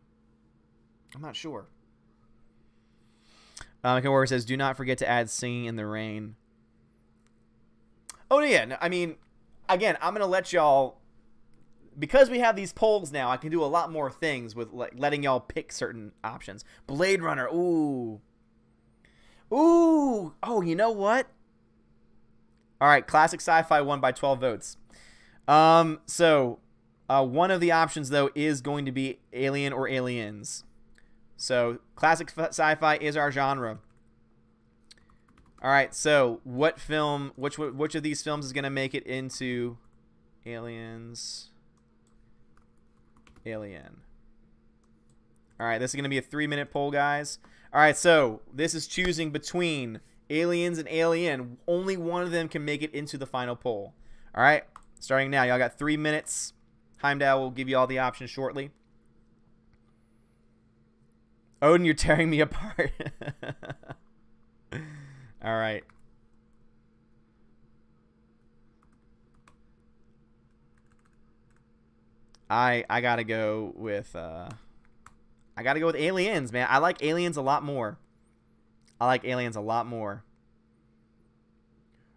I'm not sure. Warrior says, do not forget to add Singing in the Rain. Oh, yeah. No, I mean, again, I'm going to let y'all, because we have these polls now, I can do a lot more things with like letting y'all pick certain options. Blade Runner. Ooh. Ooh. Oh, you know what? All right. Classic sci-fi won by 12 votes. So one of the options, though, is going to be Alien or Aliens. So, classic sci-fi is our genre. All right, so what film, which of these films is going to make it into Aliens? Alien. All right, this is going to be a 3-minute poll, guys. All right, so this is choosing between Aliens and Alien. Only one of them can make it into the final poll. All right, starting now. Y'all got 3 minutes. Heimdall will give you all the options shortly. Odin, you're tearing me apart. All right. I gotta go with Aliens, man. I like Aliens a lot more.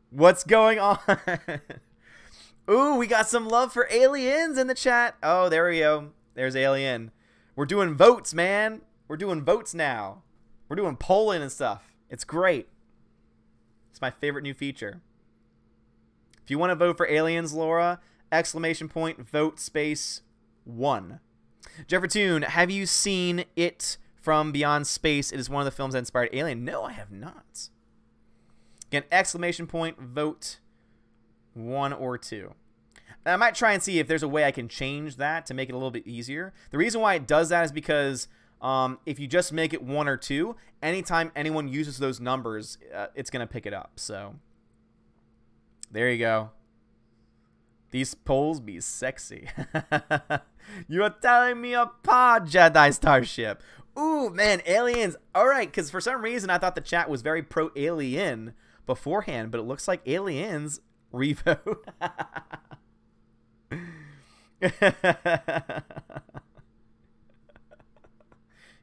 What's going on? Ooh, we got some love for Aliens in the chat. Oh, there we go. There's Alien. We're doing votes, man. We're doing votes now. We're doing polling and stuff. It's great. It's my favorite new feature. If you want to vote for Aliens, Laura, exclamation point, vote space 1. Jeffertoon, have you seen It from Beyond Space? It is one of the films that inspired Alien. No, I have not. Again, exclamation point, vote 1 or 2. I might try and see if there's a way I can change that to make it a little bit easier. The reason why it does that is because if you just make it 1 or 2, anytime anyone uses those numbers, it's going to pick it up. So there you go. These polls be sexy. You are tearing me apart, Jedi Starship. Ooh, man, Aliens. All right, because for some reason I thought the chat was very pro-Alien, beforehand, but it looks like Aliens revote.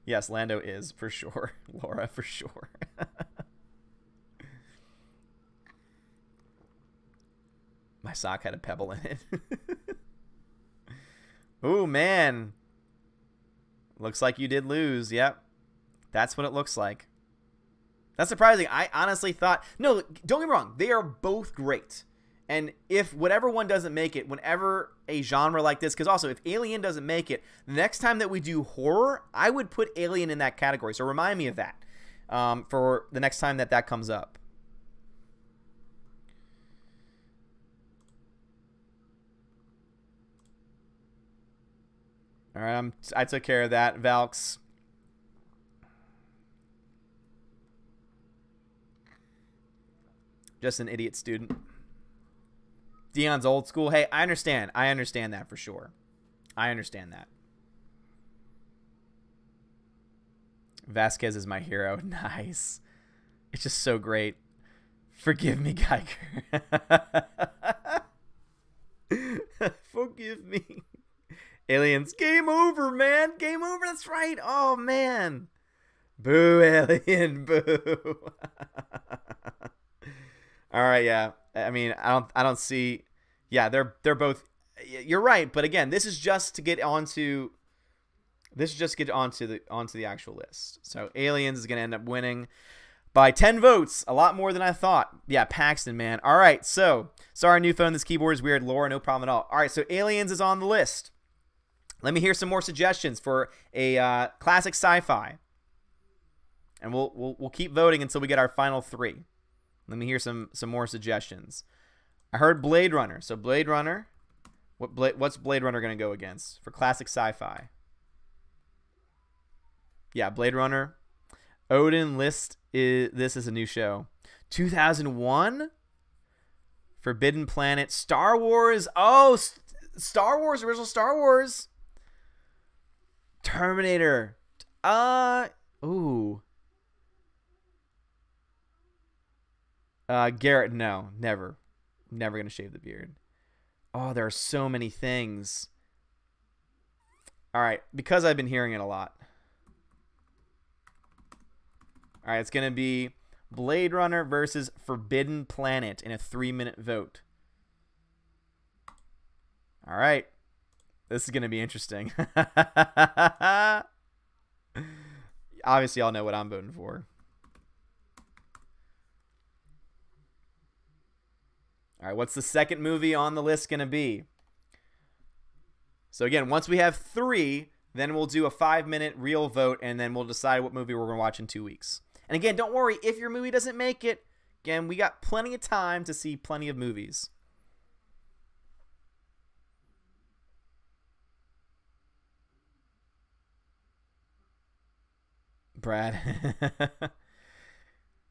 Yes, Lando is for sure. Laura for sure. My sock had a pebble in it. Ooh, man. Looks like you did lose. Yep. That's what it looks like. That's surprising. I honestly thought... No, don't get me wrong. They are both great. And if whatever one doesn't make it, whenever a genre like this... Because also, if Alien doesn't make it, the next time that we do horror, I would put Alien in that category. So remind me of that for the next time that comes up. All right, I took care of that, Valks. Just an idiot student. Dion's old school. Hey, I understand. I understand that for sure. I understand that. Vasquez is my hero. Nice. It's just so great. Forgive me, Geiger. Forgive me. Aliens. Game over, man. Game over. That's right. Oh, man. Boo, Alien. Boo. All right, yeah. I mean, I don't see. Yeah, they're both. You're right, but again, this is just to get onto. This is just to get onto the actual list. So Aliens is gonna end up winning by 10 votes, a lot more than I thought. Yeah, Paxton, man. All right, so sorry, new phone. This keyboard is weird. Laura, no problem at all. All right, so Aliens is on the list. Let me hear some more suggestions for a classic sci-fi, and we'll keep voting until we get our final 3. Let me hear some more suggestions. I heard Blade Runner. So Blade Runner, what's Blade Runner going to go against for classic sci-fi? Yeah, Blade Runner. Odin list this is a new show. 2001. Forbidden Planet. Star Wars. Oh, Star Wars, original Star Wars. Terminator. Ooh. Garrett, no, never gonna shave the beard. Oh, there are so many things. All right, because I've been hearing it a lot. All right, it's gonna be Blade Runner versus Forbidden Planet in a 3-minute vote. All right, this is gonna be interesting. Obviously, y'all know what I'm voting for. All right, what's the second movie on the list going to be? So again, once we have 3, then we'll do a 5-minute real vote, and then we'll decide what movie we're going to watch in 2 weeks. And again, don't worry, if your movie doesn't make it, again, we got plenty of time to see plenty of movies. Brad.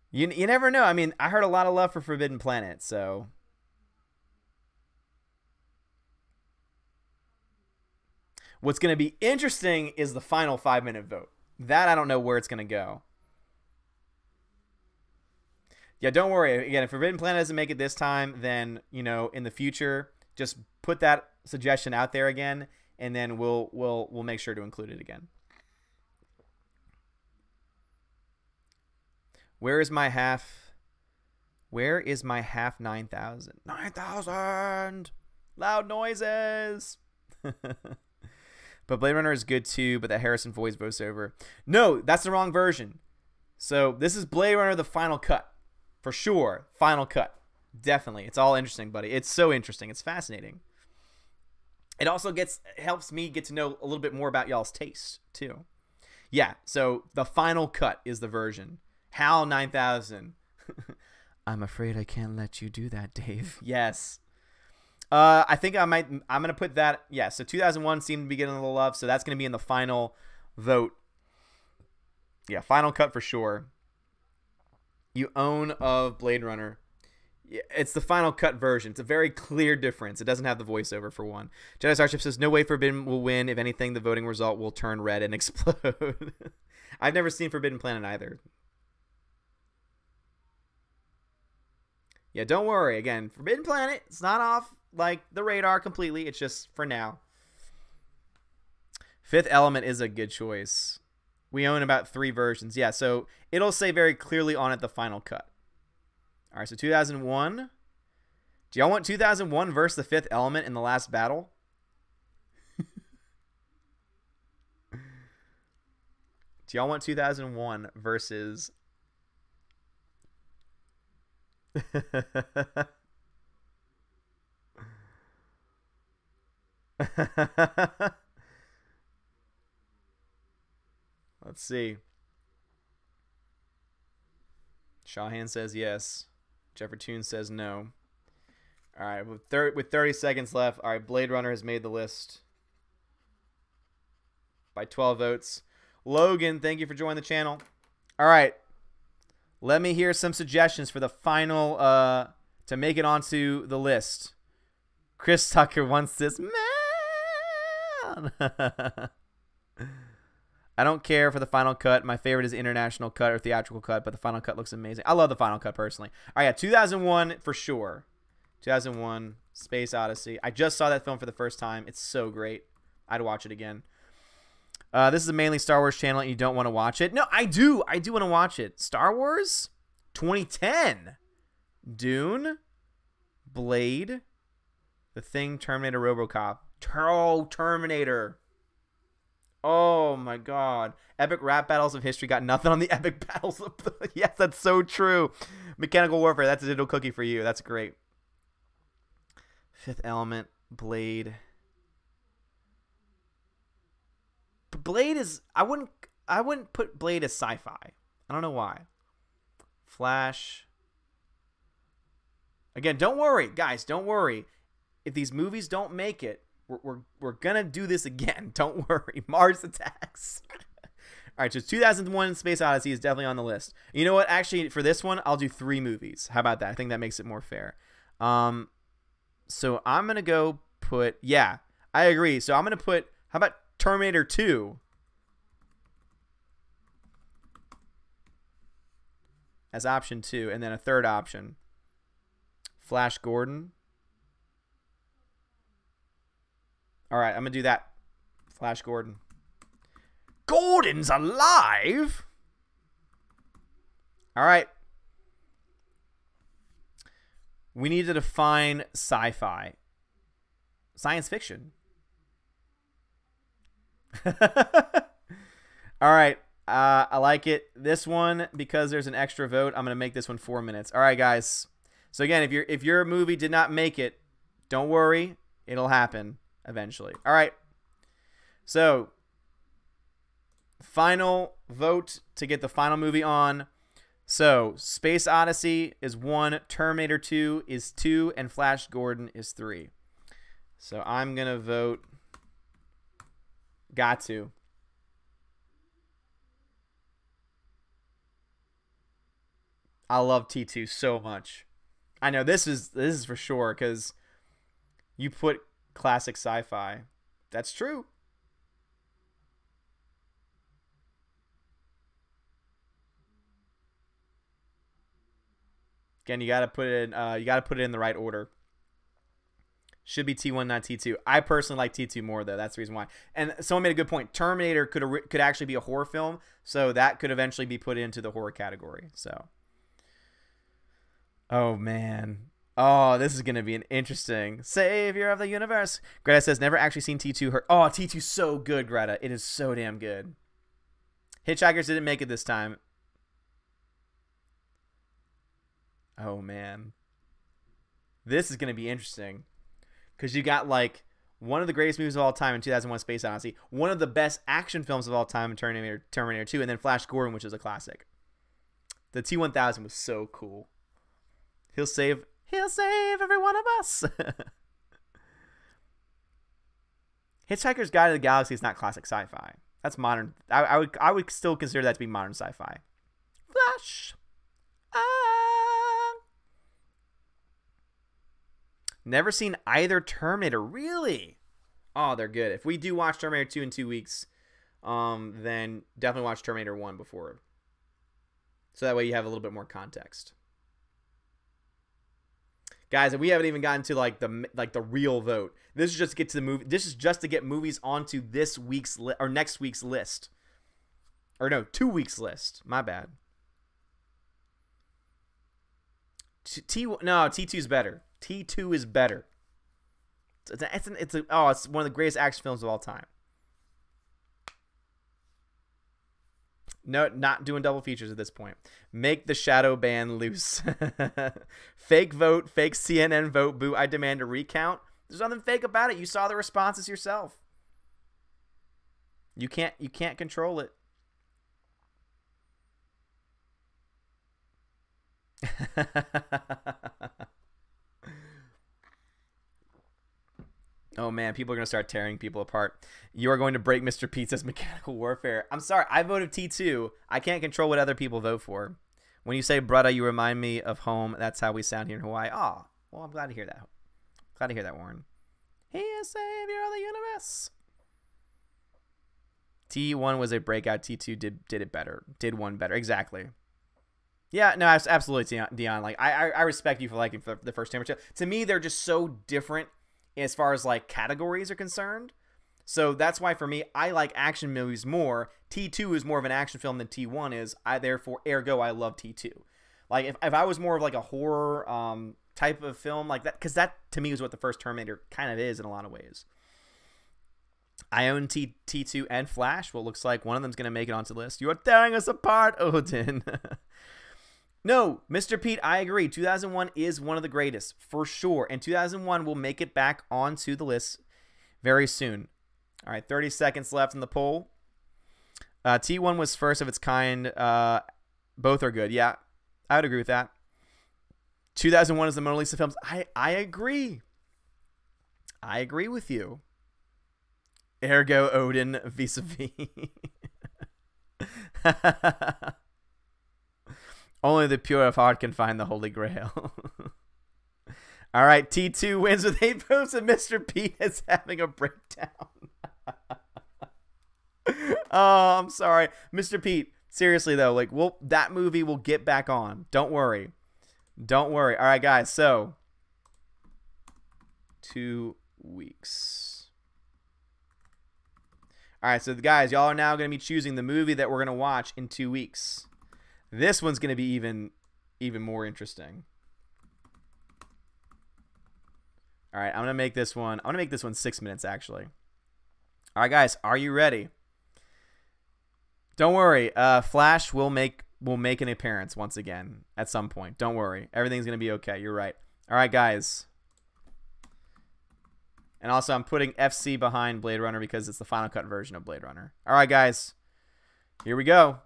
You never know. I mean, I heard a lot of love for Forbidden Planet, so... What's going to be interesting is the final 5-minute vote. That I don't know where it's going to go. Yeah, don't worry. Again, if Forbidden Planet doesn't make it this time, then, you know, in the future, just put that suggestion out there again, and then we'll make sure to include it again. Where is my half? Where is my half 9,000? 9,000! Loud noises! But Blade Runner is good too, but that Harrison voice voiceover. No, that's the wrong version. So this is Blade Runner, the final cut. For sure. Final cut. Definitely. It's all interesting, buddy. It's so interesting. It's fascinating. It also helps me get to know a little bit more about y'all's taste too. Yeah, so the final cut is the version. HAL 9000. I'm afraid I can't let you do that, Dave. Yes. I think I'm going to put that. Yeah, so 2001 seemed to be getting a little love, so that's going to be in the final vote. Yeah, final cut for sure. You own of Blade Runner. It's the final cut version. It's a very clear difference. It doesn't have the voiceover for one. Jedi Starship says, no way Forbidden will win. If anything, the voting result will turn red and explode. I've never seen Forbidden Planet either. Yeah, don't worry. Again, Forbidden Planet, it's not off like the radar completely. It's just for now. Fifth Element is a good choice. We own about 3 versions. Yeah, so it'll say very clearly on it the final cut. All right, so 2001. Do y'all want 2001 versus the Fifth Element in the last battle? Do y'all want 2001 versus... Let's see. Shawhan says yes. Jeffertoon says no. All right, with 30 seconds left. All right, Blade Runner has made the list by 12 votes. Logan, thank you for joining the channel. All right, let me hear some suggestions for the final to make it onto the list. Chris Tucker wants this, man. I don't care for the final cut. My favorite is the international cut or theatrical cut, but the final cut looks amazing. I love the final cut personally. All right, yeah, 2001 for sure. 2001, Space Odyssey. I just saw that film for the first time. It's so great. I'd watch it again. This is a mainly Star Wars channel and you don't want to watch it. No, I do. I do want to watch it. Star Wars 2010. Dune. Blade. The Thing, Terminator, RoboCop. Terminator. Oh my god. Epic rap battles of history got nothing on the epic battles of... Yes, that's so true. Mechanical Warfare. That's a digital cookie for you. That's great. Fifth Element. Blade. Blade is... I wouldn't put Blade as sci-fi. I don't know why. Flash. Again, don't worry. Guys, don't worry. If these movies don't make it, we're gonna do this again. Don't worry. Mars Attacks. All right, so 2001 Space Odyssey is definitely on the list. You know what? Actually, for this one, I'll do 3 movies. How about that? I think that makes it more fair. So I'm gonna go put... Yeah, I agree. So I'm gonna put... How about Terminator 2 as option 2, and then a third option, Flash Gordon. All right, I'm gonna do that. Flash Gordon. Gordon's alive. All right. We need to define sci-fi. Science fiction. All right. I like it. This one, because there's an extra vote, I'm going to make this one 4 minutes. All right, guys. So again, if your movie did not make it, don't worry. It'll happen eventually. All right. So final vote to get the final movie on. So Space Odyssey is 1, Terminator 2 is 2, and Flash Gordon is 3. So I'm going to vote... Got to. I love T2 so much. I know this is for sure because you put classic sci-fi. That's true. Again, you got to put it in, in the right order. Should be T1, not T2. I personally like T2 more, though. That's the reason why. And someone made a good point. Terminator could actually be a horror film, so that could eventually be put into the horror category. So, oh, man. Oh, this is going to be an interesting Savior of the Universe. Greta says, never actually seen T2. Oh, T2's so good, Greta. It is so damn good. Hitchhikers didn't make it this time. Oh, man. This is going to be interesting. Because you got, like, one of the greatest movies of all time in 2001 Space Odyssey, one of the best action films of all time in Terminator 2, and then Flash Gordon, which is a classic. The T-1000 was so cool. He'll save every one of us. Hitchhiker's Guide to the Galaxy is not classic sci-fi. That's modern. I would still consider that to be modern sci-fi. Flash. Never seen either Terminator. Really? Oh, they're good. If we do watch Terminator 2 in 2 weeks, then definitely watch Terminator 1 before. So that way you have a little bit more context. Guys, we haven't even gotten to like the real vote. This is just to get to the movie. This is just to get movies onto this week's or next week's list. Or no, 2 weeks list. My bad. T2 is better. T2 is better. It's one of the greatest action films of all time. No, not doing double features at this point. Make the shadow ban loose. Fake vote, fake CNN vote, boo. I demand a recount. There's nothing fake about it. You saw the responses yourself. You can't control it. Oh man, people are going to start tearing people apart. You are going to break Mr. Pizza's mechanical warfare. I'm sorry, I voted T2. I can't control what other people vote for. When you say brudda, you remind me of home. That's how we sound here in Hawaii. Aw, well, I'm glad to hear that. Glad to hear that, Warren. He is savior of the universe. T1 was a breakout. T2 did it better. Did one better. Exactly. Yeah, no, absolutely, Dion. Like, I respect you for liking the first time. To me, they're just so different as far as like categories are concerned. So that's why for me, I like action movies more. T2 is more of an action film than T1 is. Ergo, I love T2. Like if I was more of like a horror type of film like that, because that to me is what the first Terminator kind of is in a lot of ways. I own T2 and Flash. Well, it looks like one of them's going to make it onto the list. You are tearing us apart, Odin. No, Mr. Pete, I agree. 2001 is one of the greatest, for sure. And 2001 will make it back onto the list very soon. All right, 30 seconds left in the poll. T1 was first of its kind. Both are good. Yeah, I would agree with that. 2001 is the Mona Lisa films. I agree. I agree with you. Ergo, Odin, vis-a-vis. Only the pure of heart can find the Holy Grail. All right, T2 wins with 8 votes, and Mr. Pete is having a breakdown. Oh, I'm sorry. Mr. Pete, seriously, though, like, that movie will get back on. Don't worry. Don't worry. All right, guys, so 2 weeks. All right, so, guys, y'all are now going to be choosing the movie that we're going to watch in 2 weeks. This one's going to be even more interesting. All right, I'm going to make this one 6 minutes, actually. All right, guys, are you ready? Don't worry. Flash will make an appearance once again at some point. Don't worry. Everything's going to be okay. You're right. All right, guys. And also, I'm putting FC behind Blade Runner because it's the Final Cut version of Blade Runner. All right, guys. Here we go.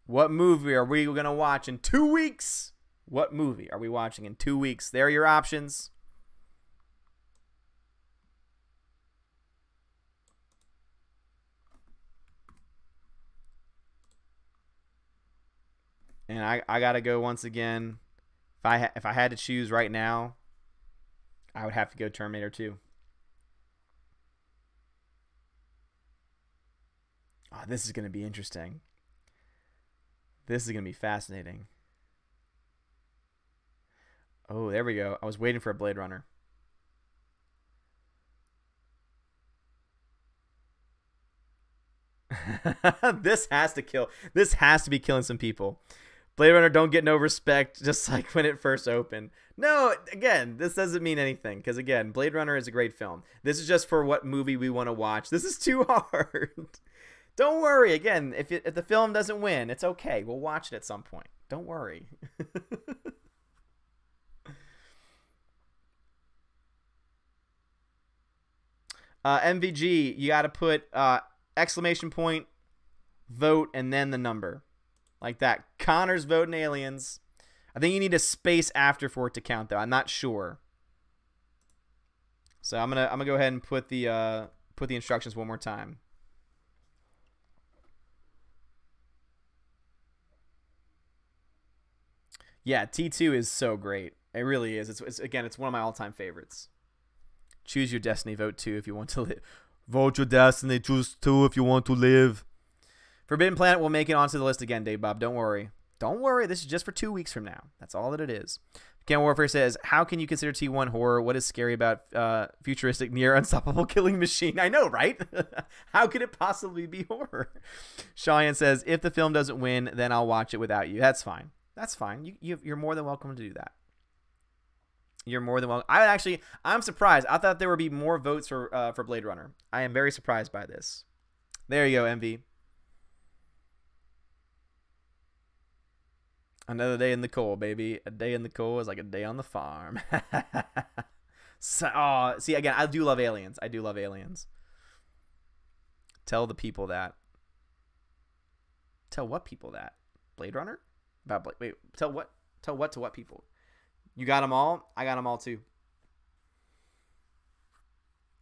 What movie are we going to watch in 2 weeks? What movie are we watching in 2 weeks? There are your options. And I got to go once again. If I had to choose right now, I would have to go Terminator 2. Oh, this is going to be interesting. This is going to be fascinating. Oh, there we go. I was waiting for a Blade Runner. This has to kill. This has to be killing some people. Blade Runner don't get no respect, just like when it first opened. No, again, this doesn't mean anything. Because, again, Blade Runner is a great film. This is just for what movie we want to watch. This is too hard. Don't worry. Again, if the film doesn't win, it's okay. We'll watch it at some point. Don't worry. MVG, you got to put exclamation point, vote, and then the number. Like that. Connor's voting Aliens. I think you need a space after for it to count, though. I'm not sure. So I'm gonna go ahead and put the instructions one more time. Yeah, T2 is so great. It really is. It's one of my all-time favorites. Choose your destiny. Vote 2 if you want to live. Vote your destiny. Choose 2 if you want to live. Forbidden Planet will make it onto the list again, Dave Bob. Don't worry. Don't worry, this is just for 2 weeks from now. That's all that it is. Ken Warfare says, how can you consider T1 horror? What is scary about futuristic, near unstoppable killing machine? I know, right? How could it possibly be horror? Cheyenne says, if the film doesn't win, then I'll watch it without you. That's fine. That's fine. You're more than welcome to do that. You're more than welcome. I'm surprised. I thought there would be more votes for Blade Runner. I am very surprised by this. There you go, MV. Another day in the coal, baby. A day in the coal is like a day on the farm. So, see, again, I do love aliens. I do love aliens. Tell the people that. Tell what people that? Blade Runner? Wait, tell what? Tell what to what people? You got them all? I got them all too.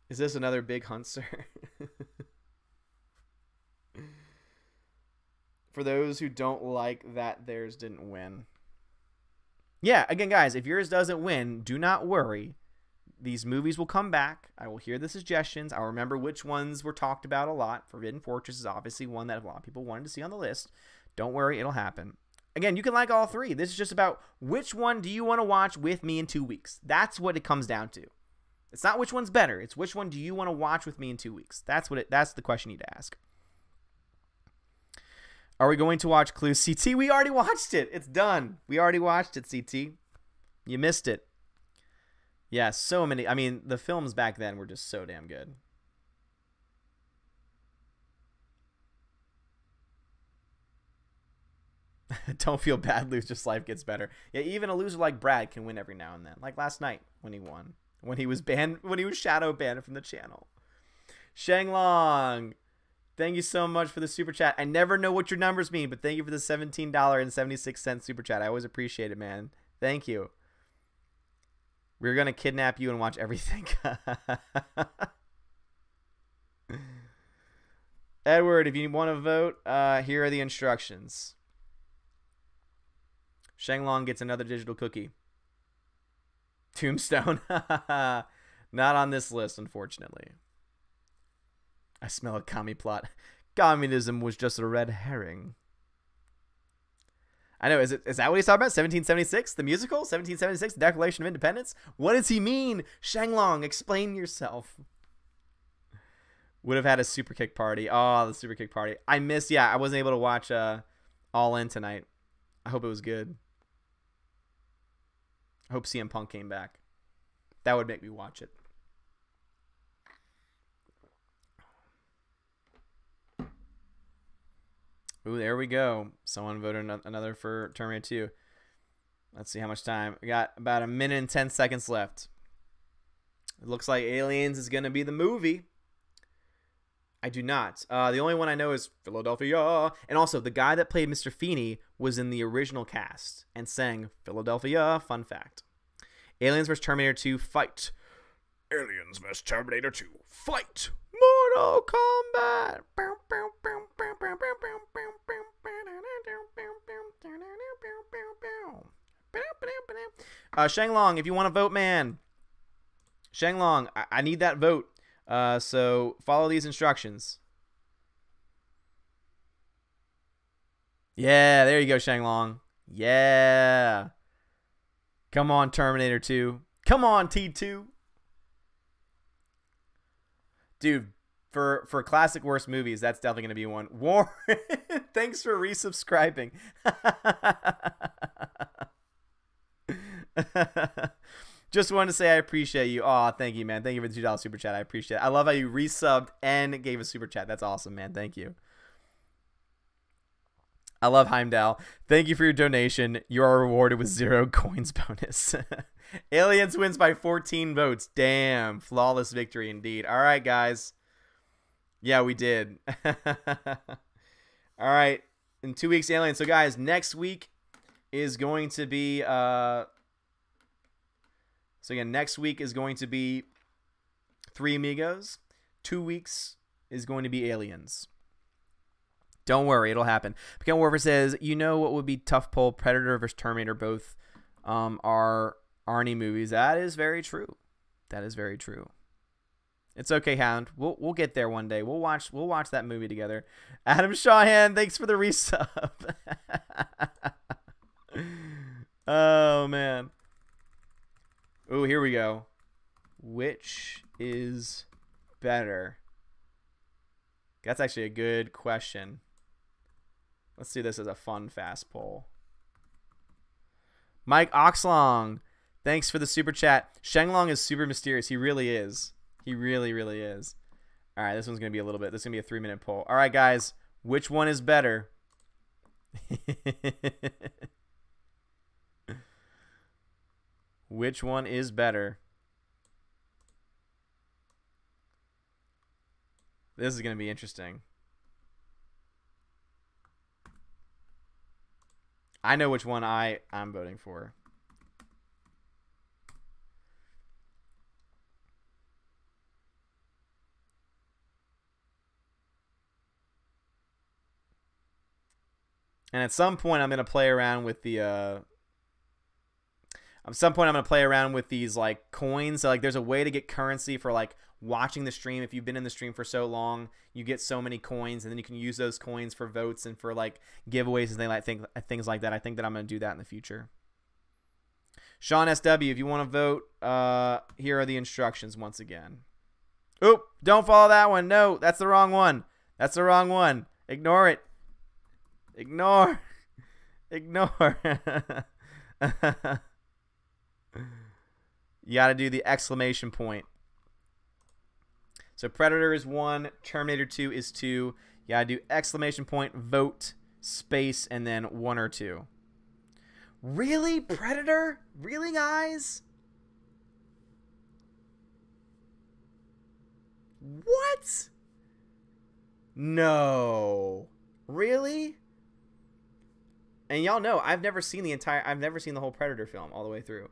Is this another big Hunter? For those who don't like that theirs didn't win. Yeah, again, guys, if yours doesn't win, do not worry. These movies will come back. I will hear the suggestions. I'll remember which ones were talked about a lot. Forbidden Fortress is obviously one that a lot of people wanted to see on the list. Don't worry, it'll happen. Again, you can like all three. This is just about which one do you want to watch with me in 2 weeks. That's what it comes down to. It's not which one's better. It's which one do you want to watch with me in 2 weeks. That's the question you need to ask. Are we going to watch Clue? CT? We already watched it. It's done. We already watched it, CT. You missed it. Yeah, so many. I mean, the films back then were just so damn good. Don't feel bad, lose, just life gets better. Yeah, even a loser like Brad can win every now and then. Like last night when he won. When he was shadow banned from the channel. Shanglong. Thank you so much for the super chat. I never know what your numbers mean, but thank you for the $17.76 super chat. I always appreciate it, man. Thank you. We're going to kidnap you and watch everything. Edward, if you want to vote, here are the instructions. Shanglong gets another digital cookie. Tombstone. Not on this list, unfortunately. I smell a commie plot. Communism was just a red herring. I know. Is that what he's talking about? 1776? The musical? 1776? The Declaration of Independence? What does he mean? Shanglong, explain yourself. Would have had a super kick party. Oh, the super kick party. I wasn't able to watch All In tonight. I hope it was good. I hope CM Punk came back. That would make me watch it. Ooh, there we go. Someone voted another for Terminator 2. Let's see how much time. We got about 1 minute and 10 seconds left. It looks like Aliens is going to be the movie. I do not. The only one I know is Philadelphia. And also, the guy that played Mr. Feeney was in the original cast and sang Philadelphia. Fun fact. Aliens vs. Terminator 2, fight. Aliens vs. Terminator 2, fight. Mortal Kombat. Shanglong, if you want to vote, man. Shanglong, I need that vote. So follow these instructions. Yeah, there you go, Shanglong. Yeah. Come on, Terminator 2. Come on, T2. Dude, for classic worst movies, that's definitely going to be one. Warren, thanks for resubscribing. Just wanted to say I appreciate you. Oh, thank you, man. Thank you for the $2 super chat. I appreciate it. I love how you resubbed and gave a super chat. That's awesome, man. Thank you. I love Heimdall. Thank you for your donation. You are rewarded with 0 coins bonus. Aliens wins by 14 votes. Damn. Flawless victory indeed. All right, guys. Yeah, we did. All right. In 2 weeks, Aliens. So, guys, next week is going to be... So again, next week is going to be Three Amigos. 2 weeks is going to be Aliens. Don't worry, it'll happen. Become Warfare says, you know what would be tough poll? Predator versus Terminator, both are Arnie movies. That is very true. That is very true. It's okay, Hound. We'll get there one day. We'll watch that movie together. Adam Shawhan, thanks for the resub. Oh, man. Ooh, here we go. Which is better? That's actually a good question. Let's do this as a fun, fast poll. Mike Oxlong, thanks for the super chat. Shenlong is super mysterious. He really is. He really, really is. All right, this one's going to be a little bit. This is going to be a 3-minute poll. All right, guys, which one is better? Which one is better? This is going to be interesting. I know which one I'm voting for. And at some point I'm going to play around with the at some point I'm going to play around with these like coins. So like there's a way to get currency for like watching the stream. If you've been in the stream for so long, you get so many coins, and then you can use those coins for votes and for like giveaways and things like that. I think that I'm going to do that in the future. Sean SW, if you want to vote, here are the instructions once again. Oop, don't follow that one. No, that's the wrong one. That's the wrong one. Ignore it. Ignore. Ignore. You got to do the exclamation point. So Predator is 1, Terminator 2 is 2. You got to do exclamation point, vote, space, and then 1 or 2. Really? Predator? Really, guys? What? No. Really? And y'all know I've never seen the whole Predator film all the way through.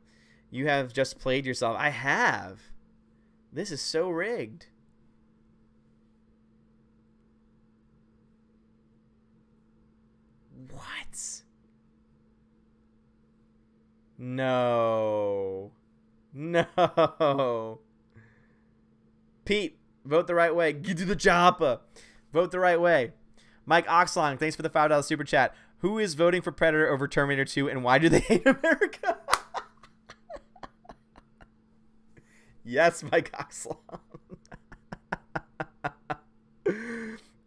You have just played yourself. I have. This is so rigged. What? No. No. Pete, vote the right way. Get to the chopper. Vote the right way. Mike Oxlong, thanks for the $5 super chat. Who is voting for Predator over Terminator 2, and why do they hate America? Yes, Mike Oxlong.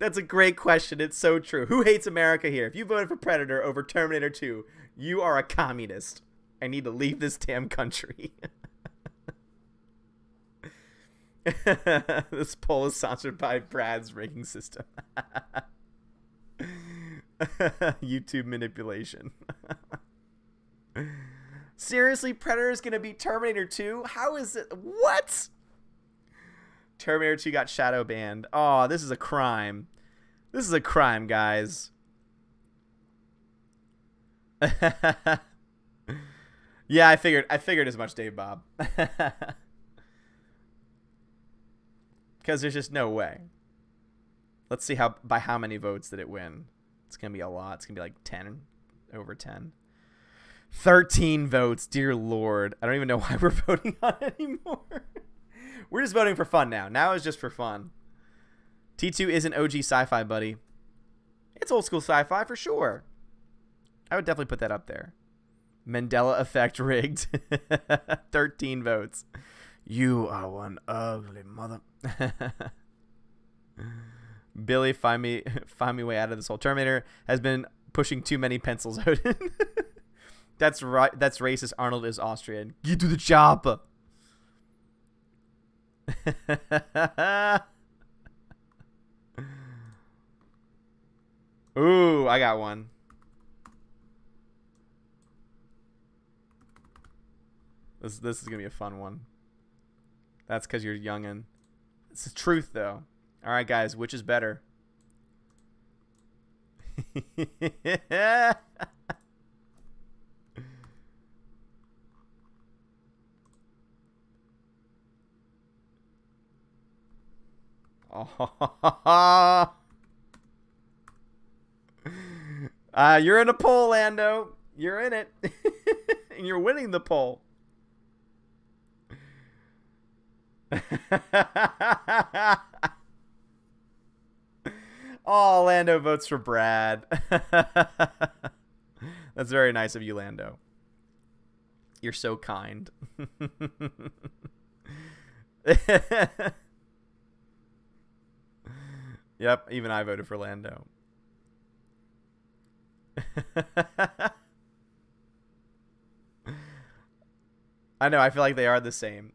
That's a great question. It's so true. Who hates America here? If you voted for Predator over Terminator 2, you are a communist. I need to leave this damn country. This poll is sponsored by Brad's ranking system. YouTube manipulation. Seriously, Predator's gonna beat Terminator 2? How is it? What? Terminator 2 got shadow banned. Oh, this is a crime. This is a crime, guys. Yeah, I figured as much, Dave Bob. Because there's just no way. Let's see by how many votes did it win. It's gonna be a lot. It's gonna be like 10, over 10. 13 votes, dear Lord. I don't even know why we're voting on it anymore. We're just voting for fun now. Now it's just for fun. T2 isn't OG sci-fi, buddy. It's old school sci-fi for sure. I would definitely put that up there. Mandela effect rigged. 13 votes. You are one ugly mother. Billy, find me way out of this whole. Terminator has been pushing too many pencils out. That's right. That's racist. Arnold is Austrian. Get to the chopper. Ooh, I got one. This is gonna be a fun one. That's because you're youngin'. It's the truth, though. All right, guys, which is better? You're in a poll, Lando. You're in it. And you're winning the poll. Oh, Lando votes for Brad. That's very nice of you, Lando. You're so kind. Yep, even I voted for Lando. I know, I feel like they are the same.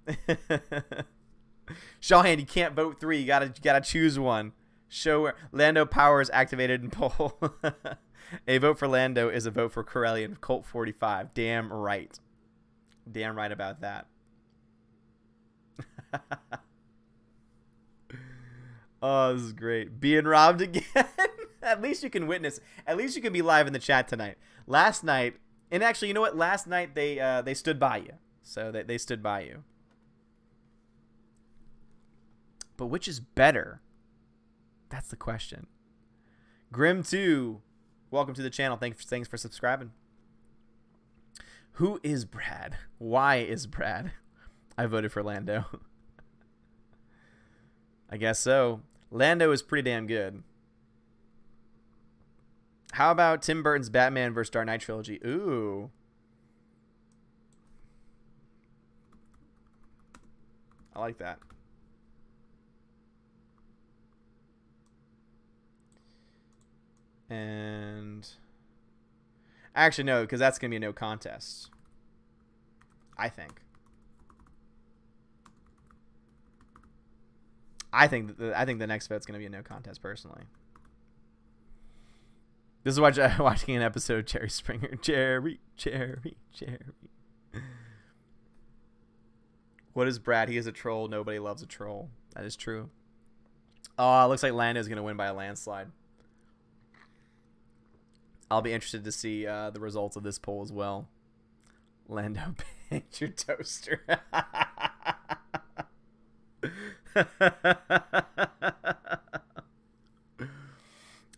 Shawhan, you can't vote 3. You gotta choose one. Show where Lando power is activated in poll. A vote for Lando is a vote for Corellian, Colt 45. Damn right. Damn right about that. Oh, this is great. Being robbed again. At least you can witness. At least you can be live in the chat tonight. Last night, and actually, you know what? Last night they stood by you. So they stood by you. But which is better? That's the question. Grim2, welcome to the channel. Thanks for subscribing. Who is Brad? Why is Brad? I voted for Lando. I guess so. Lando is pretty damn good. How about Tim Burton's Batman vs. Dark Knight trilogy? Ooh. I like that. And actually, no, because that's going to be a no contest. I think. I think the next vote's going to be a no contest, personally. This is watching an episode of Jerry Springer. Jerry. What is Brad? He is a troll. Nobody loves a troll. That is true. Oh, it looks like Lando's going to win by a landslide. I'll be interested to see the results of this poll as well. Lando, paint your toaster.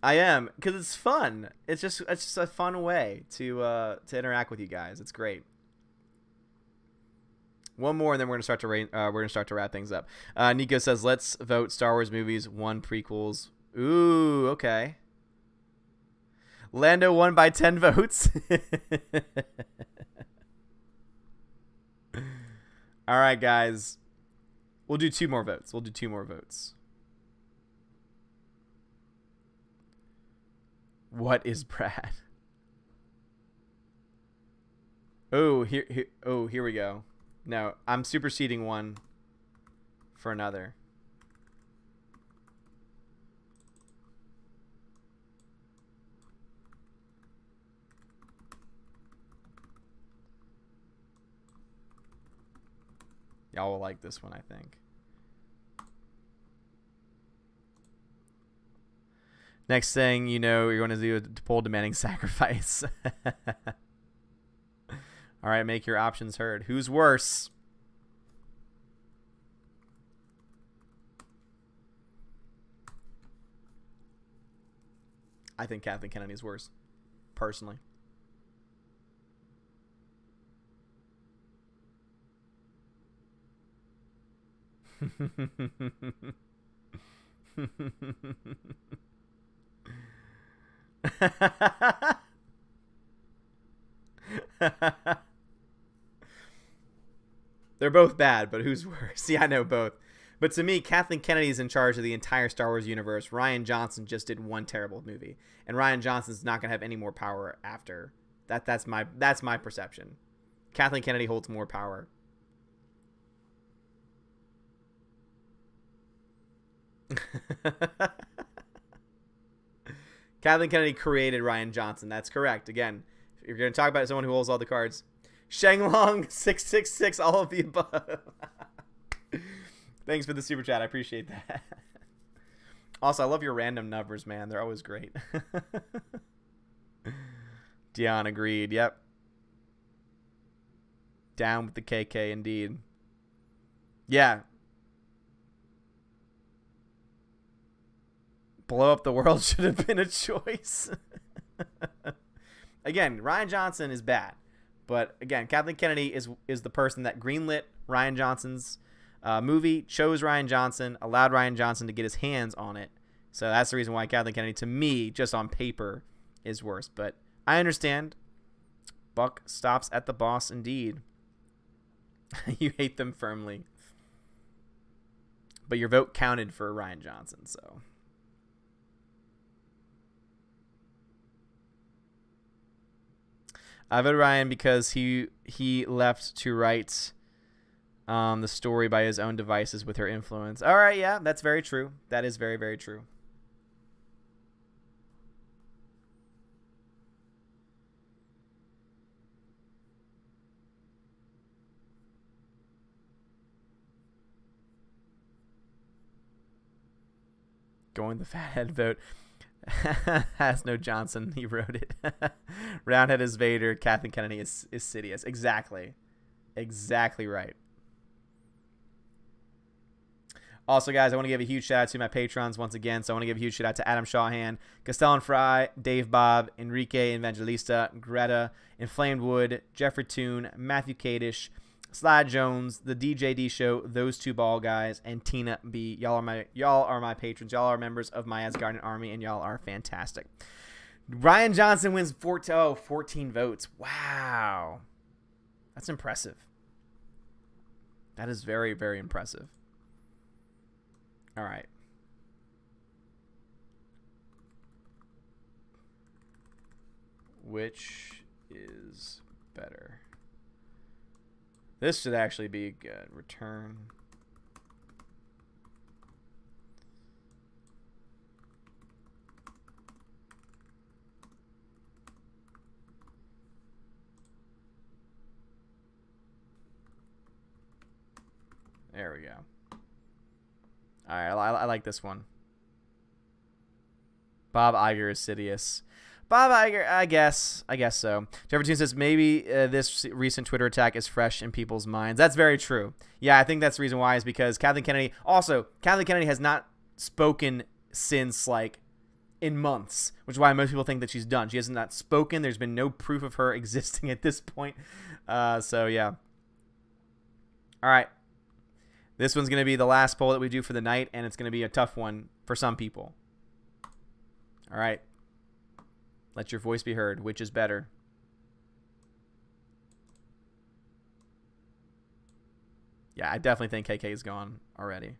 I am, because it's fun. It's just a fun way to interact with you guys. It's great. One more, and then we're gonna start to wrap things up. Nico says, "Let's vote Star Wars movies, 1 prequels." Ooh, okay. Lando won by 10 votes. All right, guys. We'll do 2 more votes. What is Brad? Oh, here we go. No, I'm superseding one for another. Y'all will like this one, I think. Next thing you know, you're going to do a poll demanding sacrifice. All right, make your options heard. Who's worse? I think Kathleen Kennedy is worse, personally. They're both bad, but who's worse? See, I know both. But to me, Kathleen Kennedy is in charge of the entire Star Wars universe. Rian Johnson just did one terrible movie, and Rian Johnson's not gonna have any more power after that. That's my perception. Kathleen Kennedy holds more power. Kathleen Kennedy created Rian Johnson. That's correct. Again, if you're going to talk about someone who holds all the cards, Shenglong 666, all of the above. Thanks for the super chat. I appreciate that. Also, I love your random numbers, man. They're always great. Dion agreed. Yep. Down with the KK, indeed. Yeah. Blow up the world should have been a choice. Again, Rian Johnson is bad. But again, Kathleen Kennedy is the person that greenlit Rian Johnson's movie, chose Rian Johnson, allowed Rian Johnson to get his hands on it. So that's the reason why Kathleen Kennedy, to me, just on paper, is worse. But I understand. Buck stops at the boss, indeed. You hate them firmly. But your vote counted for Rian Johnson, so. I voted Ryan because he left to write the story by his own devices with her influence. All right, yeah, that's very true. That is very, very true. Going the fathead vote. Has no Johnson. He wrote it. Roundhead is Vader. Kathleen Kennedy is Sidious. Exactly. Exactly right. Also, guys, I want to give a huge shout out to my patrons once again. So I want to give a huge shout out to Adam Shawhan, Castellan Fry, Dave Bob, Enrique Evangelista, Greta, Inflamed Wood, Jeffrey Toon, Matthew Kadish, Slide Jones, the DJD Show, those two ball guys, and Tina B. Y'all are my patrons. Y'all are members of my Asgardian army, and y'all are fantastic. Rian Johnson wins 14 votes. Wow. That's impressive. That is very, very impressive. All right. Which is better? This should actually be good. Return. There we go. All right, I like this one. Bob Iger is Sidious. Bob Iger, I guess so. Jefferson says maybe this recent Twitter attack is fresh in people's minds. That's very true. Yeah, I think that's the reason why is because Kathleen Kennedy. Also, Kathleen Kennedy has not spoken since like in months, which is why most people think that she's done. She has not spoken. There's been no proof of her existing at this point. So yeah. All right. This one's going to be the last poll that we do for the night, and it's going to be a tough one for some people. All right. Let your voice be heard. Which is better? Yeah, I definitely think KK is gone already.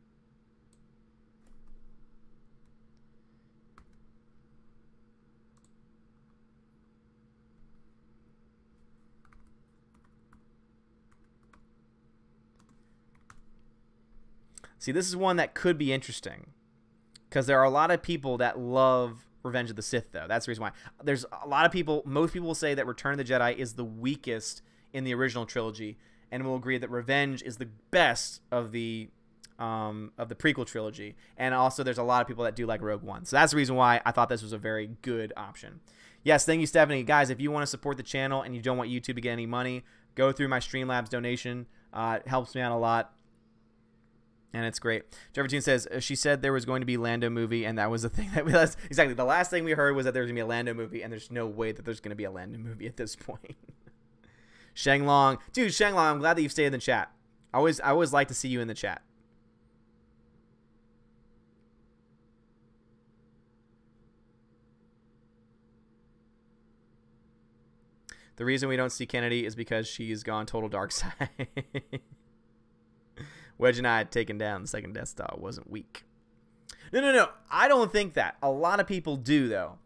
See, this is one that could be interesting because there are a lot of people that love Revenge of the Sith, though. That's the reason why. There's a lot of people, most people will say that Return of the Jedi is the weakest in the original trilogy, and will agree that Revenge is the best of the prequel trilogy. And also, there's a lot of people that do like Rogue One. So that's the reason why I thought this was a very good option. Yes, thank you, Stephanie. Guys, if you want to support the channel and you don't want YouTube to get any money, go through my Streamlabs donation. It helps me out a lot. And it's great. Jefferson says, she said there was going to be a Lando movie, and that was the thing that we... Exactly. The last thing we heard was that there was going to be a Lando movie, and there's no way that there's going to be a Lando movie at this point. Shang Long. Dude, Shang Long, I'm glad that you've stayed in the chat. I always like to see you in the chat. The reason we don't see Kennedy is because she's gone total dark side. Wedge and I had taken down the second Death Star. Wasn't weak. No. I don't think that. A lot of people do, though.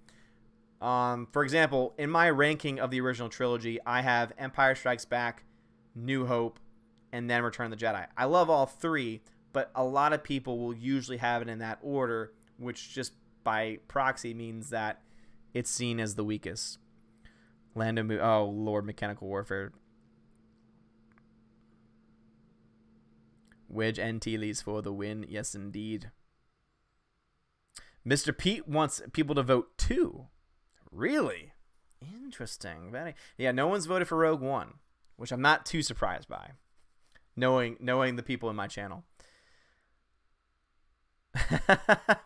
For example, in my ranking of the original trilogy, I have Empire Strikes Back, New Hope, and then Return of the Jedi. I love all three, but a lot of people will usually have it in that order, which just by proxy means that it's seen as the weakest. Oh, Lord, Mechanical Warfare. Wedge and Teely's for the win. Yes, indeed. Mr. Pete wants people to vote too. Really? Interesting. Yeah, no one's voted for Rogue One, which I'm not too surprised by, knowing the people in my channel.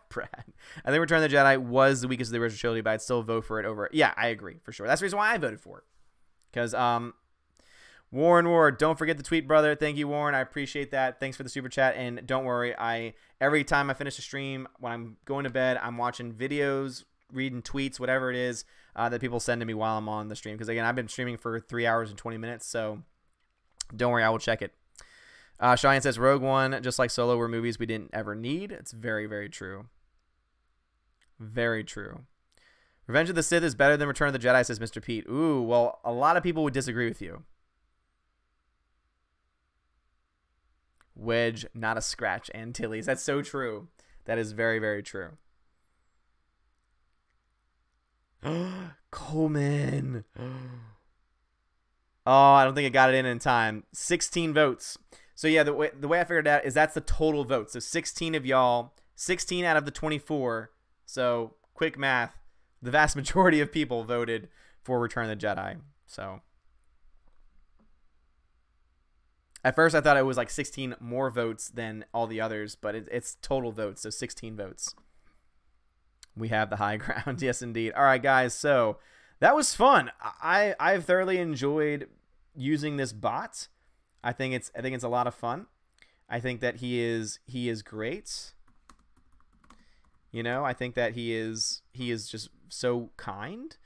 Brad. I think Return of the Jedi was the weakest of the original trilogy, but I'd still vote for it over. Yeah, I agree, for sure. That's the reason why I voted for it. Because, Warren Ward, don't forget the tweet, brother. Thank you, Warren. I appreciate that. Thanks for the super chat. And don't worry, every time I finish a stream, when I'm going to bed, I'm watching videos, reading tweets, whatever it is that people send to me while I'm on the stream. Because, again, I've been streaming for 3 hours and 20 minutes, so don't worry, I will check it. Cheyenne says Rogue One, just like Solo, were movies we didn't ever need. It's very, very true. Very true. Revenge of the Sith is better than Return of the Jedi, says Mr. Pete. Ooh, well, a lot of people would disagree with you. Wedge, not a scratch, Antilles. That's so true. That is very, very true. Coleman. Oh, I don't think I got it in time. 16 votes. So yeah, the way I figured it out is that's the total vote. So 16 of y'all, 16 out of the 24. So quick math, the vast majority of people voted for Return of the Jedi. So at first I thought it was like 16 more votes than all the others, but it's total votes, so 16 votes. We have the high ground. Yes, indeed. All right, guys. So that was fun. I've thoroughly enjoyed using this bot. I think it's a lot of fun. I think that he is great. You know, I think that he is just so kind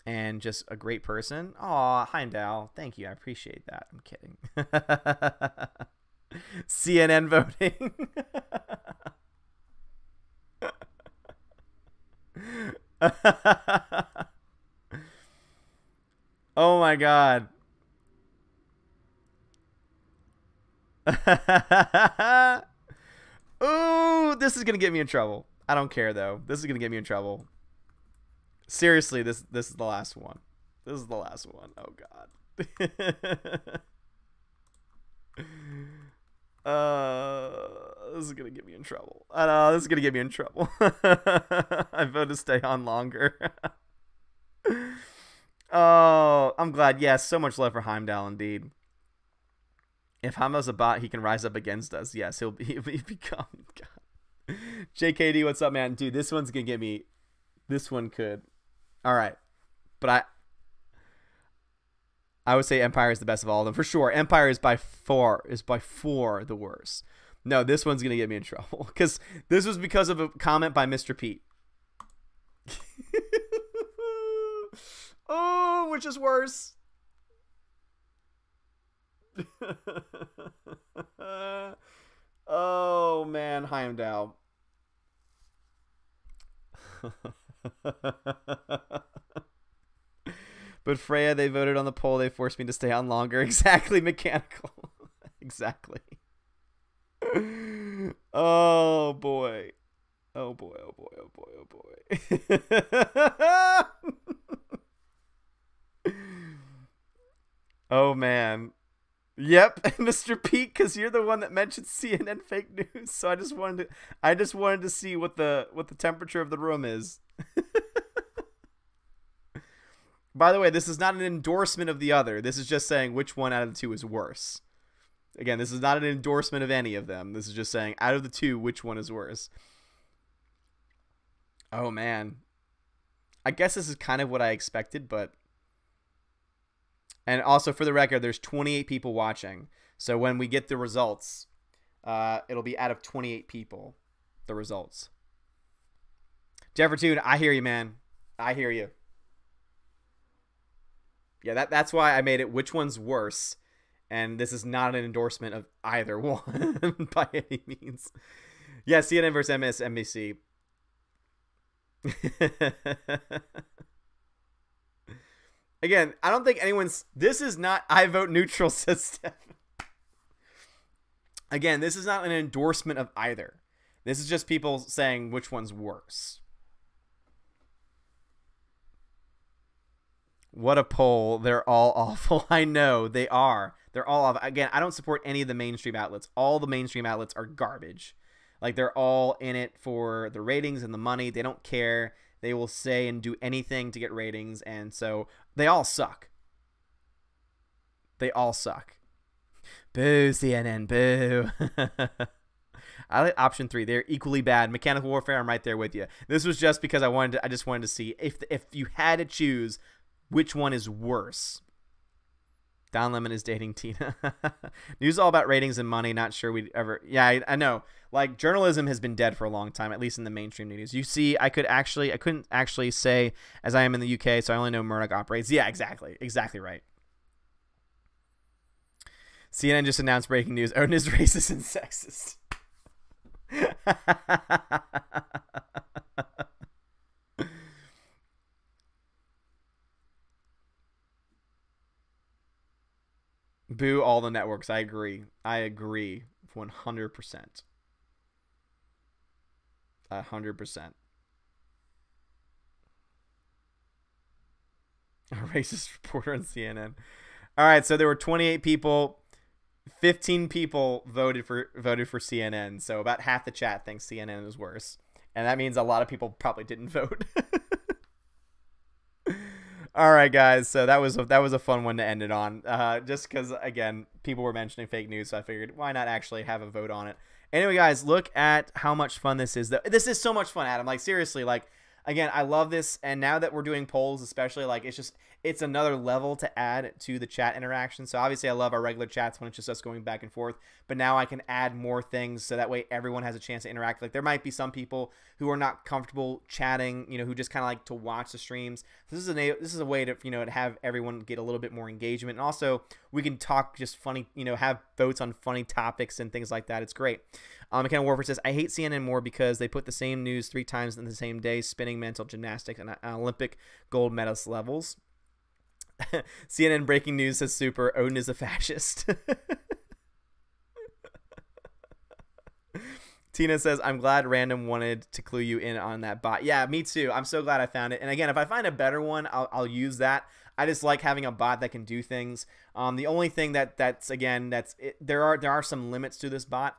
and just a great person. Aw, Heimdall, thank you. I appreciate that. I'm kidding. CNN voting. Oh my god. Ooh, this is gonna get me in trouble. I don't care though. This is gonna get me in trouble. Seriously, this is the last one. This is the last one. Oh god. This is gonna get me in trouble. I know, this is gonna get me in trouble. I voted to stay on longer. Oh, I'm glad. Yes, so much love for Heimdall indeed. If Hamza's a bot, he can rise up against us. Yes, he'll become. God. JKD, what's up, man? Dude, this one's gonna get me. This one could. All right, but I would say Empire is the best of all of them for sure. Empire is by far the worst. No, this one's gonna get me in trouble because this was because of a comment by Mr. Pete. Oh, which is worse? Oh man, Heimdall. But Freya, they voted on the poll. They forced me to stay on longer. Exactly, mechanical. Exactly. Oh boy. Oh boy. Oh boy. Oh boy. Oh boy. Oh man. Yep, Mr. Pete, because you're the one that mentioned CNN fake news. So I just wanted to see what the temperature of the room is. By the way, this is not an endorsement of the other. This is just saying which one out of the two is worse. Again, this is not an endorsement of any of them. This is just saying out of the two, which one is worse. Oh man. I guess this is kind of what I expected, but and also for the record, there's 28 people watching. So when we get the results, it'll be out of 28 people, the results. Jeffertoon, I hear you, man. I hear you. Yeah, that's why I made it which one's worse. And this is not an endorsement of either one by any means. Yeah, CNN versus MSNBC. Again, I don't think anyone's... This is not I vote neutral system. Again, this is not an endorsement of either. This is just people saying which one's worse. What a poll. They're all awful. I know, they are. They're all awful. Again, I don't support any of the mainstream outlets. All the mainstream outlets are garbage. Like, they're all in it for the ratings and the money. They don't care. They will say and do anything to get ratings, and so they all suck. They all suck. Boo, CNN, boo. I like option 3. They're equally bad. Mechanical Warfare, I'm right there with you. This was just because I just wanted to see if you had to choose which one is worse. Don Lemon is dating Tina. News all about ratings and money. Not sure we'd ever... Yeah, I know. Like, journalism has been dead for a long time, at least in the mainstream news. You see, I couldn't actually say, as I am in the UK, so I only know Murdoch operates. Yeah, exactly. Exactly right. CNN just announced breaking news. Odin is racist and sexist. Boo all the networks. I agree. I agree 100%. 100%. A racist reporter on CNN. All right, so there were 28 people. 15 people voted for CNN. So about half the chat thinks CNN is worse, and that means a lot of people probably didn't vote. All right, guys. So that was a fun one to end it on. Just because again, people were mentioning fake news, so I figured why not actually have a vote on it. Anyway, guys, look at how much fun this is. This is so much fun, Adam. Like seriously, like again, I love this, and now that we're doing polls, especially, like it's another level to add to the chat interaction. So obviously, I love our regular chats when it's just us going back and forth, but now I can add more things so that way everyone has a chance to interact. Like there might be some people who are not comfortable chatting, you know, who just kind of like to watch the streams. This is a way to, you know, to have everyone get a little bit more engagement, and also we can talk just funny, you know, have votes on funny topics and things like that. It's great. McKenna Warford says, I hate CNN more because they put the same news 3 times in the same day, spinning mental gymnastics and Olympic gold medalist levels. CNN breaking news says super, Odin is a fascist. Tina says, I'm glad Random wanted to clue you in on that bot. Yeah, me too. I'm so glad I found it. And again, if I find a better one, I'll use that. I just like having a bot that can do things. The only thing there are some limits to this bot,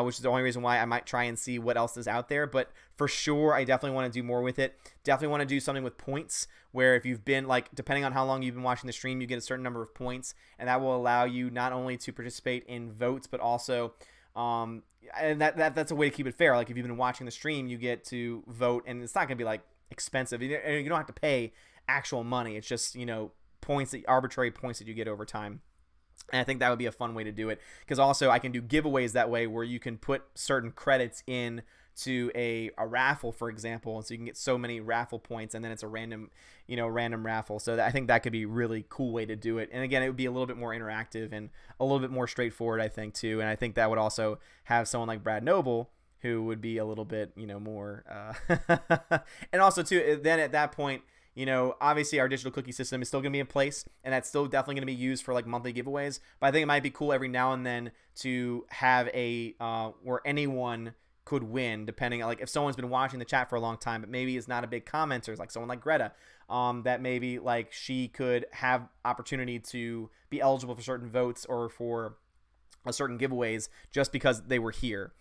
which is the only reason why I might try and see what else is out there. But for sure, I definitely want to do more with it. Definitely want to do something with points, where if you've been, like, depending on how long you've been watching the stream, you get a certain number of points, and that will allow you not only to participate in votes, but also and that's a way to keep it fair. Like if you've been watching the stream, you get to vote, and it's not going to be like expensive. You don't have to pay actual money. It's just, you know, points, arbitrary points that you get over time. And I think that would be a fun way to do it, because also I can do giveaways that way, where you can put certain credits in to a raffle, for example, and so you can get so many raffle points, and then it's a random raffle. So I think that could be a really cool way to do it. And again, it would be a little bit more interactive and a little bit more straightforward, I think, too. And I think that would also have someone like Brad Noble, who would be a little bit, you know, more and also too, then at that point, you know, obviously our digital cookie system is still going to be in place, and that's still definitely going to be used for like monthly giveaways. But I think it might be cool every now and then to have a where anyone could win, depending on, like, if someone's been watching the chat for a long time, but maybe is not a big commenter, like someone like Greta, that maybe like she could have opportunity to be eligible for certain votes or for certain giveaways just because they were here.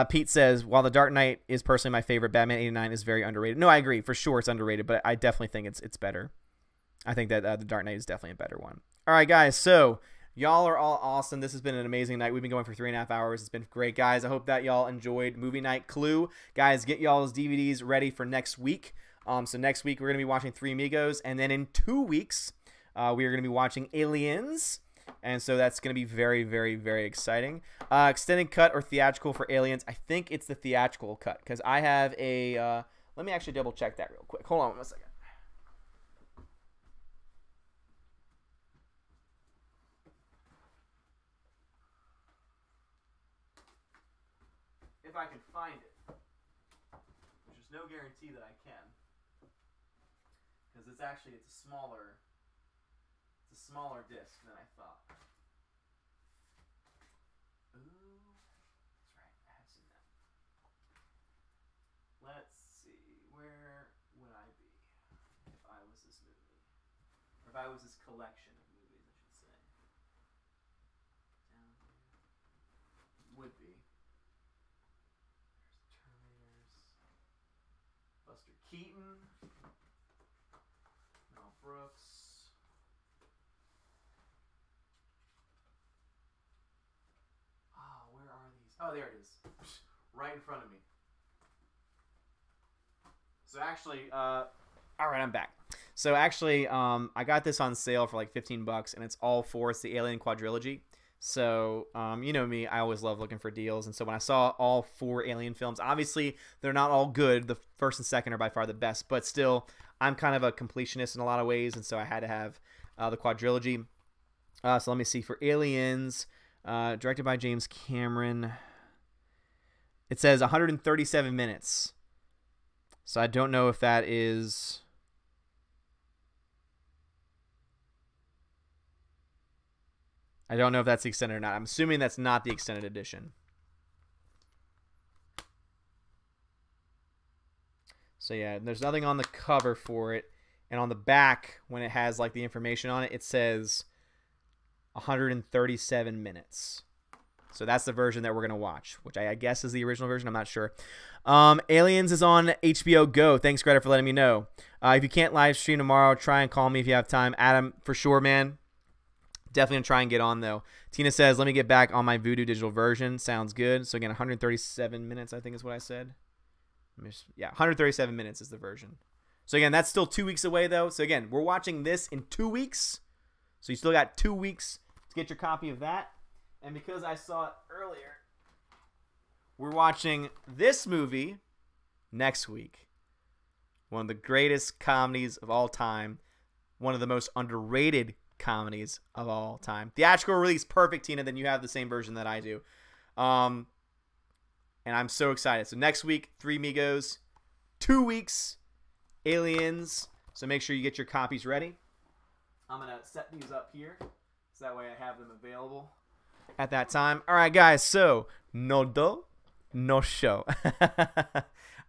Pete says, while The Dark Knight is personally my favorite, Batman 89 is very underrated. No, I agree. For sure it's underrated, but I definitely think it's better. I think that The Dark Knight is definitely a better one. All right, guys. So y'all are all awesome. This has been an amazing night. We've been going for 3.5 hours. It's been great, guys. I hope that y'all enjoyed Movie Night Clue. Guys, get y'all's DVDs ready for next week. So next week we're going to be watching Three Amigos, and then in 2 weeks we are going to be watching Aliens. And so that's going to be very, very, very exciting. Extended cut or theatrical for Aliens? I think it's the theatrical cut, because I have a... let me actually double check that real quick. Hold on 1 second. If I can find it, which is no guarantee that I can, because it's a smaller disc than I thought. Ooh, that's right, I have seen that. Let's see, where would I be if I was this movie, or if I was this collection of movies, I should say. Down here, would be. Buster Keaton, Mel Brooks. Where are these? Oh, there it is. Right in front of me. So actually, all right, I'm back. So actually, I got this on sale for like $15, and it's the Alien quadrilogy. So, you know me, I always love looking for deals. And so when I saw all 4 Alien films, obviously they're not all good. The first and second are by far the best, but still, I'm kind of a completionist in a lot of ways. And so I had to have the quadrilogy. So let me see. For Aliens, directed by James Cameron, it says 137 minutes. So I don't know if that is... I don't know if that's the extended or not. I'm assuming that's not the extended edition. So yeah, there's nothing on the cover for it. And on the back, when it has like the information on it, it says 137 minutes. So that's the version that we're going to watch, which I guess is the original version. I'm not sure. Aliens is on HBO Go. Thanks, Greta, for letting me know. If you can't live stream tomorrow, try and call me if you have time. Adam, for sure, man. Definitely going to try and get on, though. Tina says, let me get back on my Vudu digital version. Sounds good. So, again, 137 minutes, I think is what I said. Yeah, 137 minutes is the version. So, again, that's still 2 weeks away, though. So, again, we're watching this in 2 weeks. So, you still got 2 weeks to get your copy of that. And because I saw it earlier, we're watching this movie next week. One of the greatest comedies of all time. One of the most underrated comedies of all time. Theatrical release, perfect, Tina. Then you have the same version that I do. And I'm so excited. So next week, Three Amigos. 2 weeks, Aliens. So make sure you get your copies ready. I'm going to set these up here. So that way I have them available at that time. All right, guys. So, no do, no show.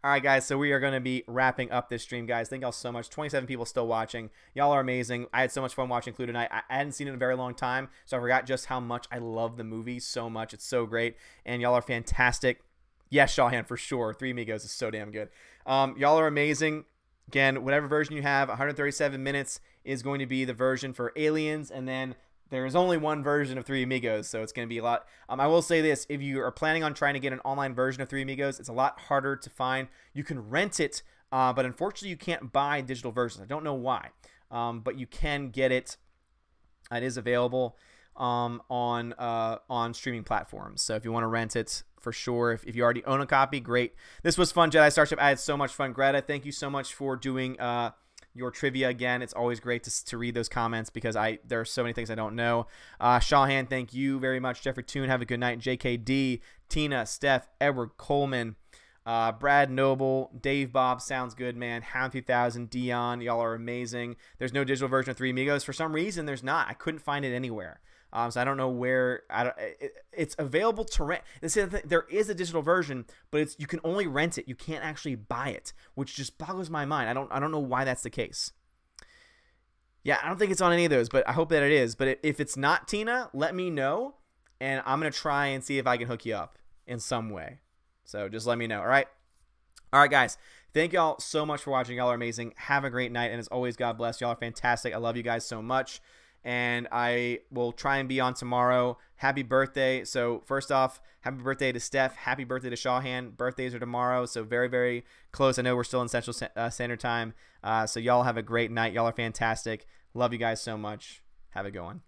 All right, guys, so we are going to be wrapping up this stream, guys. Thank y'all so much. 27 people still watching. Y'all are amazing. I had so much fun watching Clue tonight. I hadn't seen it in a very long time, so I forgot just how much I love the movie so much. It's so great, and y'all are fantastic. Yes, Shawhan, for sure. Three Amigos is so damn good. Y'all are amazing. Again, whatever version you have, 137 minutes is going to be the version for Aliens, and then there is only one version of Three Amigos, so it's going to be a lot. I will say this. If you are planning on trying to get an online version of Three Amigos, it's a lot harder to find. You can rent it, but unfortunately you can't buy digital versions. I don't know why, but you can get it. It is available on streaming platforms. So if you want to rent it, for sure. If you already own a copy, great. This was fun, Jedi Starship. I had so much fun. Greta, thank you so much for doing your trivia again. It's always great to read those comments because there are so many things I don't know. Shawhan, thank you very much. Jeffrey Toon, have a good night. JKD, Tina, Steph, Edward Coleman, Brad Noble, Dave Bob, sounds good, man. Hound 2000, Dion, y'all are amazing. There's no digital version of Three Amigos. For some reason, there's not. I couldn't find it anywhere. So I don't know where. It's available to rent. There is a digital version, but you can only rent it. You can't actually buy it, which just boggles my mind. I don't know why that's the case. Yeah, I don't think it's on any of those, but I hope that it is. But if it's not, Tina, let me know, and I'm gonna try and see if I can hook you up in some way. So just let me know. All right, guys. Thank y'all so much for watching. Y'all are amazing. Have a great night, and as always, God bless. Y'all are fantastic. I love you guys so much. And I will try and be on tomorrow. Happy birthday. So first off, happy birthday to Steph. Happy birthday to Shawhan. Birthdays are tomorrow, so very, very close. I know we're still in Central Standard Time. So y'all have a great night. Y'all are fantastic. Love you guys so much. Have a good one.